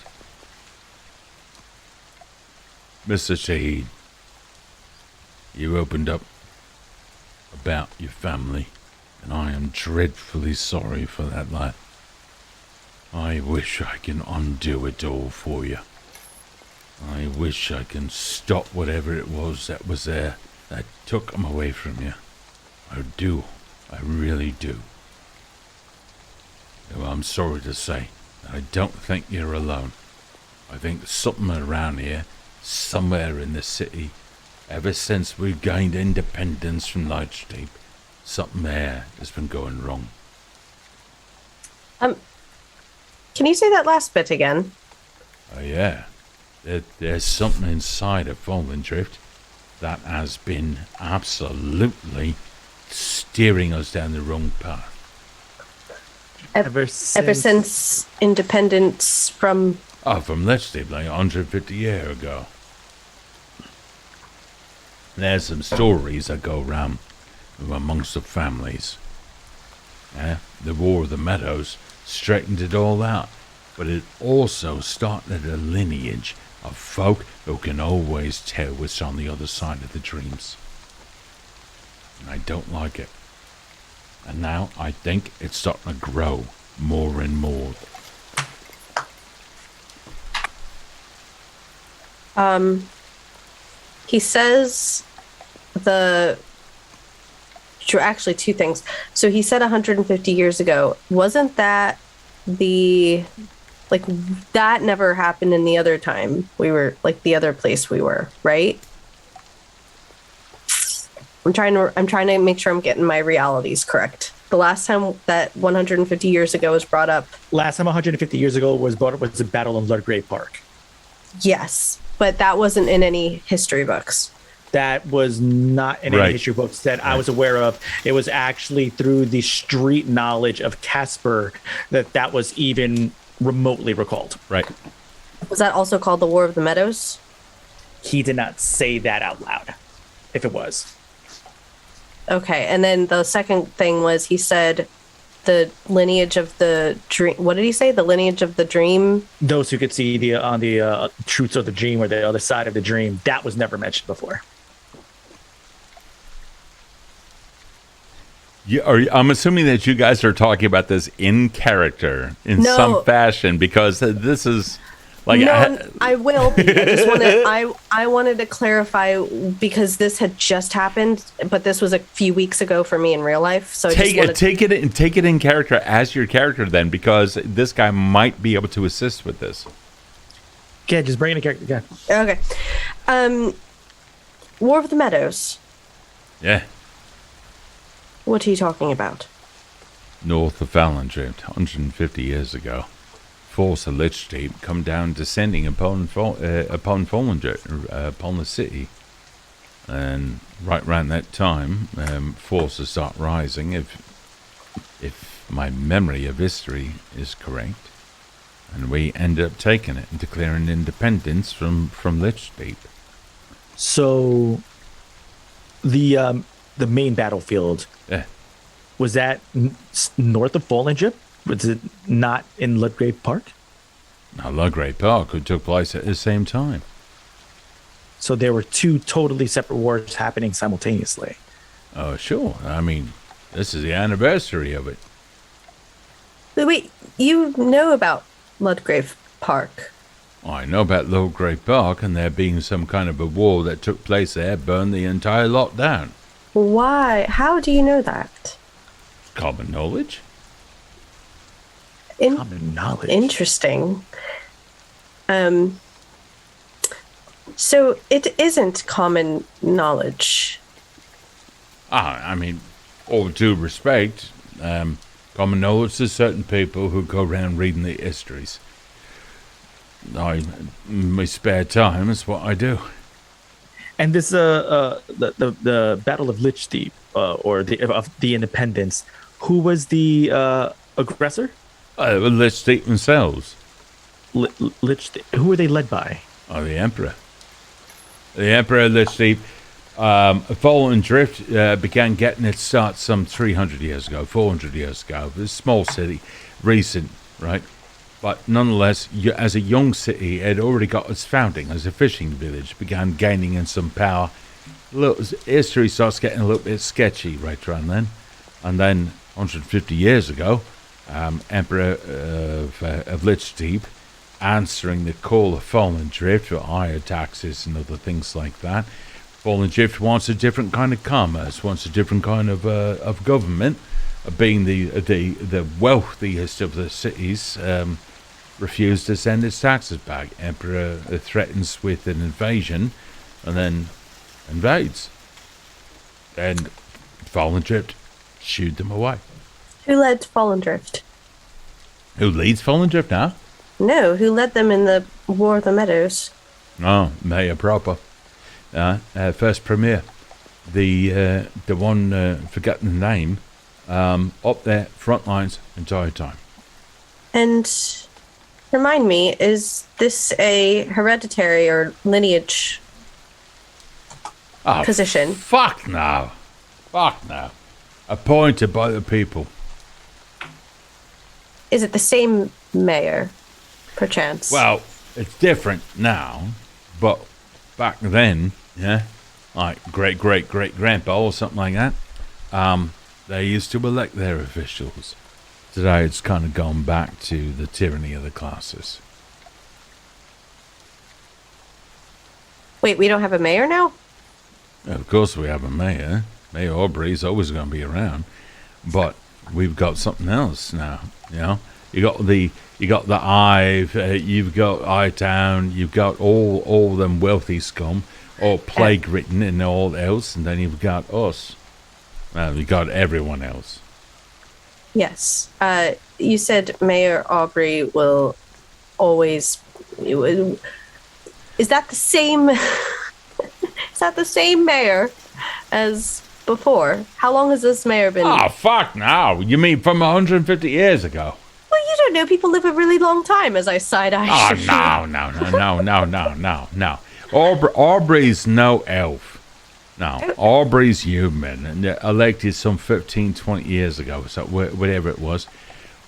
Mr. Shahid, you opened up about your family, and I am dreadfully sorry for that, lad. I wish I can undo it all for you. I wish I can stop whatever it was there that took them away from you. I do. I really do. Well, I'm sorry to say that I don't think you're alone. I think something around here, somewhere in the city, ever since we gained independence from Lightsteep, something there has been going wrong. Can you say that last bit again? Oh yeah, there's something inside of Fallen Drift that has been absolutely steering us down the wrong path. Ever since independence from... Oh, from Lightsteep, like 150 years ago. There's some stories that go around amongst the families. Yeah, the War of the Meadows straightened it all out, but it also started a lineage of folk who can always tell what's on the other side of the dreams. And I don't like it. And now I think it's starting to grow more and more. He says actually two things. So he said 150 years ago. Wasn't that that never happened in the other time we were, the other place we were, right? I'm trying to make sure I'm getting my realities correct. The last time that 150 years ago was brought up. Last time 150 years ago was brought up was the Battle of Ludgrave Park. Yes, but that wasn't in any history books. That was not in any history books that I was aware of. It was actually through the street knowledge of Casper that was even remotely recalled. Right. Was that also called the War of the Meadows? He did not say that out loud, if it was. Okay, and then the second thing was he said the lineage of the dream. What did he say? The lineage of the dream? Those who could see the truths of the dream or the other side of the dream, that was never mentioned before. I'm assuming that you guys are talking about this in character in some fashion, because this is like I will be. I wanted to clarify because this had just happened, but this was a few weeks ago for me in real life. So take it in character as your character then, because this guy might be able to assist with this. Yeah, just bring in a character. Yeah. Okay. War of the Meadows. Yeah. What are you talking about? North of Fallandrift, 150 years ago. Force of Lichdeep come down descending upon Fallandrift, upon the city. And right around that time, forces start rising, if my memory of history is correct. And we end up taking it and declaring independence from Lichdeep. So the main battlefield, was that north of Fallandrift? Was it not in Ludgrave Park? Now, Ludgrave Park, it took place at the same time. So there were two totally separate wars happening simultaneously. Oh, sure. I mean, this is the anniversary of it. Wait, you know about Ludgrave Park? I know about Ludgrave Park, and there being some kind of a war that took place there, burned the entire lot down. Why? How do you know that? common knowledge. Common knowledge. Interesting. So it isn't common knowledge. I mean, all due respect, common knowledge to certain people who go around reading the histories. In my spare time, is what I do. And this the Battle of Lich Deep, or of the Independence, who was the aggressor? Lich Deep themselves. Lich Deep. Who were they led by? Oh, the Emperor. The Emperor Lich Deep. Fallen Drift began getting its start some 300 years ago, 400 years ago. It was a small city, recent, right? But nonetheless, as a young city, it had already got its founding as a fishing village, began gaining in some power. History starts getting a little bit sketchy right around then. And then, 150 years ago, Emperor of Lich Deep, answering the call of Fallen Drift for higher taxes and other things like that. Fallen Drift wants a different kind of commerce, wants a different kind of government. Being the wealthiest of the cities, refused to send its taxes back. Emperor threatens with an invasion, and then invades. And Fallen Drift shooed them away. Who led Fallen Drift? Who leads Fallen Drift now? No, who led them in the War of the Meadows? Oh, Mayor proper. First Premier. The one, forgetting the name, up there, front lines, entire time. And remind me, is this a hereditary or lineage position? Fuck no. Fuck no. Appointed by the people. Is it the same mayor, perchance? Well, it's different now, but back then, yeah, like great-great-great-grandpa or something like that, they used to elect their officials. Today it's kind of gone back to the tyranny of the classes. Wait, we don't have a mayor now? Of course we have a mayor. Mayor Aubrey's always going to be around, but we've got something else now. You know, you got the Ive, you've got I-Town, you've got all them wealthy scum, all plague ridden and all else, and then you've got us. Well, you got everyone else. Yes. You said Mayor Aubrey will always. Is that the same? Is that the same mayor as before? How long has this mayor been? Oh, fuck no. You mean from 150 years ago? Well, you don't know. People live a really long time, as I side-eye. Oh, no. Aubrey's no elf. No, Aubrey's human, and elected some 15, 20 years ago, so whatever it was.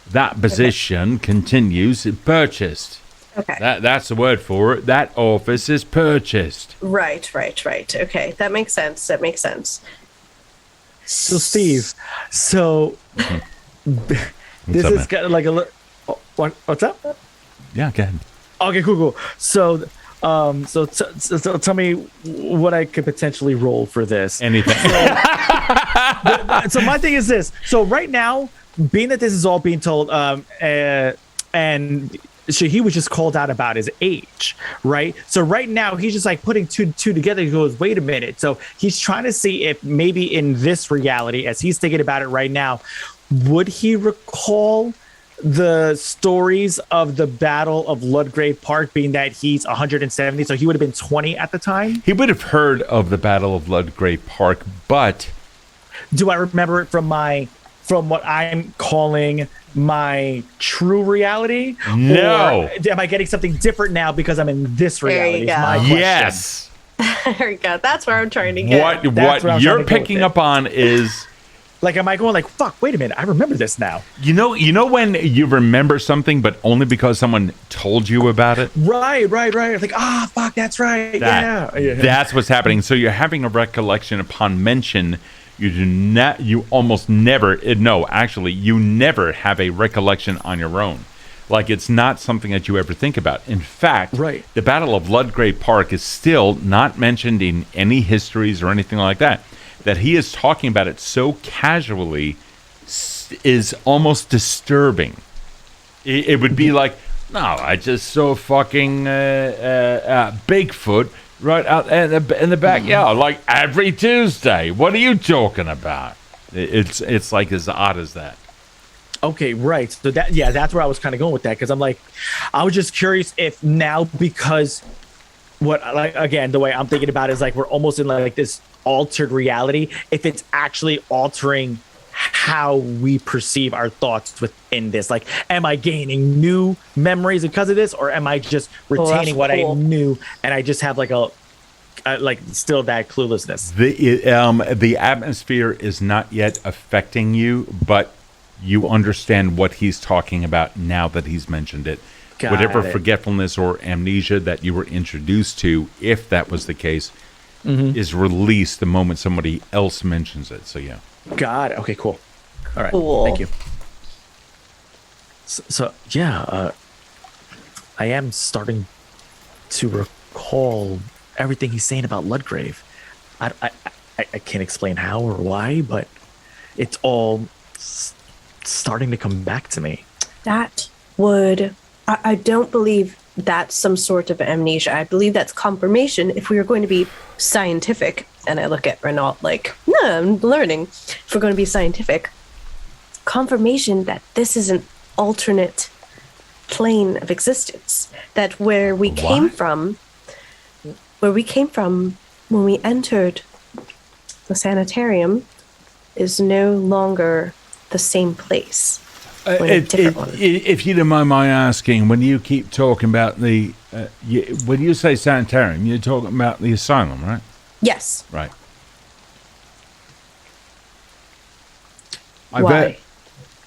That position continues, purchased. Okay. That's the word for it. That office is purchased. Right. Okay, that makes sense. So, Steve, this is kind of like a what's up? Yeah, go ahead. Okay, cool. So tell me what I could potentially roll for this. Anything. So my thing is this. So right now, being that this is all being told, and he was just called out about his age, right? So right now he's just like putting two together. He goes, wait a minute. So he's trying to see if maybe in this reality, as he's thinking about it right now, would he recall the stories of the Battle of Ludgrave Park, being that he's 170, so he would have been 20 at the time? He would have heard of the Battle of Ludgrave Park, but do I remember it from what I'm calling my true reality? No. Or am I getting something different now because I'm in this reality? There you go. Is my question. yes. There we go. That's where I'm trying to get. What you're picking up on is, like, am I going like, fuck, wait a minute, I remember this now? you know when you remember something, but only because someone told you about it? Right. Like, fuck, that's right. Yeah. That's what's happening. So you're having a recollection upon mention. You never have a recollection on your own. Like, it's not something that you ever think about. In fact, the Battle of Ludgrave Park is still not mentioned in any histories or anything like that. That he is talking about it so casually is almost disturbing. It would be like, no, I just saw fucking Bigfoot right out in the backyard, like every Tuesday. What are you talking about? It's like as odd as that. Okay, right. So that's where I was kind of going with that, because I'm like, I was just curious if now, because again, the way I'm thinking about it is like we're almost in like this altered reality, if it's actually altering how we perceive our thoughts within this. Like, am I gaining new memories because of this, or am I just retaining what I knew and I just have like like still that cluelessness? The atmosphere is not yet affecting you, but you understand what he's talking about now that he's mentioned it. Whatever forgetfulness or amnesia that you were introduced to, if that was the case, is released the moment somebody else mentions it. So yeah. Got it. Okay, cool. All right. Cool. Thank you. So yeah, I am starting to recall everything he's saying about Ludgrave. I can't explain how or why, but it's all starting to come back to me. That would... I don't believe that's some sort of amnesia. I believe that's confirmation. If we were going to be scientific, and I look at Renault like, no, I'm learning. If we're going to be scientific, confirmation that this is an alternate plane of existence. That where we came from when we entered the sanitarium is no longer the same place. If you don't mind my asking, when you keep talking about when you say sanitarium, you're talking about the asylum, right? Yes. Right. Why? Bet.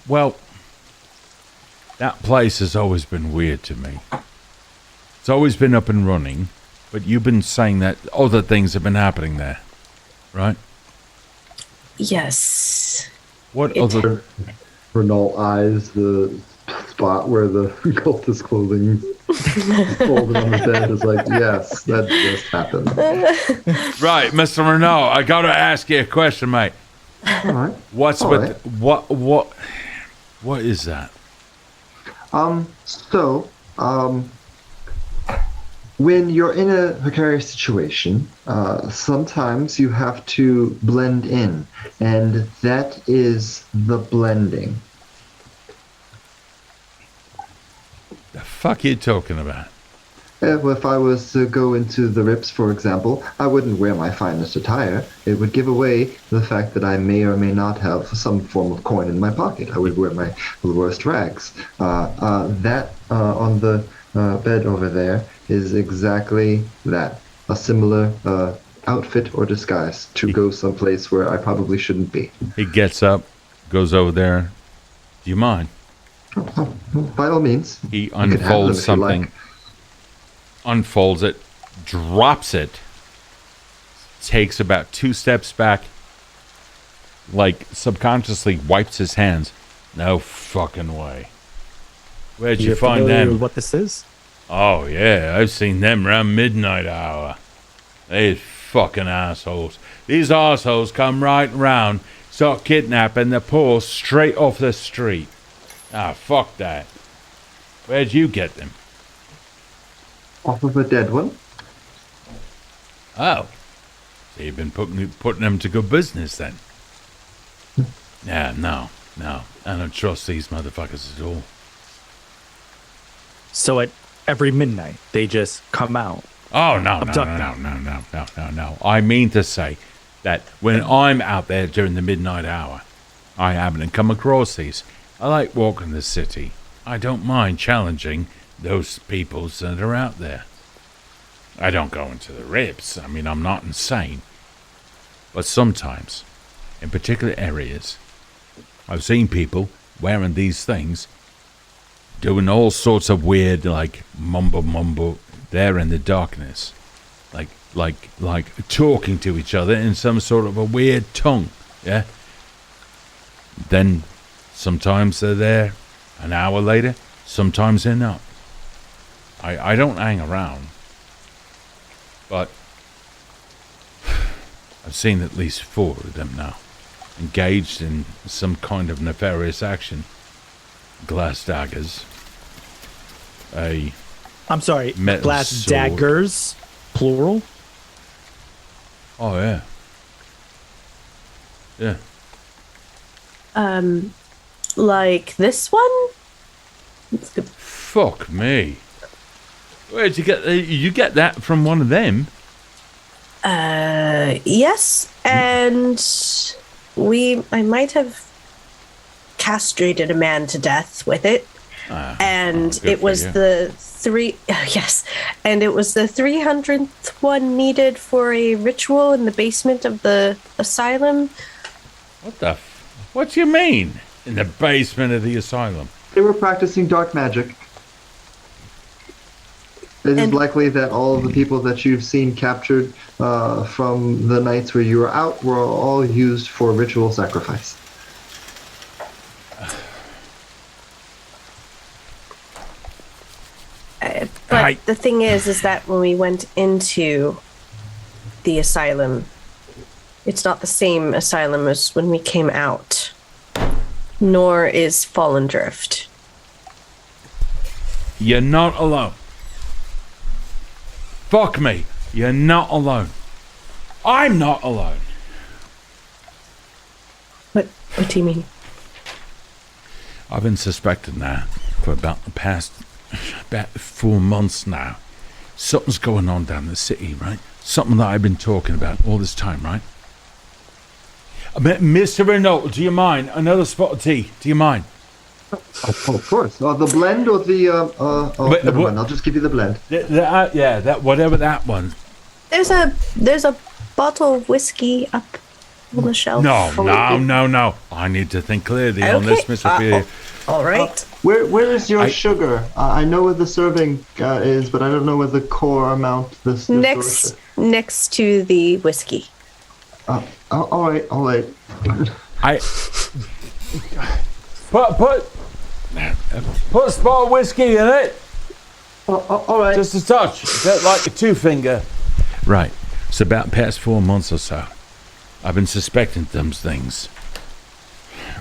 Well, that place has always been weird to me. It's always been up and running, but you've been saying that other things have been happening there, right? Yes. What other... Renault eyes the spot where the cultist clothing folded on the bed is like, yes, that just happened. Right, Mr. Renault, I gotta ask you a question, mate. All right. What's All with right. what is that? When you're in a precarious situation, sometimes you have to blend in, and that is the blending. The fuck are you talking about? If I was to go into the rips, for example, I wouldn't wear my finest attire. It would give away the fact that I may or may not have some form of coin in my pocket. I would wear my worst rags. That on the bed over there is exactly that. A similar outfit or disguise to go someplace where I probably shouldn't be. He gets up, goes over there. Do you mind? Oh, by all means. He unfolds something, unfolds it, drops it, takes about 2 steps back, like subconsciously wipes his hands. No fucking way. Where'd you find them? With what this is? Oh, yeah, I've seen them around midnight hour. These fucking assholes. These assholes come right round, start kidnapping the poor straight off the street. Ah, fuck that. Where'd you get them? Off of a dead one. Oh. So you've been putting them to good business then? Yeah, no. I don't trust these motherfuckers at all. So at every midnight, they just come out. Oh, no. I mean to say that when I'm out there during the midnight hour, I haven't come across these. I like walking the city. I don't mind challenging those peoples that are out there. I don't go into the rips. I mean, I'm not insane. But sometimes, in particular areas, I've seen people wearing these things, doing all sorts of weird, like, mumble there in the darkness. Like talking to each other in some sort of a weird tongue, yeah? Then sometimes they're there an hour later, sometimes they're not. I don't hang around, but I've seen at least 4 of them now. engaged in some kind of nefarious action. Glass daggers. I'm sorry, metal glass sword. daggers, plural? Oh, yeah. Yeah. Like this one? Fuck me. Where'd you get you get that from one of them? Yes, and I might have castrated a man to death with it. And it was the 300th one needed for a ritual in the basement of the asylum. What do you mean? In the basement of the asylum? They were practicing dark magic. It is likely that all of the people that you've seen captured from the nights where you were out were all used for ritual sacrifice. But the thing is that when we went into the asylum, it's not the same asylum as when we came out, nor is Fallen Drift. You're not alone. Fuck me. You're not alone. I'm not alone. What do you mean? I've been suspecting that for about 4 months now. Something's going on down the city, right? Something that I've been talking about all this time, right? Mr. Renault, do you mind? Another spot of tea. Do you mind? Oh, of course. The blend or the... never mind. I'll just give you the blend. Whatever that one. There's a bottle of whiskey up on the shelf. No. I need to think clearly on this, Miss Ophelia. All right. Where is your sugar? I know where the serving is, but I don't know where the core amount. Next to the whiskey. All right. Put a spot of whiskey in it. All right. Just a touch. Like a 2-finger. Right. It's about past 4 months or so. I've been suspecting them things.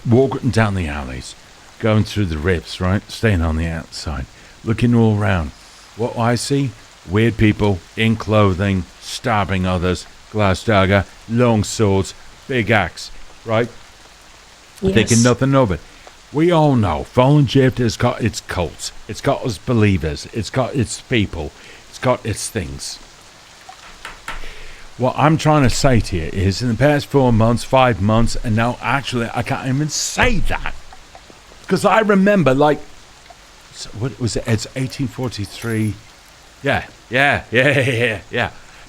Walking down the alleys. Going through the rifts, right? Staying on the outside. Looking all around. What I see? Weird people in clothing, stabbing others. Glass dagger, long swords, big axe, right? Yes. Thinking nothing of it. We all know Fallen Drift has got its cults. It's got its believers. It's got its people. It's got its things. What I'm trying to say to you is in the past 4 months, 5 months, and now actually I can't even say that. Because I remember, like, what was it? It's 1843. Yeah.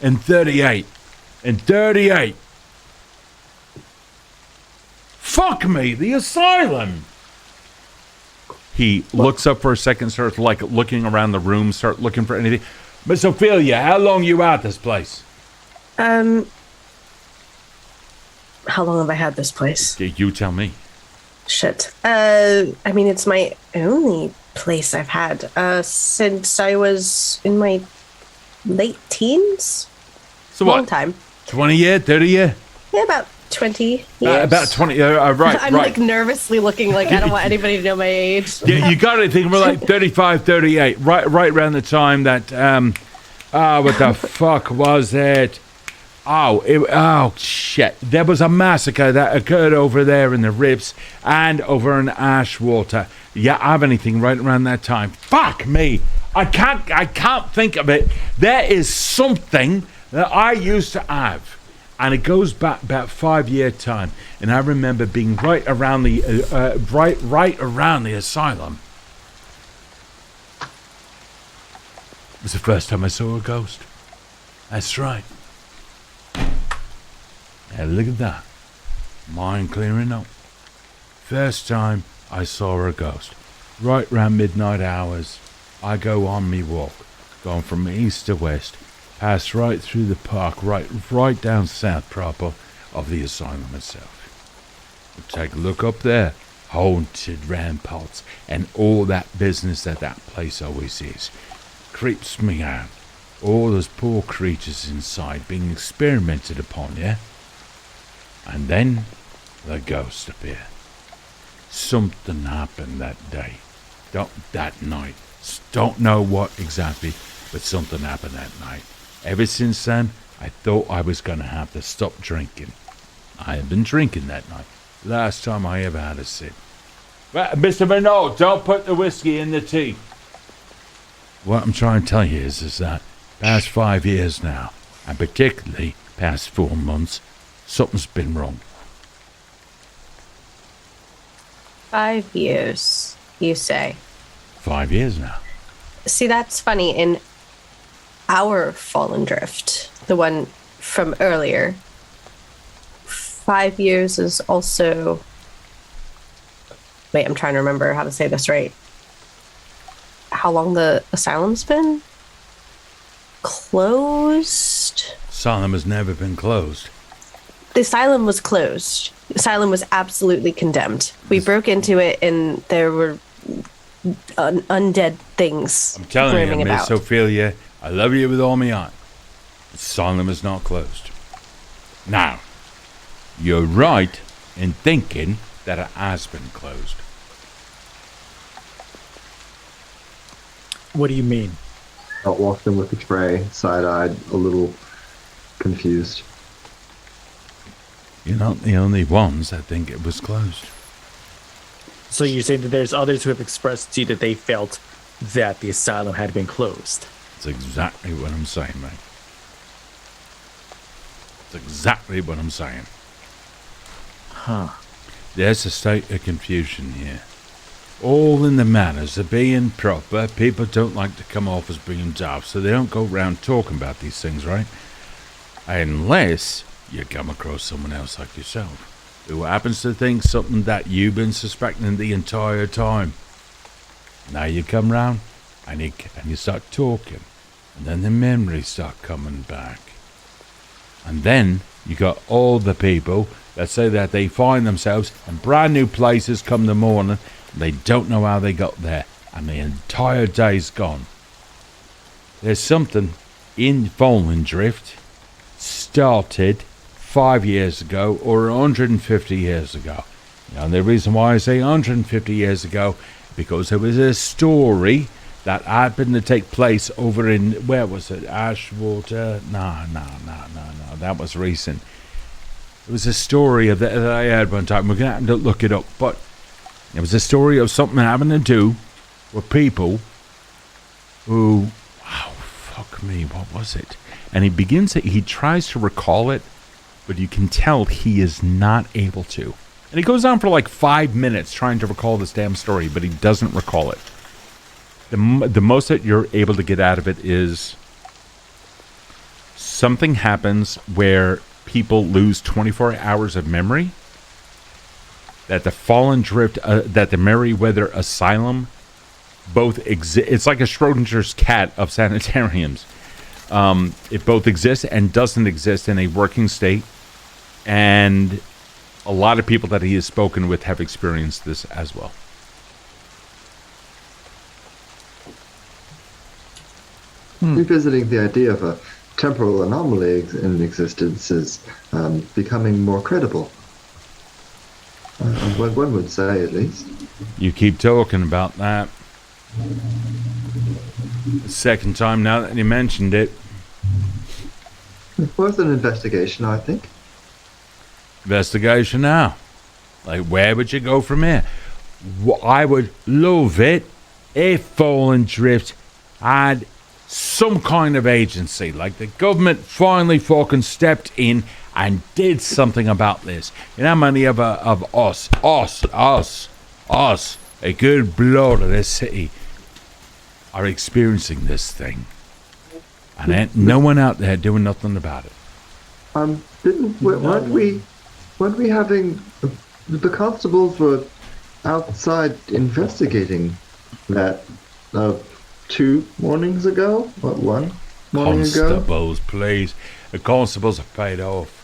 In 38. Fuck me, the asylum. He looks up for a second, starts like looking around the room, start looking for anything. Miss Ophelia, how long you at this place? How long have I had this place? You tell me. Shit. I mean, it's my only place I've had since I was in my late teens. So what? Long time. 20 year, 30 year? Yeah, about 20 years. About 20. Right. I'm like nervously looking like I don't want anybody to know my age. Yeah, you got to think we're like 35, 38. Right around the time that what the fuck was it? Oh shit. There was a massacre that occurred over there in the Rifts and over in Ashwater. Yeah, I have anything right around that time. Fuck me. I can't think of it. There is something that I used to have. And it goes back about 5 year time. And I remember being right around the right around the asylum. It was the first time I saw a ghost. That's right. Now look at that. Mind clearing up. First time I saw a ghost. Right round midnight hours, I go on me walk, going from east to west, pass right through the park, right down south proper of the asylum itself. Take a look up there. Haunted ramparts and all that business that place always is. Creeps me out. All those poor creatures inside being experimented upon, yeah? And then, the ghost appear. Something happened that day. That night. Don't know what exactly, but something happened that night. Ever since then, I thought I was going to have to stop drinking. I have been drinking that night. Last time I ever had a sip. Well, Mr. Renault, don't put the whiskey in the tea. What I'm trying to tell you is that past 5 years now, and particularly past 4 months, something's been wrong. 5 years, you say? 5 years now. See, that's funny. In our Fallen Drift, the one from earlier, 5 years is also... Wait, I'm trying to remember how to say this right. How long the asylum's been closed? Asylum has never been closed. The asylum was closed. The asylum was absolutely condemned. We broke into it and there were undead things. I'm telling you, roaming Miss about. Ophelia, I love you with all my heart. The asylum is not closed. Now, you're right in thinking that it has been closed. What do you mean? I walked in with the tray, side-eyed, a little confused. You're not the only ones that think it was closed. So you're saying that there's others who have expressed to you that they felt that the asylum had been closed? That's exactly what I'm saying, mate. That's exactly what I'm saying. Huh. There's a state of confusion here. All in the manners of being proper. People don't like to come off as being daft, so they don't go around talking about these things, right? Unless you come across someone else like yourself, who happens to think something that you've been suspecting the entire time. Now you come round, and you start talking, and then the memories start coming back. And then you got all the people that say that they find themselves in brand new places come the morning, and they don't know how they got there, and the entire day's gone. There's something in Fallen Drift started 5 years ago or 150 years ago. And the reason why I say 150 years ago, because there was a story that happened to take place over in, where was it, Ashwater? No, that was recent. It was a story of that I heard one time. We're going to have to look it up, but it was a story of something having to do with people who, oh, fuck me, what was it? And he tries to recall it, but you can tell he is not able to. And he goes on for like 5 minutes trying to recall this damn story, but he doesn't recall it. The most that you're able to get out of it is something happens where people lose 24 hours of memory. That the Fallen Drift, that the Merriweather Asylum both exist. It's like a Schrodinger's cat of sanitariums. It both exists and doesn't exist in a working state. And a lot of people that he has spoken with have experienced this as well. Revisiting the idea of a temporal anomaly in existence is becoming more credible. One would say, at least. You keep talking about that. The second time now that you mentioned it. It's worth an investigation, I think. Investigation now. Like, where would you go from here? I would love it if Fallen Drift had some kind of agency. Like the government finally fucking stepped in and did something about this. You know how many of us, a good blood of this city, are experiencing this thing. And ain't no one out there doing nothing about it. Weren't we having... The constables were outside investigating that 2 mornings ago? What, 1 morning ago? Constables, please. The constables are paid off.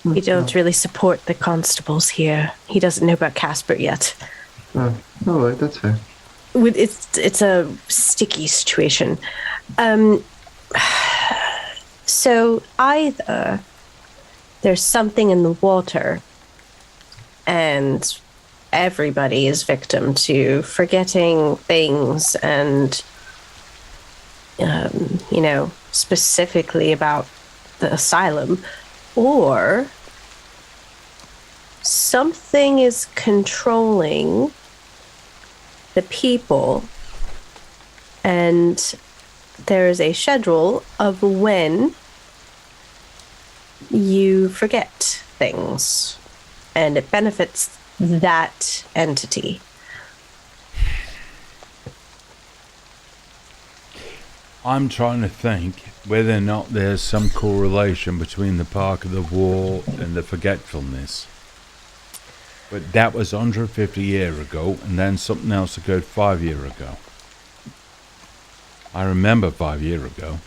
We don't really support the constables here. He doesn't know about Casper yet. Oh, all right, that's fair. It's a sticky situation. So either there's something in the water, and everybody is victim to forgetting things and, specifically about the asylum, or something is controlling the people, and there is a schedule of when you forget things, and it benefits that entity. I'm trying to think whether or not there's some correlation between the Park of the Wall and the forgetfulness. But that was 150 years ago, and then something else occurred 5 years ago. I remember 5 years ago.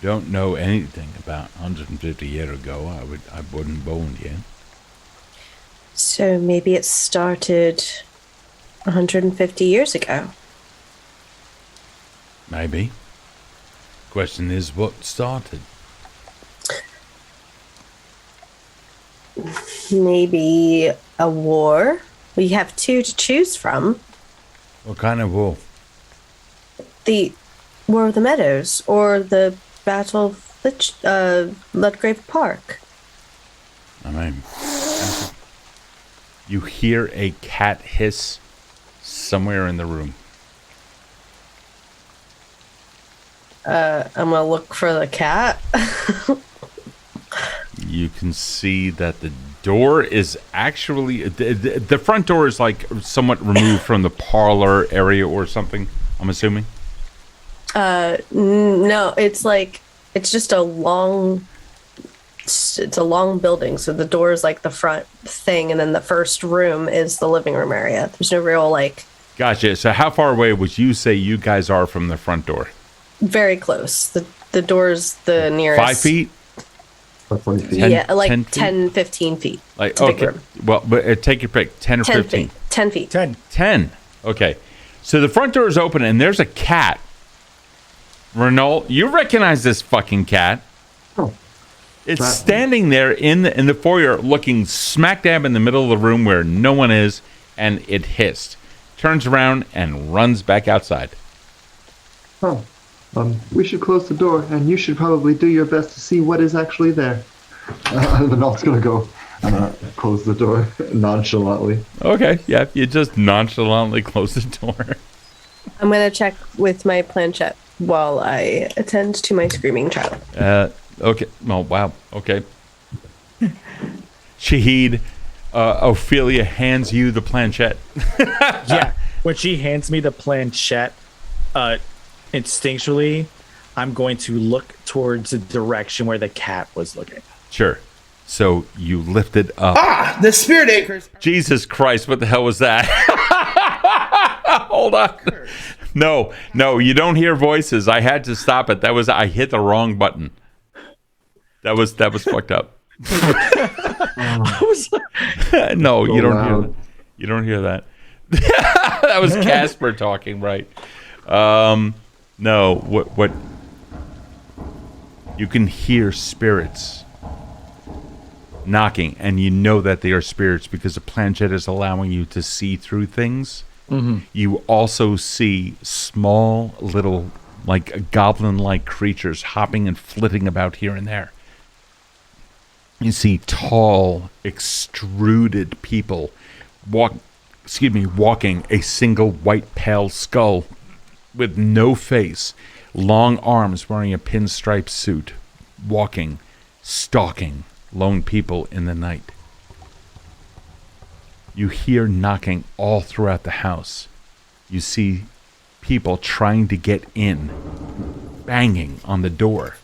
Don't know anything about 150 years ago. I wouldn't born yet. So maybe it started 150 years ago. Maybe. Question is, what started? Maybe a war. We have two to choose from. What kind of war? The War of the Meadows or the Battle of Ludgrave Park. I mean, you hear a cat hiss somewhere in the room. I'm gonna look for the cat. You can see that the door is actually... The front door is like somewhat removed from the parlor area or something, I'm assuming. No, it's just a long... It's a long building, so the door is like the front thing, and then the first room is the living room area. There's no real, like... Gotcha. So how far away would you say you guys are from the front door? Very close. The door's the nearest. 5 feet? 20 feet. 10, yeah, like 10 10, 15 feet. Like, It's a big okay. room. Well, but take your pick. 10 or 10 15? feet. 10 feet. 10. 10. Okay. So the front door is open, and there's a cat. Renault, you recognize this fucking cat. Oh. It's standing there in the foyer, looking smack dab in the middle of the room where no one is, and it hissed. Turns around and runs back outside. Oh. We should close the door, and you should probably do your best to see what is actually there. The Naught's gonna go close the door nonchalantly. Okay, yeah, you just nonchalantly close the door. I'm going to check with my planchette while I attend to my screaming child. Okay. Oh, wow. Okay. Shahid, Ophelia hands you the planchette. Yeah. When she hands me the planchette, instinctually, I'm going to look towards the direction where the cat was looking. Sure. So you lift it up. Ah, the spirit anchors. Jesus Christ, what the hell was that? Hold on. No, you don't hear voices. I had to stop it. I hit the wrong button. That was fucked up. No, you don't hear that. You don't hear that. That was Casper talking, right? No, what you can hear spirits knocking, and you know that they are spirits because the planchette is allowing you to see through things. Mm-hmm. You also see small little, like goblin-like creatures hopping and flitting about here and there. You see tall, extruded people walking a single white pale skull with no face, long arms wearing a pinstripe suit, walking, stalking lone people in the night. You hear knocking all throughout the house. You see people trying to get in, banging on the door,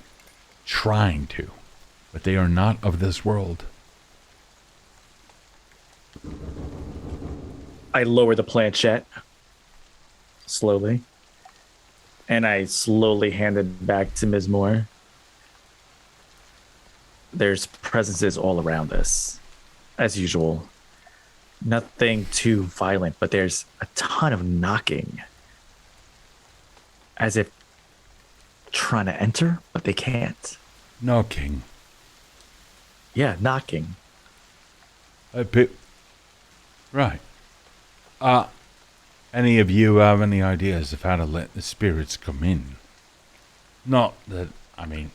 trying to, but they are not of this world. I lower the planchette slowly, and I slowly hand it back to Ms. Moore. There's presences all around us, as usual. Nothing too violent, but there's a ton of knocking. As if trying to enter, but they can't. Knocking. Yeah, knocking. Right. Any of you have any ideas of how to let the spirits come in? Not that, I mean,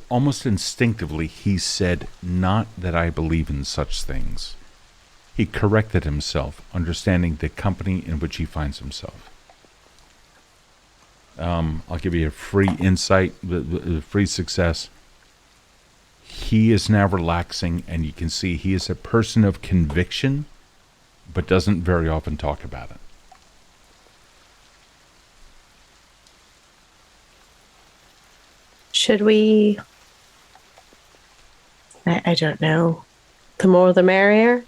almost instinctively he said, not that I believe in such things. He corrected himself, understanding the company in which he finds himself. I'll give you a free insight, free success. He is now relaxing, and you can see he is a person of conviction, but doesn't very often talk about it. Should we? I don't know. The more the merrier.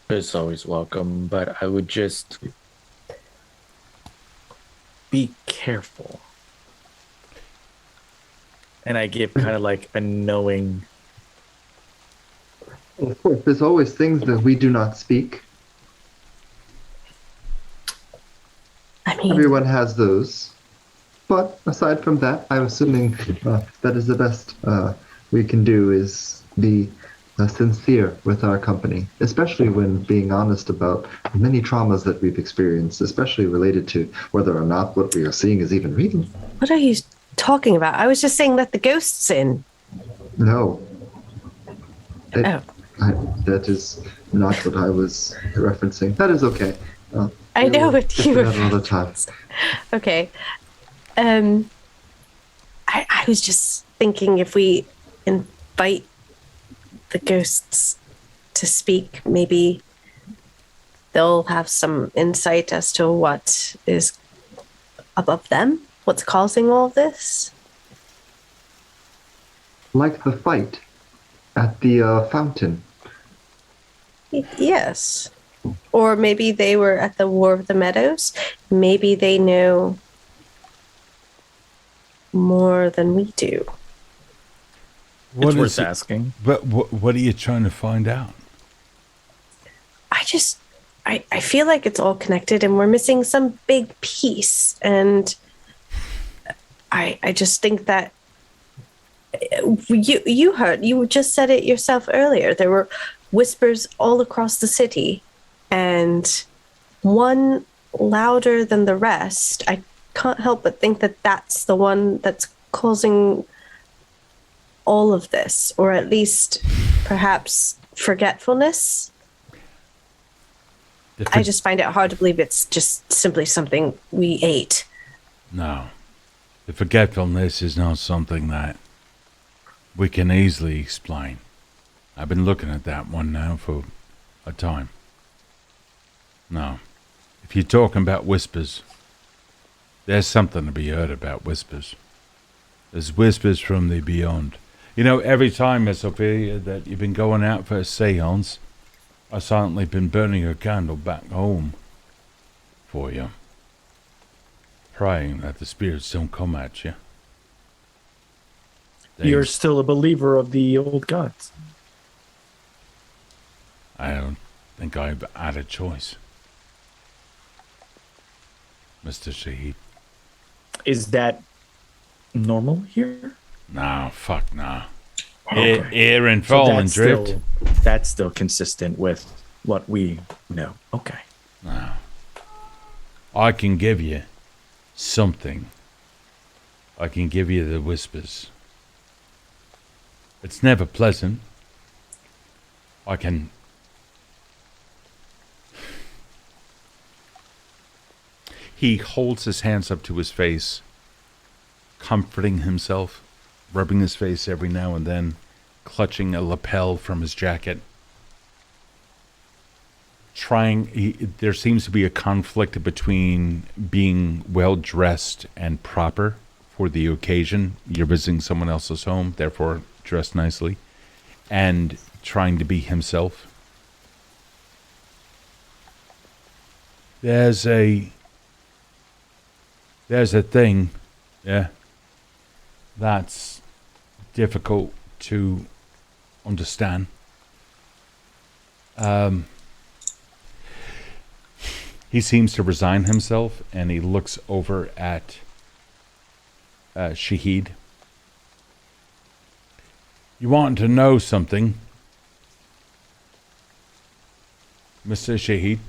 It's always welcome, but I would just be careful. And I give kind of like a knowing. Of course, there's always things that we do not speak. I mean, Everyone has those. But aside from that, I'm assuming that is the best we can do is be sincere with our company, especially when being honest about many traumas that we've experienced, especially related to whether or not what we are seeing is even real. what are you talking about? I was just saying let the ghosts in. No. Oh. That is not what I was referencing. That is okay. I know what you were. Another time. Okay. I was just thinking if we invite the ghosts to speak, maybe they'll have some insight as to what is above them, what's causing all of this. Like the fight at the fountain. Yes. Or maybe they were at the War of the Meadows. Maybe they know more than we do. It's worth asking. But what are you trying to find out? I feel like it's all connected and we're missing some big piece. And I just think that you just said it yourself earlier. There were whispers all across the city and one louder than the rest. I can't help but think that that's the one that's causing all of this, or at least perhaps forgetfulness. I just find it hard to believe it's just simply something we ate. No. The forgetfulness is not something that we can easily explain. I've been looking at that one now for a time. No. If you're talking about whispers, there's something to be heard about whispers. There's whispers from the beyond. You know, every time, Miss Ophelia, that you've been going out for a seance, I've silently been burning a candle back home for you, praying that the spirits don't come at you. You're still a believer of the old gods. I don't think I've had a choice, Mr. Shahid. Is that normal here? No, fuck no. Okay. Erin, falling drift. That's still consistent with what we know. Okay. No. I can give you something. I can give you the whispers. It's never pleasant. I can... He holds his hands up to his face, comforting himself, rubbing his face every now and then, clutching a lapel from his jacket. There seems to be a conflict between being well-dressed and proper for the occasion. You're visiting someone else's home, therefore dressed nicely, and trying to be himself. There's a thing, yeah, that's difficult to understand. He seems to resign himself, and he looks over at Shahid. You want to know something, Mr. Shahid?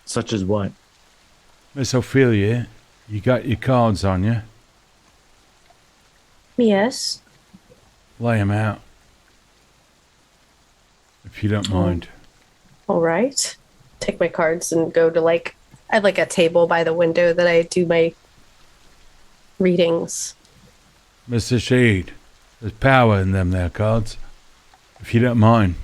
Such as what? Miss Ophelia, you got your cards on you. Yes. Lay them out. If you don't mind. All right. Take my cards and go to I have a table by the window that I do my readings. Mr. Shahid, there's power in them there cards. If you don't mind,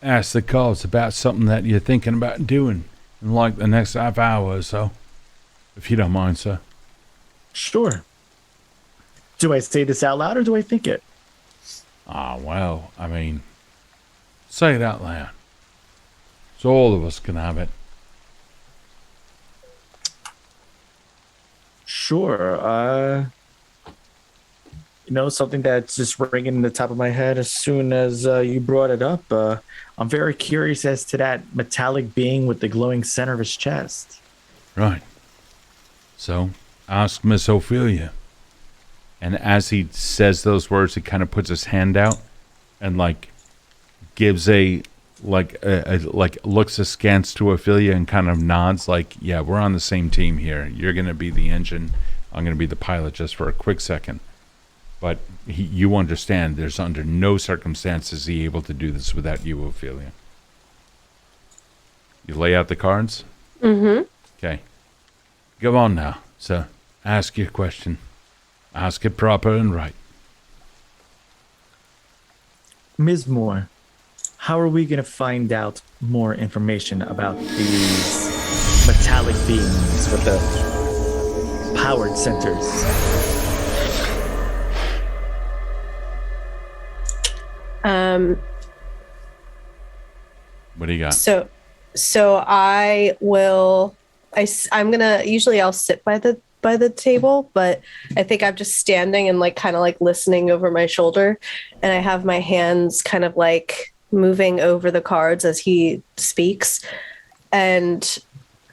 ask the cards about something that you're thinking about doing in the next half hour or so. If you don't mind, sir. Sure. Do I say this out loud or do I think it? Well, I mean, say it out loud. So all of us can have it. Sure. Something that's just ringing in the top of my head as soon as you brought it up. I'm very curious as to that metallic being with the glowing center of his chest. Right. So, ask Miss Ophelia. And as he says those words, he kind of puts his hand out and gives looks askance to Ophelia and kind of nods yeah, we're on the same team here. You're going to be the engine. I'm going to be the pilot just for a quick second. But you understand there's under no circumstances is he able to do this without you, Ophelia. You lay out the cards? Mm-hmm. Okay. Go on now, sir. Ask your question. Ask it proper and right. Ms. Moore, how are we going to find out more information about these metallic beings with the powered centers? What do you got? So I will. I'm gonna. Usually, I'll sit by the table, but I think I'm just standing and kind of listening over my shoulder, and I have my hands kind of moving over the cards as he speaks, and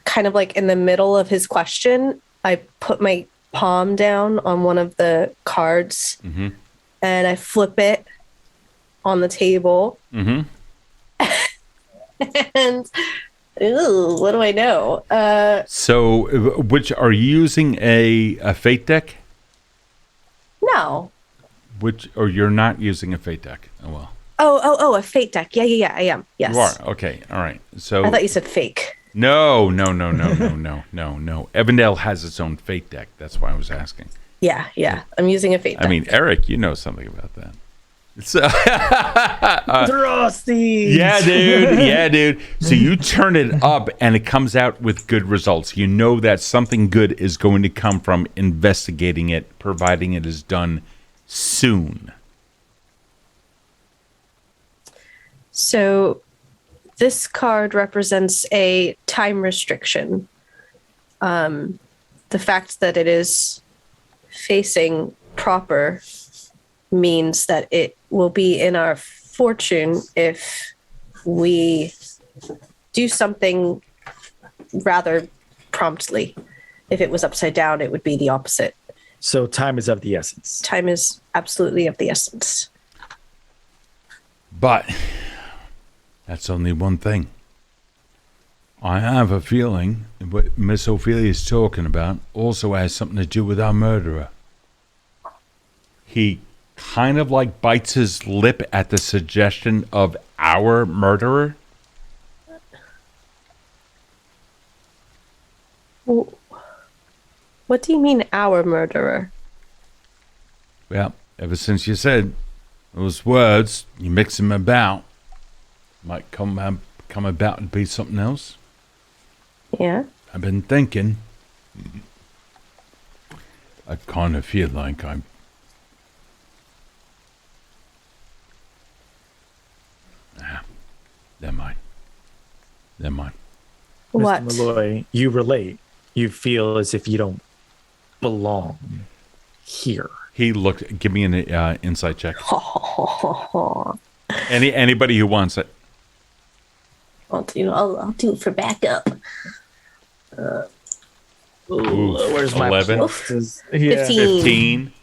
kind of in the middle of his question, I put my palm down on one of the cards, Mm-hmm. and I flip it on the table. Mm-hmm. And what do I know? So, which are you using a fate deck? No. Or you're not using a fate deck? Oh well. Oh, a fate deck. Yeah, I am. Yes. You are. Okay. All right. So I thought you said fake. No. Evandale has its own fate deck. That's why I was asking. Yeah. I'm using a fate deck. I mean, Eric, you know something about that. So, Thrusty. Yeah, dude. So you turn it up and it comes out with good results. You know that something good is going to come from investigating it, providing it is done soon. So this card represents a time restriction. The fact that it is facing proper means that it will be in our fortune if we do something rather promptly. If it was upside down, it would be the opposite. So time is of the essence. Time is absolutely of the essence. But that's only one thing. I have a feeling what Miss Ophelia is talking about also has something to do with our murderer. He kind of bites his lip at the suggestion of our murderer. What do you mean, our murderer? Well, ever since you said those words, you mix them about, might come about to be something else. Yeah. I've been thinking. I kind of feel like I'm. Never mind. What? Mr. Malloy, you relate. You feel as if you don't belong here. He looked. Give me an insight check. Anybody who wants it. I'll do it for backup. Where's my 11? pluses? 15. 15.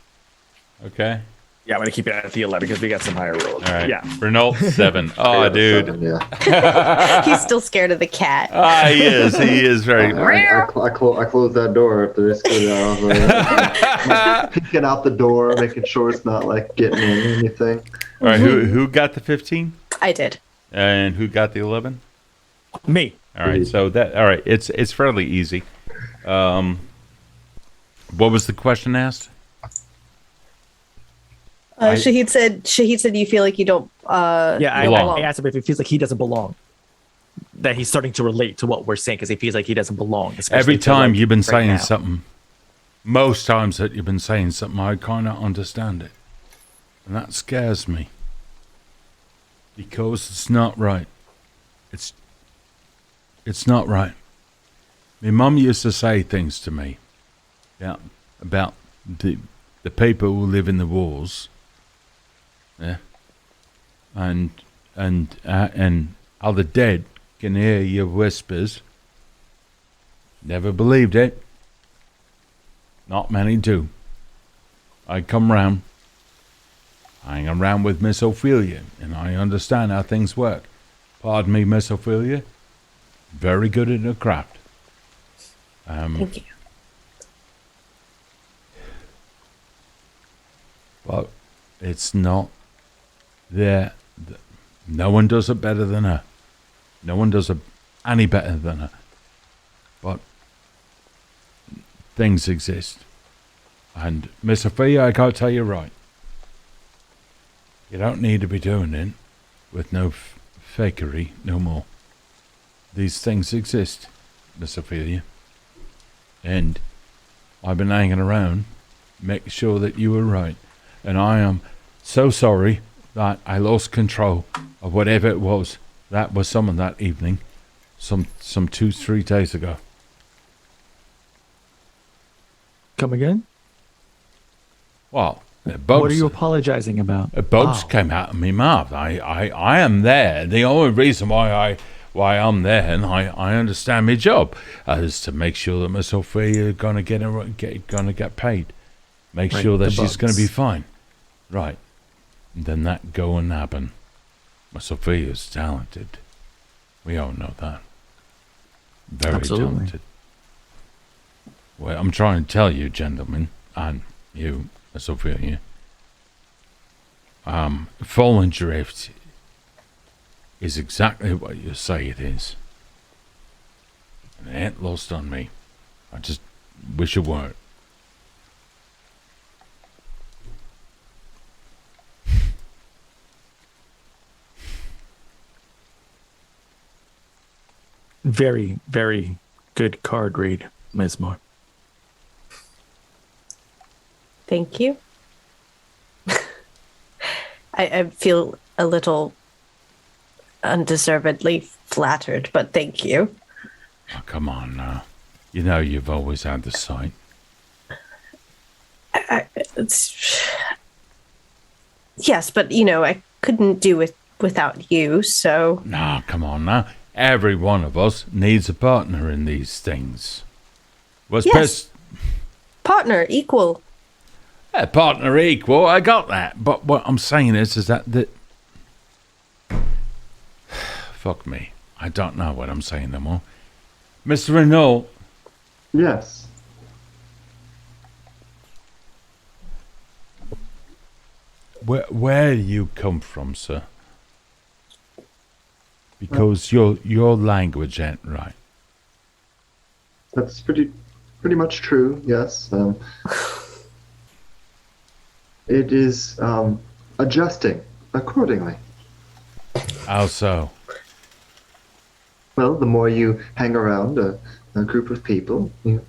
Okay. Yeah, I'm gonna keep it at the 11 because we got some higher rolls. All right. Yeah. Renault 7. Oh, Yeah, dude. 7, yeah. He's still scared of the cat. He is. He is very. I close that door after this. Peeking out the door, making sure it's not like getting in or anything. All right. Who got the 15? I did. And who got the 11? Me. All right. So that. All right. It's fairly easy. What was the question asked? Shahid said you feel like you don't I asked him if he feels like he doesn't belong. That he's starting to relate to what we're saying because he feels like he doesn't belong. Every time you've been saying now. something, most times that you've been saying something, I kind of understand it. And that scares me. Because it's not right. It's not right. My mum used to say things to me. Yeah. About the people who live in the walls. Yeah. And how the dead can hear your whispers. Never believed it. Not many do. I come round. I hang around with Miss Ophelia, and I understand how things work. Pardon me, Miss Ophelia. Very good at her craft. Thank you. But it's not there. No one does it better than her. No one does it any better than her. But things exist. And Miss Sophia, I gotta tell you right. You don't need to be doing it with no fakery no more. These things exist, Miss Ophelia. And I've been hanging around, making sure that you were right. And I am so sorry that I lost control of whatever it was that was summoned that evening, some 2-3 days ago. Come again? Well, what are you apologizing about? Bugs came out of my mouth. I am there. The only reason why I'm there, and I understand my job, is to make sure that Miss Ophelia gonna get paid. Make sure that she's gonna be fine. Right. And then that go and happen. Miss Opphelia's talented. We all know that. Very talented. Well, I'm trying to tell you, gentlemen, and you, Miss Ophelia. Fallen Drift is exactly what you say it is. And it ain't lost on me. I just wish it weren't. Very, very good card read, Ms. Moore. Thank you. I feel a little undeservedly flattered, but thank you. Oh, come on now. You know you've always had the sight. Yes, but I couldn't do it without you, so... No, come on now. Every one of us needs a partner in these things. What's best? Partner, equal. Partner equal, I got that. But what I'm saying is that fuck me. I don't know what I'm saying no more. Mr. Renault. Yes. Where do you come from, sir? Because your language ain't right. That's pretty much true, yes. It is adjusting accordingly. How so? Well, the more you hang around a group of people, you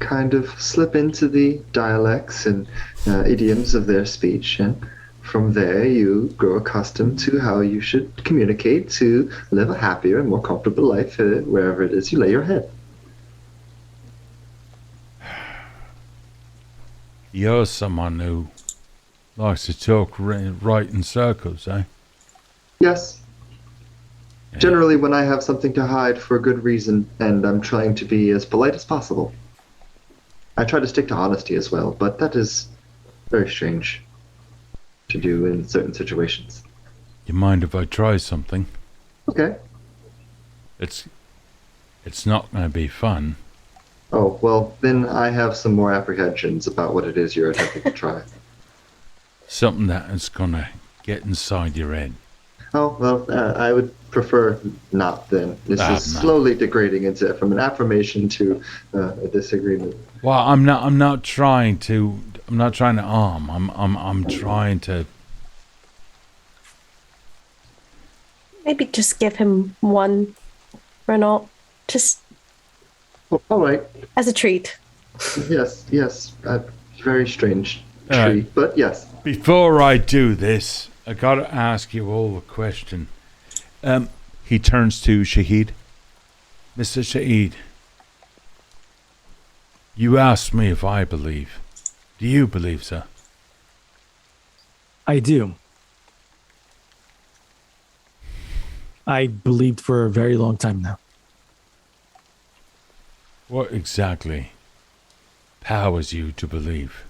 kind of slip into the dialects and idioms of their speech, and from there you grow accustomed to how you should communicate to live a happier and more comfortable life wherever it is you lay your head. You're someone who likes to talk right in circles, eh? Yes. Yeah. Generally when I have something to hide for a good reason and I'm trying to be as polite as possible. I try to stick to honesty as well, but that is very strange to do in certain situations. You mind if I try something? Okay. It's not going to be fun. Oh, well, then I have some more apprehensions about what it is you're attempting to try. Something that is going to get inside your head. Oh, well, I would prefer not then. This is slowly degrading into from an affirmation to a disagreement. Well, I'm not trying to arm. I'm trying to. Maybe just give him one, Renault. Just Well, all right. as a treat. Yes. Very strange All tree, right. but yes. Before I do this, I gotta ask you all a question. He turns to Shahid. Mr. Shahid, you asked me if I believe. Do you believe, sir? I do. I believed for a very long time now. What exactly powers you to believe?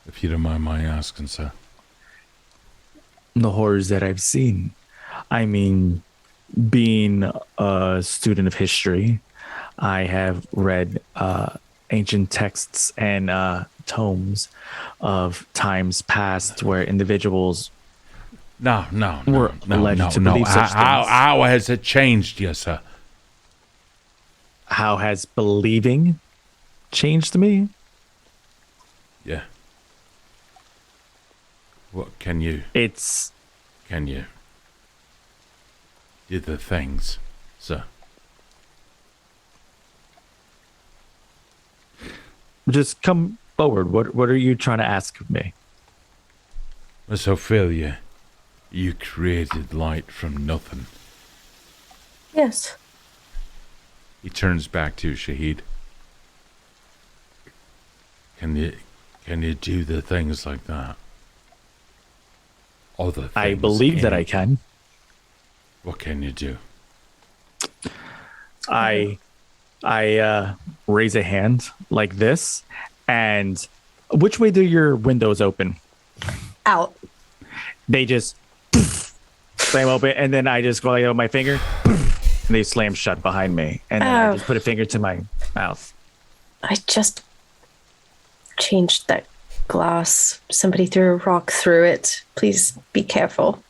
If you don't mind my asking, sir. The horrors that I've seen. I mean, being a student of history, I have read ancient texts and tomes of times past where individuals No. alleged to believe such things. How has it changed you, sir? How has believing changed me? Yeah. What can you do the things, sir? Just come forward. What are you trying to ask of me? Miss Ophelia, you created light from nothing. Yes. He turns back to Shahid. Can you do the things like that? Other things I believe that I can. What can you do? I raise a hand like this, and which way do your windows open? Out. They just slam open, and then I just go like that with my finger, and they slam shut behind me, and then I just put a finger to my mouth. I just changed that glass. Somebody threw a rock through it. Please be careful.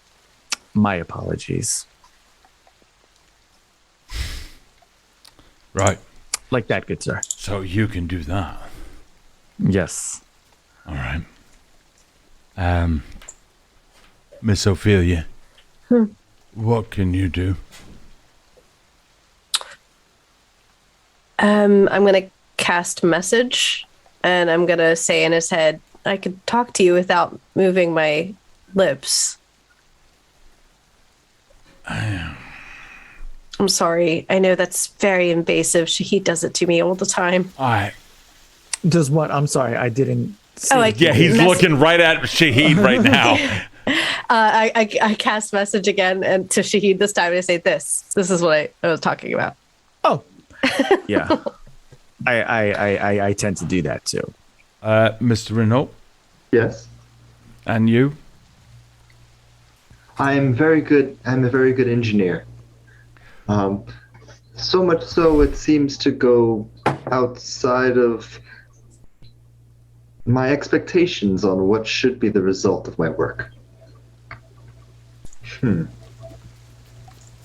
My apologies. Right. Like that, good sir. So you can do that. Yes. All right. Miss Ophelia. What can you do? I'm going to cast message, and I'm going to say in his head, I could talk to you without moving my lips. I'm sorry. I know that's very invasive. He does it to me all the time. Does what? I'm sorry. I didn't see. Yeah, he's looking right at Shahid right now. I cast message again and to Shahid this time, and I say this. This is what I was talking about. Oh. Yeah. I tend to do that too. Mr. Renault? Yes. And you? I'm very good. I'm a very good engineer. So much so it seems to go outside of my expectations on what should be the result of my work.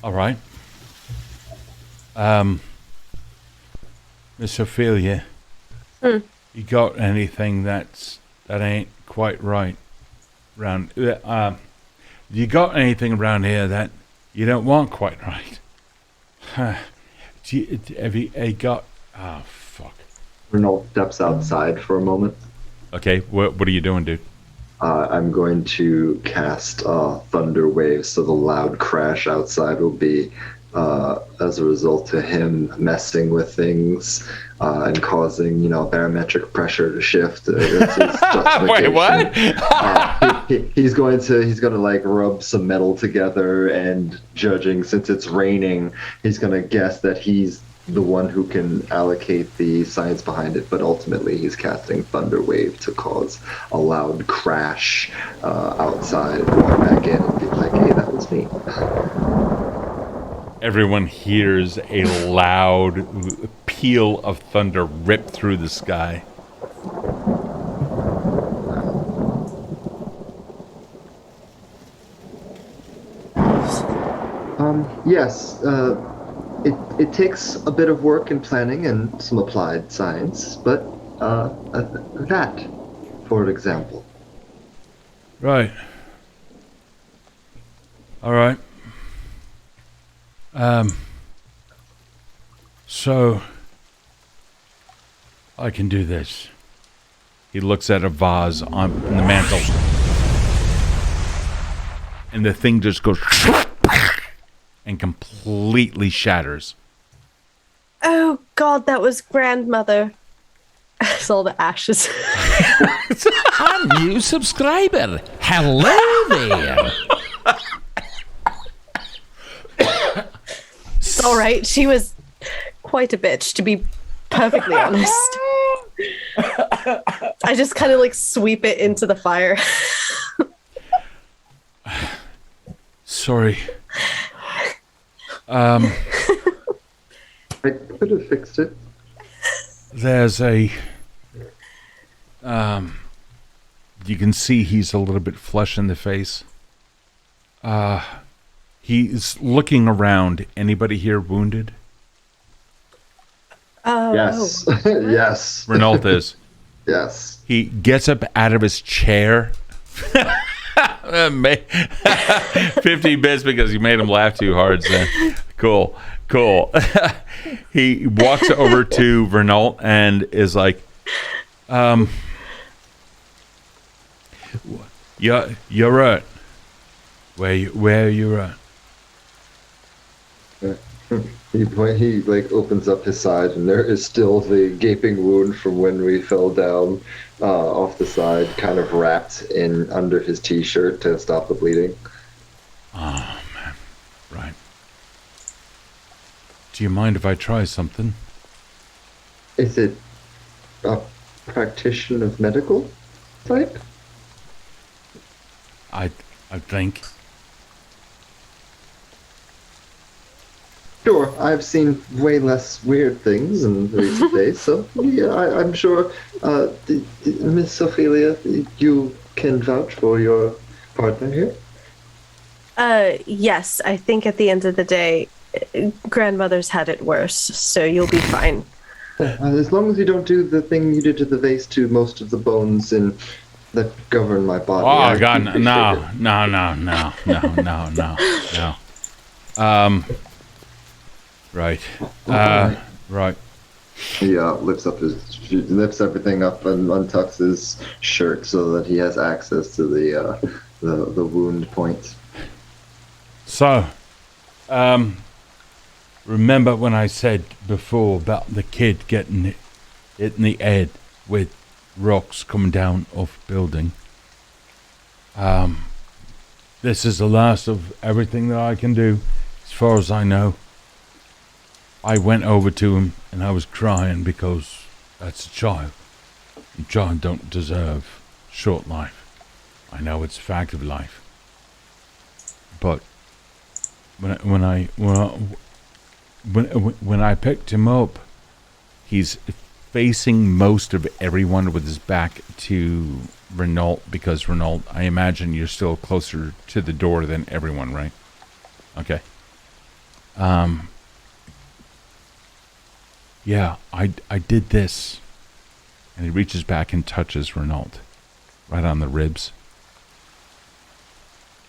All right. Miss Ophelia, you got anything that ain't quite right around? You got anything around here that you don't want quite right? Have you got? Oh fuck. Renault steps outside for a moment. Okay, what are you doing, dude? I'm going to cast Thunder Wave, so the loud crash outside will be as a result of him messing with things and causing, barometric pressure to shift. Wait, what? He's going to like rub some metal together, and judging since it's raining, he's going to guess that he's the one who can allocate the science behind it, but ultimately he's casting Thunder Wave to cause a loud crash outside, walk back in and be like, hey, that was me. Everyone hears a loud peal of thunder rip through the sky. Yes, it takes a bit of work and planning and some applied science, but that, for example. Right. All right. So I can do this. He looks at a vase on the mantle, and the thing just goes and completely shatters. Oh God, that was grandmother. It's all the ashes. A new subscriber. Hello there. It's all right. She was quite a bitch, to be perfectly honest. I just kind of like sweep it into the fire. Sorry. I could have fixed it. There's a... you can see he's a little bit flush in the face. He's looking around. Anybody here wounded? Yes. Yes. Renault is. Yes. He gets up out of his chair. 50 bits because you made him laugh too hard. So. Cool. He walks over to Renault and is like, you're right. Where are you at? He like opens up his side, and there is still the gaping wound from when we fell down off the side, kind of wrapped in under his t-shirt to stop the bleeding. Oh man, right. Do you mind if I try something? Is it a practitioner of medical type? I think. Sure, I've seen way less weird things in recent days, so yeah, I'm sure Miss Ophelia, you can vouch for your partner here. Yes, I think at the end of the day, grandmother's had it worse, so you'll be fine. As long as you don't do the thing you did to the vase to most of the bones and that govern my body. Oh God, no. Right. Right. He lifts everything up and untucks his shirt so that he has access to the wound point. So, remember when I said before about the kid getting hit in the head with rocks coming down off building? This is the last of everything that I can do, as far as I know. I went over to him and I was crying because that's a child. And child don't deserve short life. I know it's a fact of life. But when I picked him up, he's facing most of everyone with his back to Renault, because Renault, I imagine you're still closer to the door than everyone, right? Okay. Yeah, I did this. And he reaches back and touches Renault right on the ribs.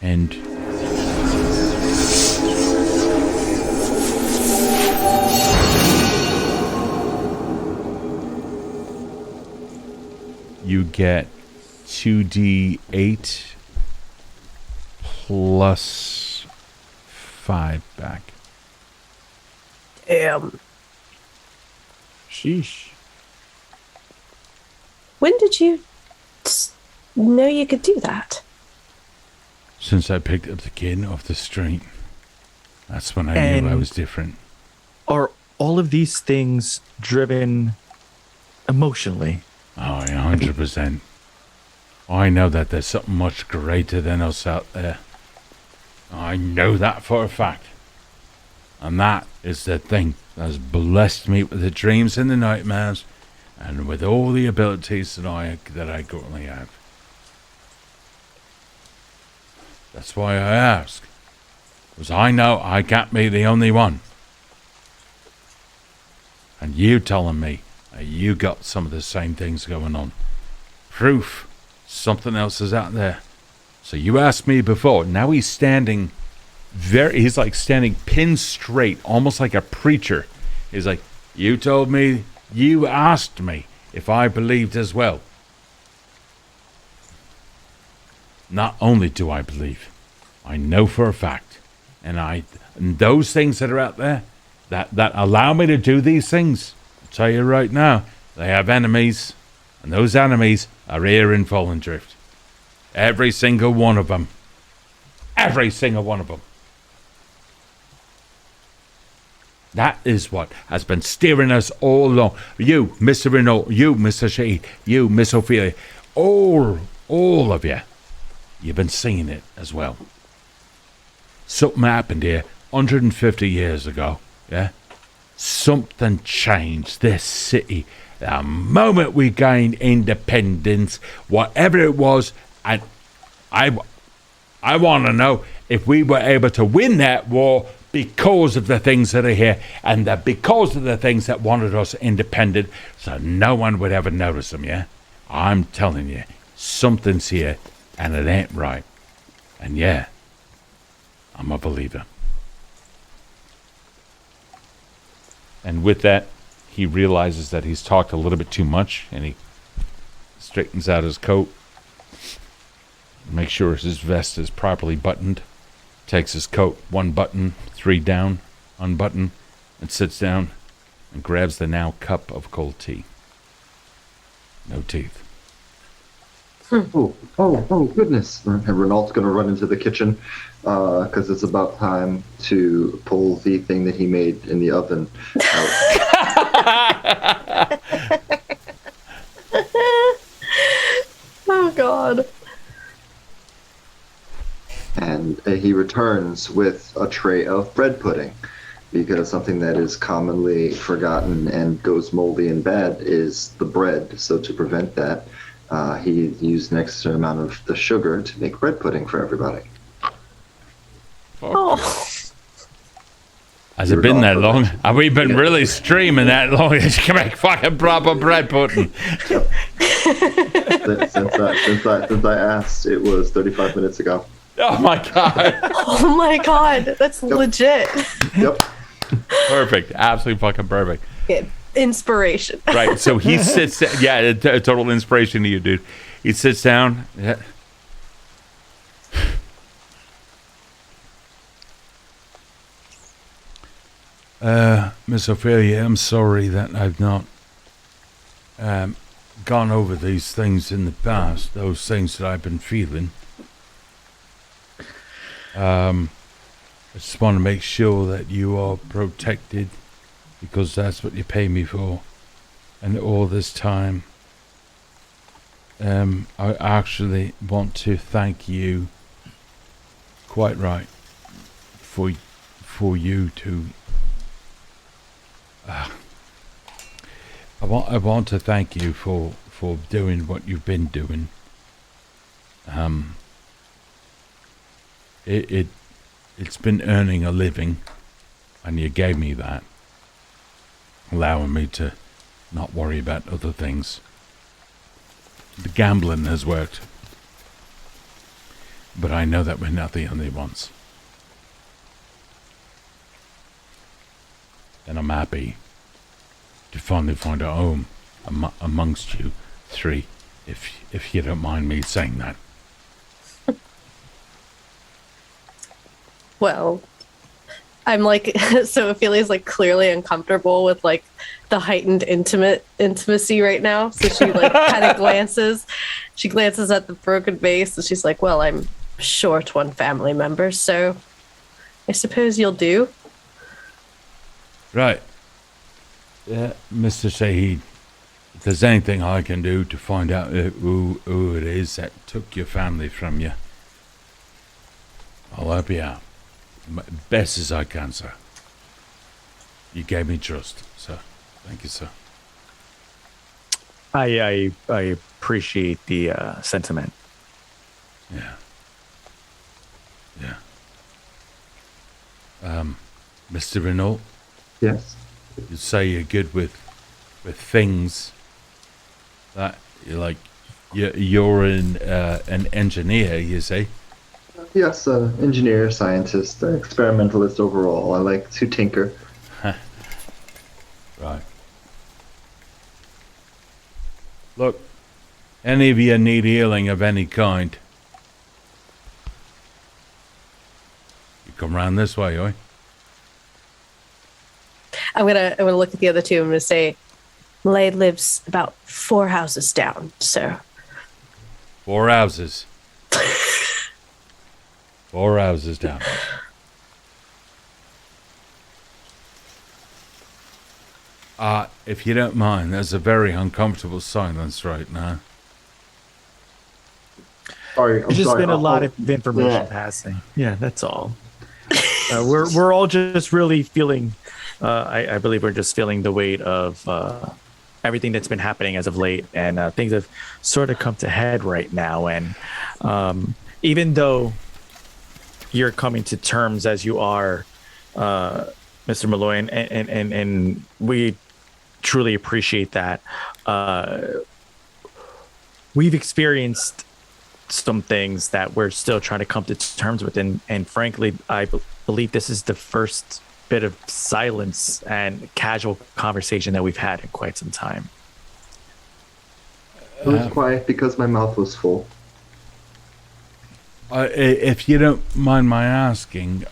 And you get 2d8 plus 5 back. Damn. Sheesh. When did you know you could do that? Since I picked up the kid off the street. That's when I knew I was different. Are all of these things driven emotionally. Oh, yeah, 100%. I know that there's something much greater than us out there. I know that for a fact. And that is the thing that's blessed me with the dreams and the nightmares, and with all the abilities that I currently have. That's why I ask. Because I know I can't be the only one. And you telling me that you got some of the same things going on. Proof something else is out there. So you asked me before. Now he's standing he's like standing pin straight, almost like a preacher. He's like, you told me, you asked me if I believed as well. Not only do I believe, I know for a fact, and those things that are out there that allow me to do these things, I'll tell you right now, they have enemies, and those enemies are here in Fallen Drift. Every single one of them. Every single one of them. That is what has been steering us all along. You, Mr. Renault, you, Mr. Shahid, you, Miss Ophelia, all of you. You've been seeing it as well. Something happened here 150 years ago, yeah? Something changed this city. The moment we gained independence, whatever it was, and I want to know if we were able to win that war because of the things that are here, and that because of the things that wanted us independent, so no one would ever notice them, yeah? I'm telling you, something's here, and it ain't right. And yeah, I'm a believer. And with that, he realizes that he's talked a little bit too much, and he straightens out his coat, makes sure his vest is properly buttoned, takes his coat, one button, three down, unbutton, and sits down and grabs the now cup of cold tea. No teeth. Oh, goodness. And Renault's going to run into the kitchen because it's about time to pull the thing that he made in the oven out. Oh, God. And he returns with a tray of bread pudding, because something that is commonly forgotten and goes moldy and bad is the bread. So to prevent that, he used an extra amount of the sugar to make bread pudding for everybody. Oh. Has it been that long? Have we been really streaming that long that you can make fucking proper bread pudding? Since I asked, it was 35 minutes ago. Oh my God. Oh my God. That's legit. Yep. Perfect. Absolutely fucking perfect. Yeah. Inspiration. Right. So he sits, yeah, a total inspiration to you, dude. He sits down. Yeah. Miss Ophelia, I'm sorry that I've not gone over these things in the past, those things that I've been feeling. I just want to make sure that you are protected, because that's what you pay me for. And all this time, I actually want to thank you, quite right, for you to I want to thank you for doing what you've been doing. It's been earning a living, and you gave me that, allowing me to not worry about other things. The gambling has worked, but I know that we're not the only ones. And I'm happy to finally find a home amongst you three, if you don't mind me saying that. Well, I'm like, so Ophelia's like clearly uncomfortable with like the heightened intimacy right now. So she like kind of glances at the broken vase, and she's like, well, I'm short one family member, so I suppose you'll do. Right. Mr. Shahid, if there's anything I can do to find out who it is that took your family from you, I'll help you out. Best as I can, sir. You gave me trust, sir. Thank you, sir. I appreciate the sentiment. Yeah. Mr. Renault, Yes. you say you're good with things. That you're an engineer, you say? Yes, engineer, scientist, experimentalist overall. I like to tinker. Right. Look, any of you need healing of any kind, you come round this way, oi? I'm gonna look at the other two. I'm gonna say, Malave lives about 4 houses down. So 4 houses. 4 houses down. If you don't mind, there's a very uncomfortable silence right now. Sorry, There's just been a lot of information passing. Yeah, that's all. We're all just really feeling. I believe we're just feeling the weight of everything that's been happening as of late, and things have sort of come to head right now. And even though you're coming to terms as you are, Mr. Malloy, and we truly appreciate that. We've experienced some things that we're still trying to come to terms with, and frankly, I believe this is the first bit of silence and casual conversation that we've had in quite some time. It was quiet because my mouth was full. If you don't mind my asking,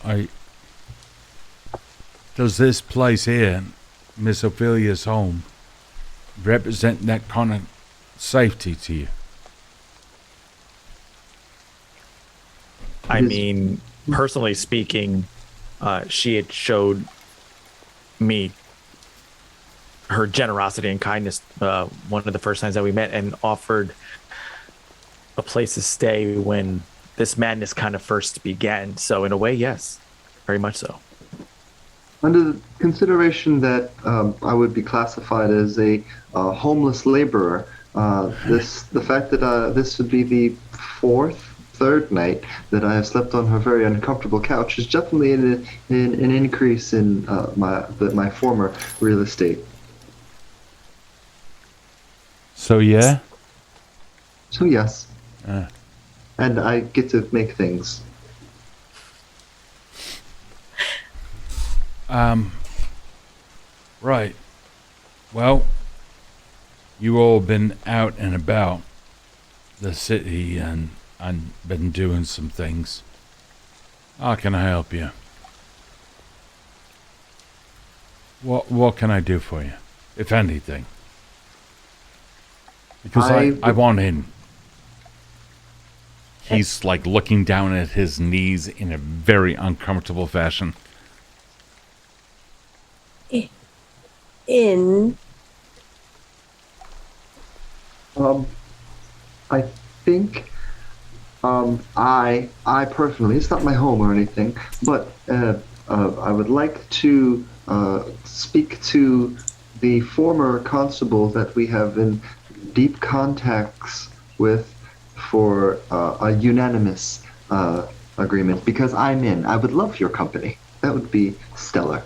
does this place here, Miss Ophelia's home, represent that kind of safety to you? I mean, personally speaking, she had showed me her generosity and kindness one of the first times that we met, and offered a place to stay when this madness kind of first began. So in a way, yes, very much so. Under the consideration that I would be classified as a homeless laborer, the fact that this would be the third night that I have slept on her very uncomfortable couch is definitely an increase in my former real estate. So yeah? So yes. And I get to make things. Right. Well, you all been out and about the city and been doing some things. How can I help you? What can I do for you, if anything? Because I want in. He's like looking down at his knees in a very uncomfortable fashion. In. I think I personally, it's not my home or anything, but I would like to speak to the former constable that we have in deep contacts with for a unanimous agreement, because I'm in. I would love your company. That would be stellar.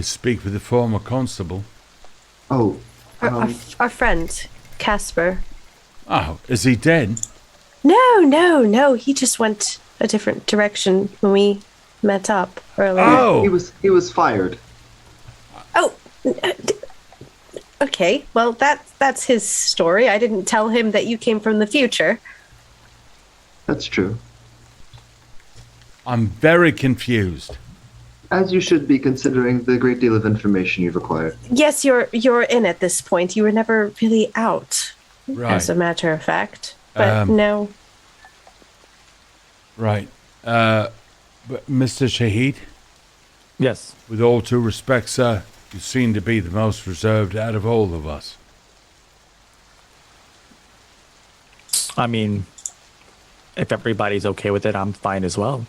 Speak with the former constable. Oh. Our friend, Casper. Oh, is he dead? No. He just went a different direction when we met up earlier. Oh! He was fired. Oh. Okay. Well, that's his story. I didn't tell him that you came from the future. That's true. I'm very confused. As you should be, considering the great deal of information you've acquired. Yes, you're in at this point. You were never really out, Right. as a matter of fact. But no. Right. But Mr. Shahid? Yes. With all due respect, sir, You seem to be the most reserved out of all of us. I mean, if everybody's okay with it, I'm fine as well.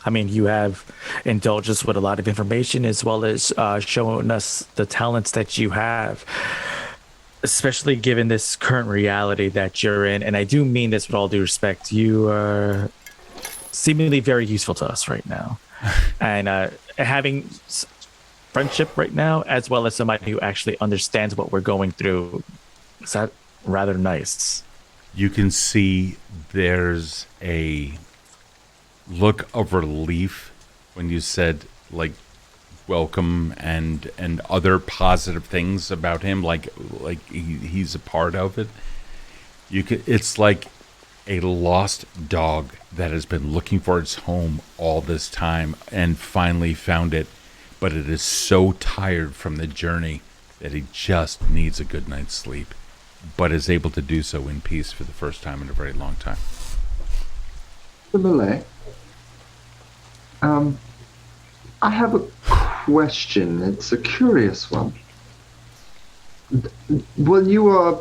I mean, you have indulged us with a lot of information as well as showing us the talents that you have, especially given this current reality that you're in. And I do mean this with all due respect. You are seemingly very useful to us right now. And having friendship right now, as well as somebody who actually understands what we're going through, is that rather nice. You can see there's a look of relief when you said, like, welcome and other positive things about him, like he's a part of it. It's like a lost dog that has been looking for its home all this time and finally found it, but it is so tired from the journey that he just needs a good night's sleep, but is able to do so in peace for the first time in a very long time. Malave, I have a question. It's a curious one. When you are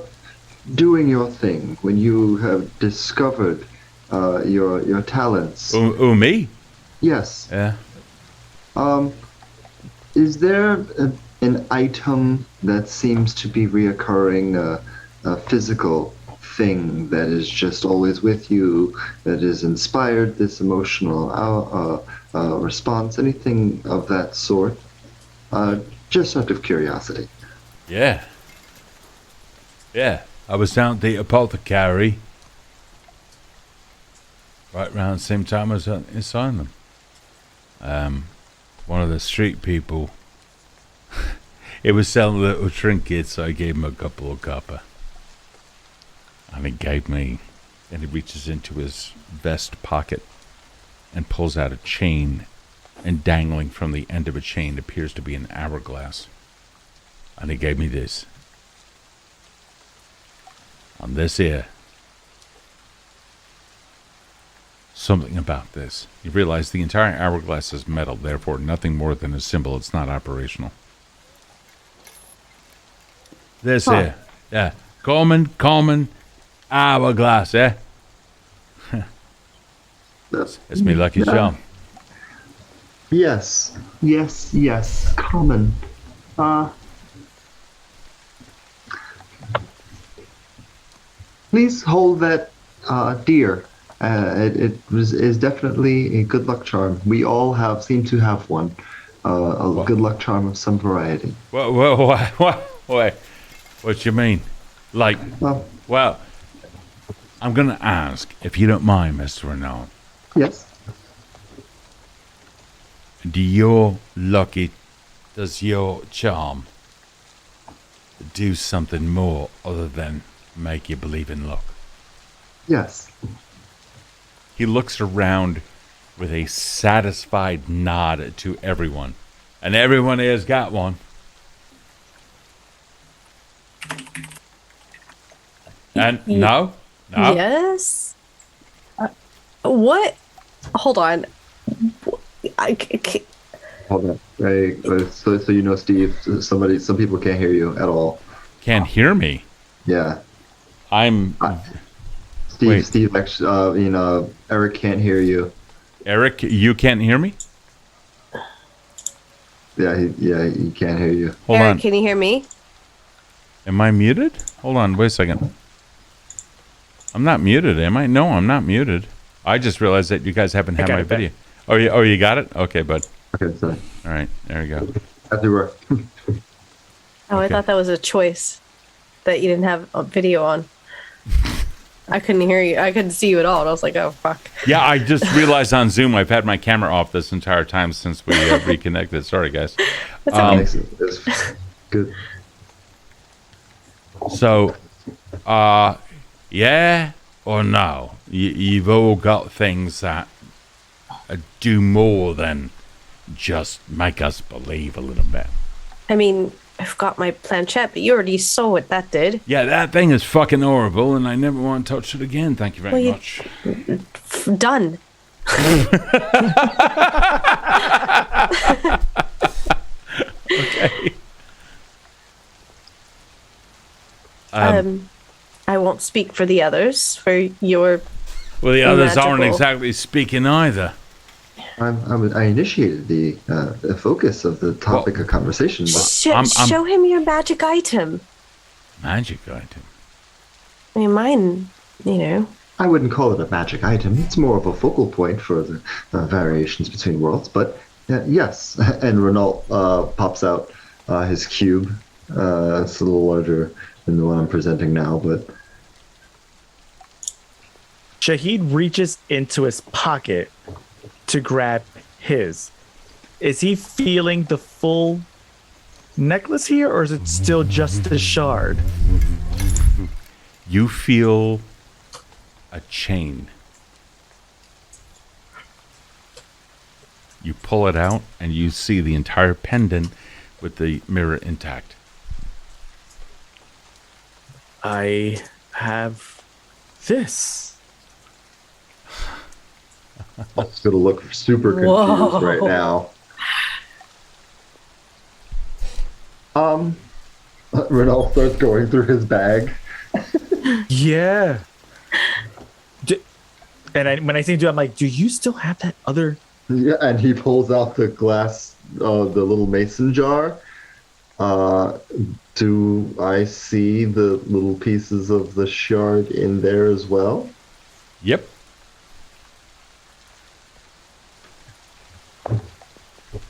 doing your thing, when you have discovered your talents... Me? Yes. Yeah. Is there an item that seems to be reoccurring, a physical thing that is just always with you, that has inspired this emotional response, anything of that sort? Just out of curiosity. Yeah. I was down at the apothecary right around the same time as at the asylum. One of the street people, it was selling little trinkets, so I gave him a couple of copper. And he gave me, and he reaches into his vest pocket and pulls out a chain, and dangling from the end of a chain appears to be an hourglass. And he gave me this. On this here. Something about this. You realize the entire hourglass is metal, therefore nothing more than a symbol. It's not operational. This here. Yeah. Common hourglass, eh? It's me lucky charm. Yes. Common. Please hold that dear. It is definitely a good luck charm. We all seem to have one. A good luck charm of some variety. What you mean? Like, well, I'm going to ask, if you don't mind, Mr. Renault. Yes. Does your charm do something more other than make you believe in luck? Yes. He looks around with a satisfied nod to everyone. And everyone has got one. And no? Yes. What? Hold on. Hold on. Right. So you know, Steve, some people can't hear you at all. Can't hear me? Yeah. Steve, actually, Eric can't hear you. Eric, you can't hear me? Yeah, he can't hear you. Hold Eric, on. can you hear me? Am I muted? Hold on, wait a second. I'm not muted, am I? No, I'm not muted. I just realized that you guys haven't had my video. Oh, you got it? Okay, bud. Okay, sorry. All right, there we go. As you were. I thought that was a choice that you didn't have a video on. I couldn't hear you. I couldn't see you at all. And I was like, oh, fuck. Yeah, I just realized on Zoom I've had my camera off this entire time since we reconnected. Sorry, guys. That's okay. It's good. So, yeah or no? You've all got things that do more than just make us believe a little bit. I mean, I've got my planchette, but you already saw what that did. Yeah, that thing is fucking horrible, and I never want to touch it again. Thank you very much. Done. Okay. I won't speak for the others. For your Well, the others aren't magical- exactly speaking either. I initiated the focus of the topic of conversation. But show him your magic item. Magic item. I mean, mine. I wouldn't call it a magic item. It's more of a focal point for the variations between worlds. But yes, and Renault pops out his cube. It's a little larger than the one I'm presenting now, but Shahid reaches into his pocket to grab his. Is he feeling the full necklace here, or is it still just a shard? You feel a chain. You pull it out, and you see the entire pendant with the mirror intact. I have this. it's going to look super confused right now. Renault starts going through his bag. Yeah. When I say do, I'm like, do you still have that other? Yeah, and he pulls out the glass, the little mason jar. Do I see the little pieces of the shard in there as well? Yep.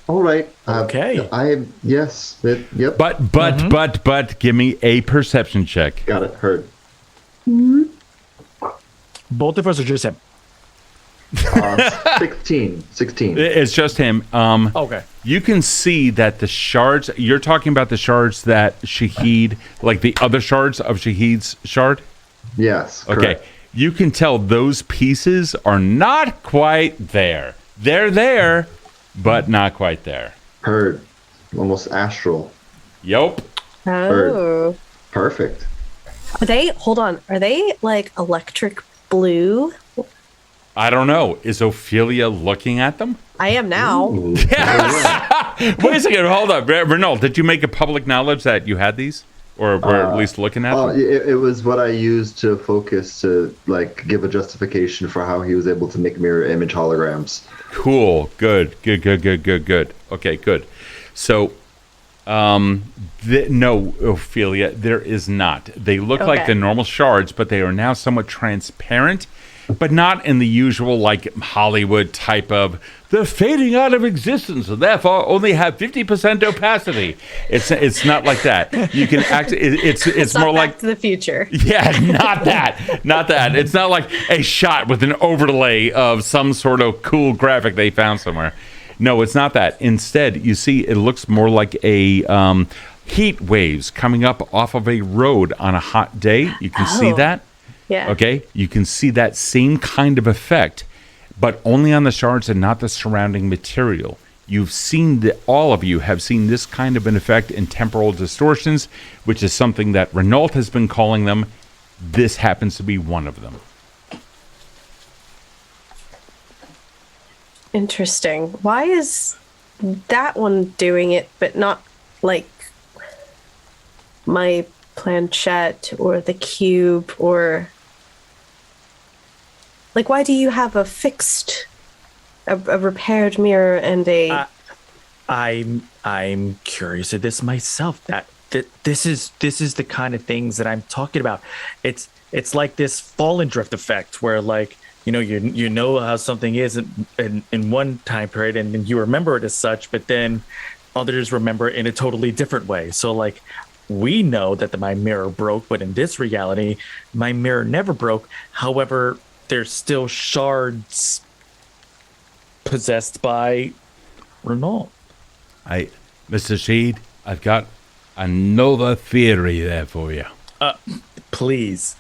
All right. Okay. Yes. Yep. But, give me a perception check. Got it. Heard. Both of us are just him. 16. It's just him. Okay. You can see that the shards, you're talking about the shards that Shahid, like the other shards of Shahid's shard? Yes. Okay. Correct. You can tell those pieces are not quite there. They're there, but not quite there. Heard. Almost astral. Yup. Oh. Perfect. Hold on. Are they like electric blue? I don't know. Is Ophelia looking at them? I am now. Ooh. Yes. Wait a second. Hold up. Renault, did you make a public knowledge that you had these? Or were at least looking at them? It was what I used to focus to give a justification for how he was able to make mirror image holograms. Cool. Good. Okay, good. So, no, Ophelia, there is not. They look like the normal shards, but they are now somewhat transparent, but not in the usual Hollywood type of they're fading out of existence and therefore only have 50% opacity. It's not like that. You can act. It's more like Back to the Future. Yeah, not that. It's not like a shot with an overlay of some sort of cool graphic they found somewhere. No, it's not that. Instead, you see, it looks more like a heat waves coming up off of a road on a hot day. You can see that. Yeah. Okay. You can see that same kind of effect, but only on the shards and not the surrounding material. You've seen all of you have seen this kind of an effect in temporal distortions, which is something that Renault has been calling them. This happens to be one of them. Interesting. Why is that one doing it, but not my planchette or the cube or why do you have a fixed, a repaired mirror and a? I'm curious of this myself. That this is the kind of things that I'm talking about. It's like this fallen drift effect where you know how something is in one time period and you remember it as such, but then others remember it in a totally different way. So we know that my mirror broke, but in this reality, my mirror never broke. However, there's still shards possessed by Renault. Mr. Shahid, I've got another theory there for you. Please.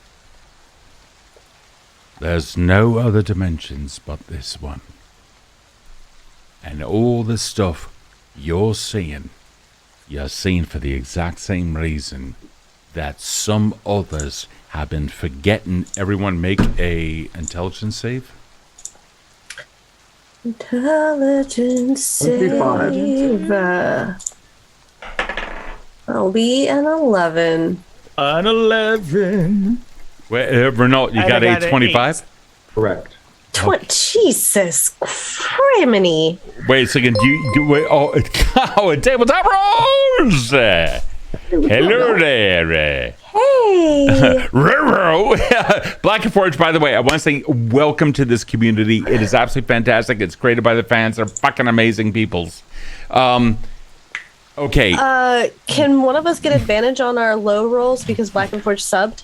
There's no other dimensions but this one. And all the stuff you're seeing for the exact same reason that some others have been forgetting. Everyone make a intelligence save. Intelligence save. I'll be an 11. An 11. Wait, Renault, you got a 25? Correct. Jesus criminy. Wait a second. Wait, oh, a tabletop rose. Hello there. Hey. Black and Forge, by the way, I want to say welcome to this community. It is absolutely fantastic. It's created by the fans. They're fucking amazing peoples. Okay. Can one of us get advantage on our low rolls because Black and Forge subbed?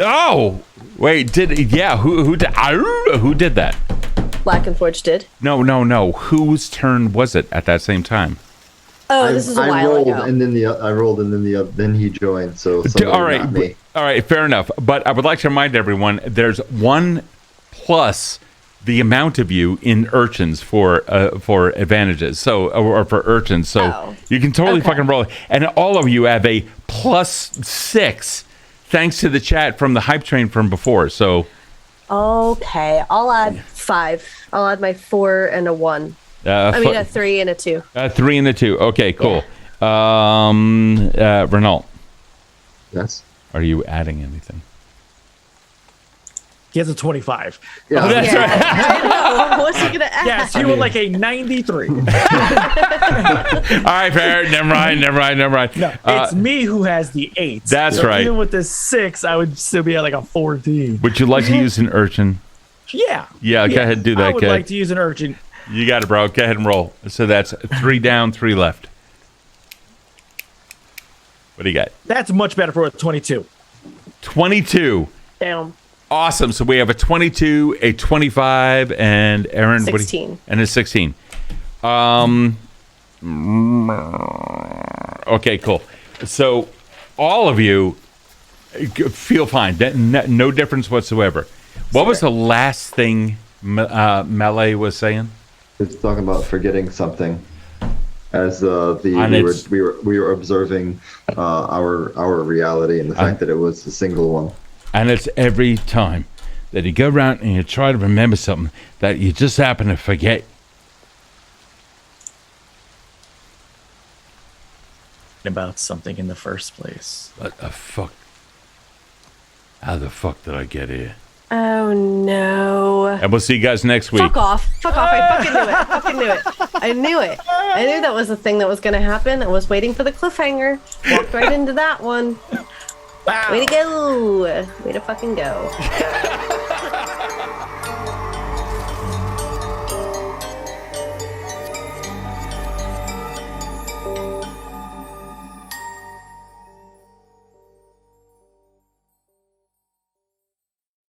Oh, wait, who did that? Black and Forge did. No. Whose turn was it at that same time? Oh, this is a while rolled, ago. and then I rolled, and then he joined. So All right, not me. all right, fair enough. But I would like to remind everyone there's 1 plus the amount of you in urchins for advantages. So or for urchins. So you can totally fucking roll it. And all of you have a +6 thanks to the chat from the hype train from before. So Okay, I'll add 5. I'll add my 4 and a 1. A 3 and a 2. 3 and a 2. Okay, cool. Renault, Yes. are you adding anything? He has a 25. Yeah. That's right. I know. What's he gonna add? Yes, you were like a 93. All right, fair. Never mind. No, it's me who has the 8. That's so right. Even with the 6, I would still be at like a 14. Would you like to use an urchin? Yeah. Yeah, go ahead and do that, I would kid. like to use an urchin. You got it, bro. Go ahead and roll. So that's 3 down, 3 left. What do you got? That's much better for a 22. 22. Damn. Awesome. So we have a 22, a 25, and Erin, 16. And a 16. Okay, cool. So all of you feel fine. No difference whatsoever. What was the last thing Malave was saying? It's talking about forgetting something. As we were observing our reality and the fact that it was a single one. And it's every time that you go around and you try to remember something that you just happen to forget. About something in the first place. What the fuck? How the fuck did I get here? Oh no. And we'll see you guys next week. Fuck off. I fucking knew it. I knew it. I knew that was the thing that was going to happen. I was waiting for the cliffhanger. Walked right into that one. Wow. Way to go. Way to fucking go.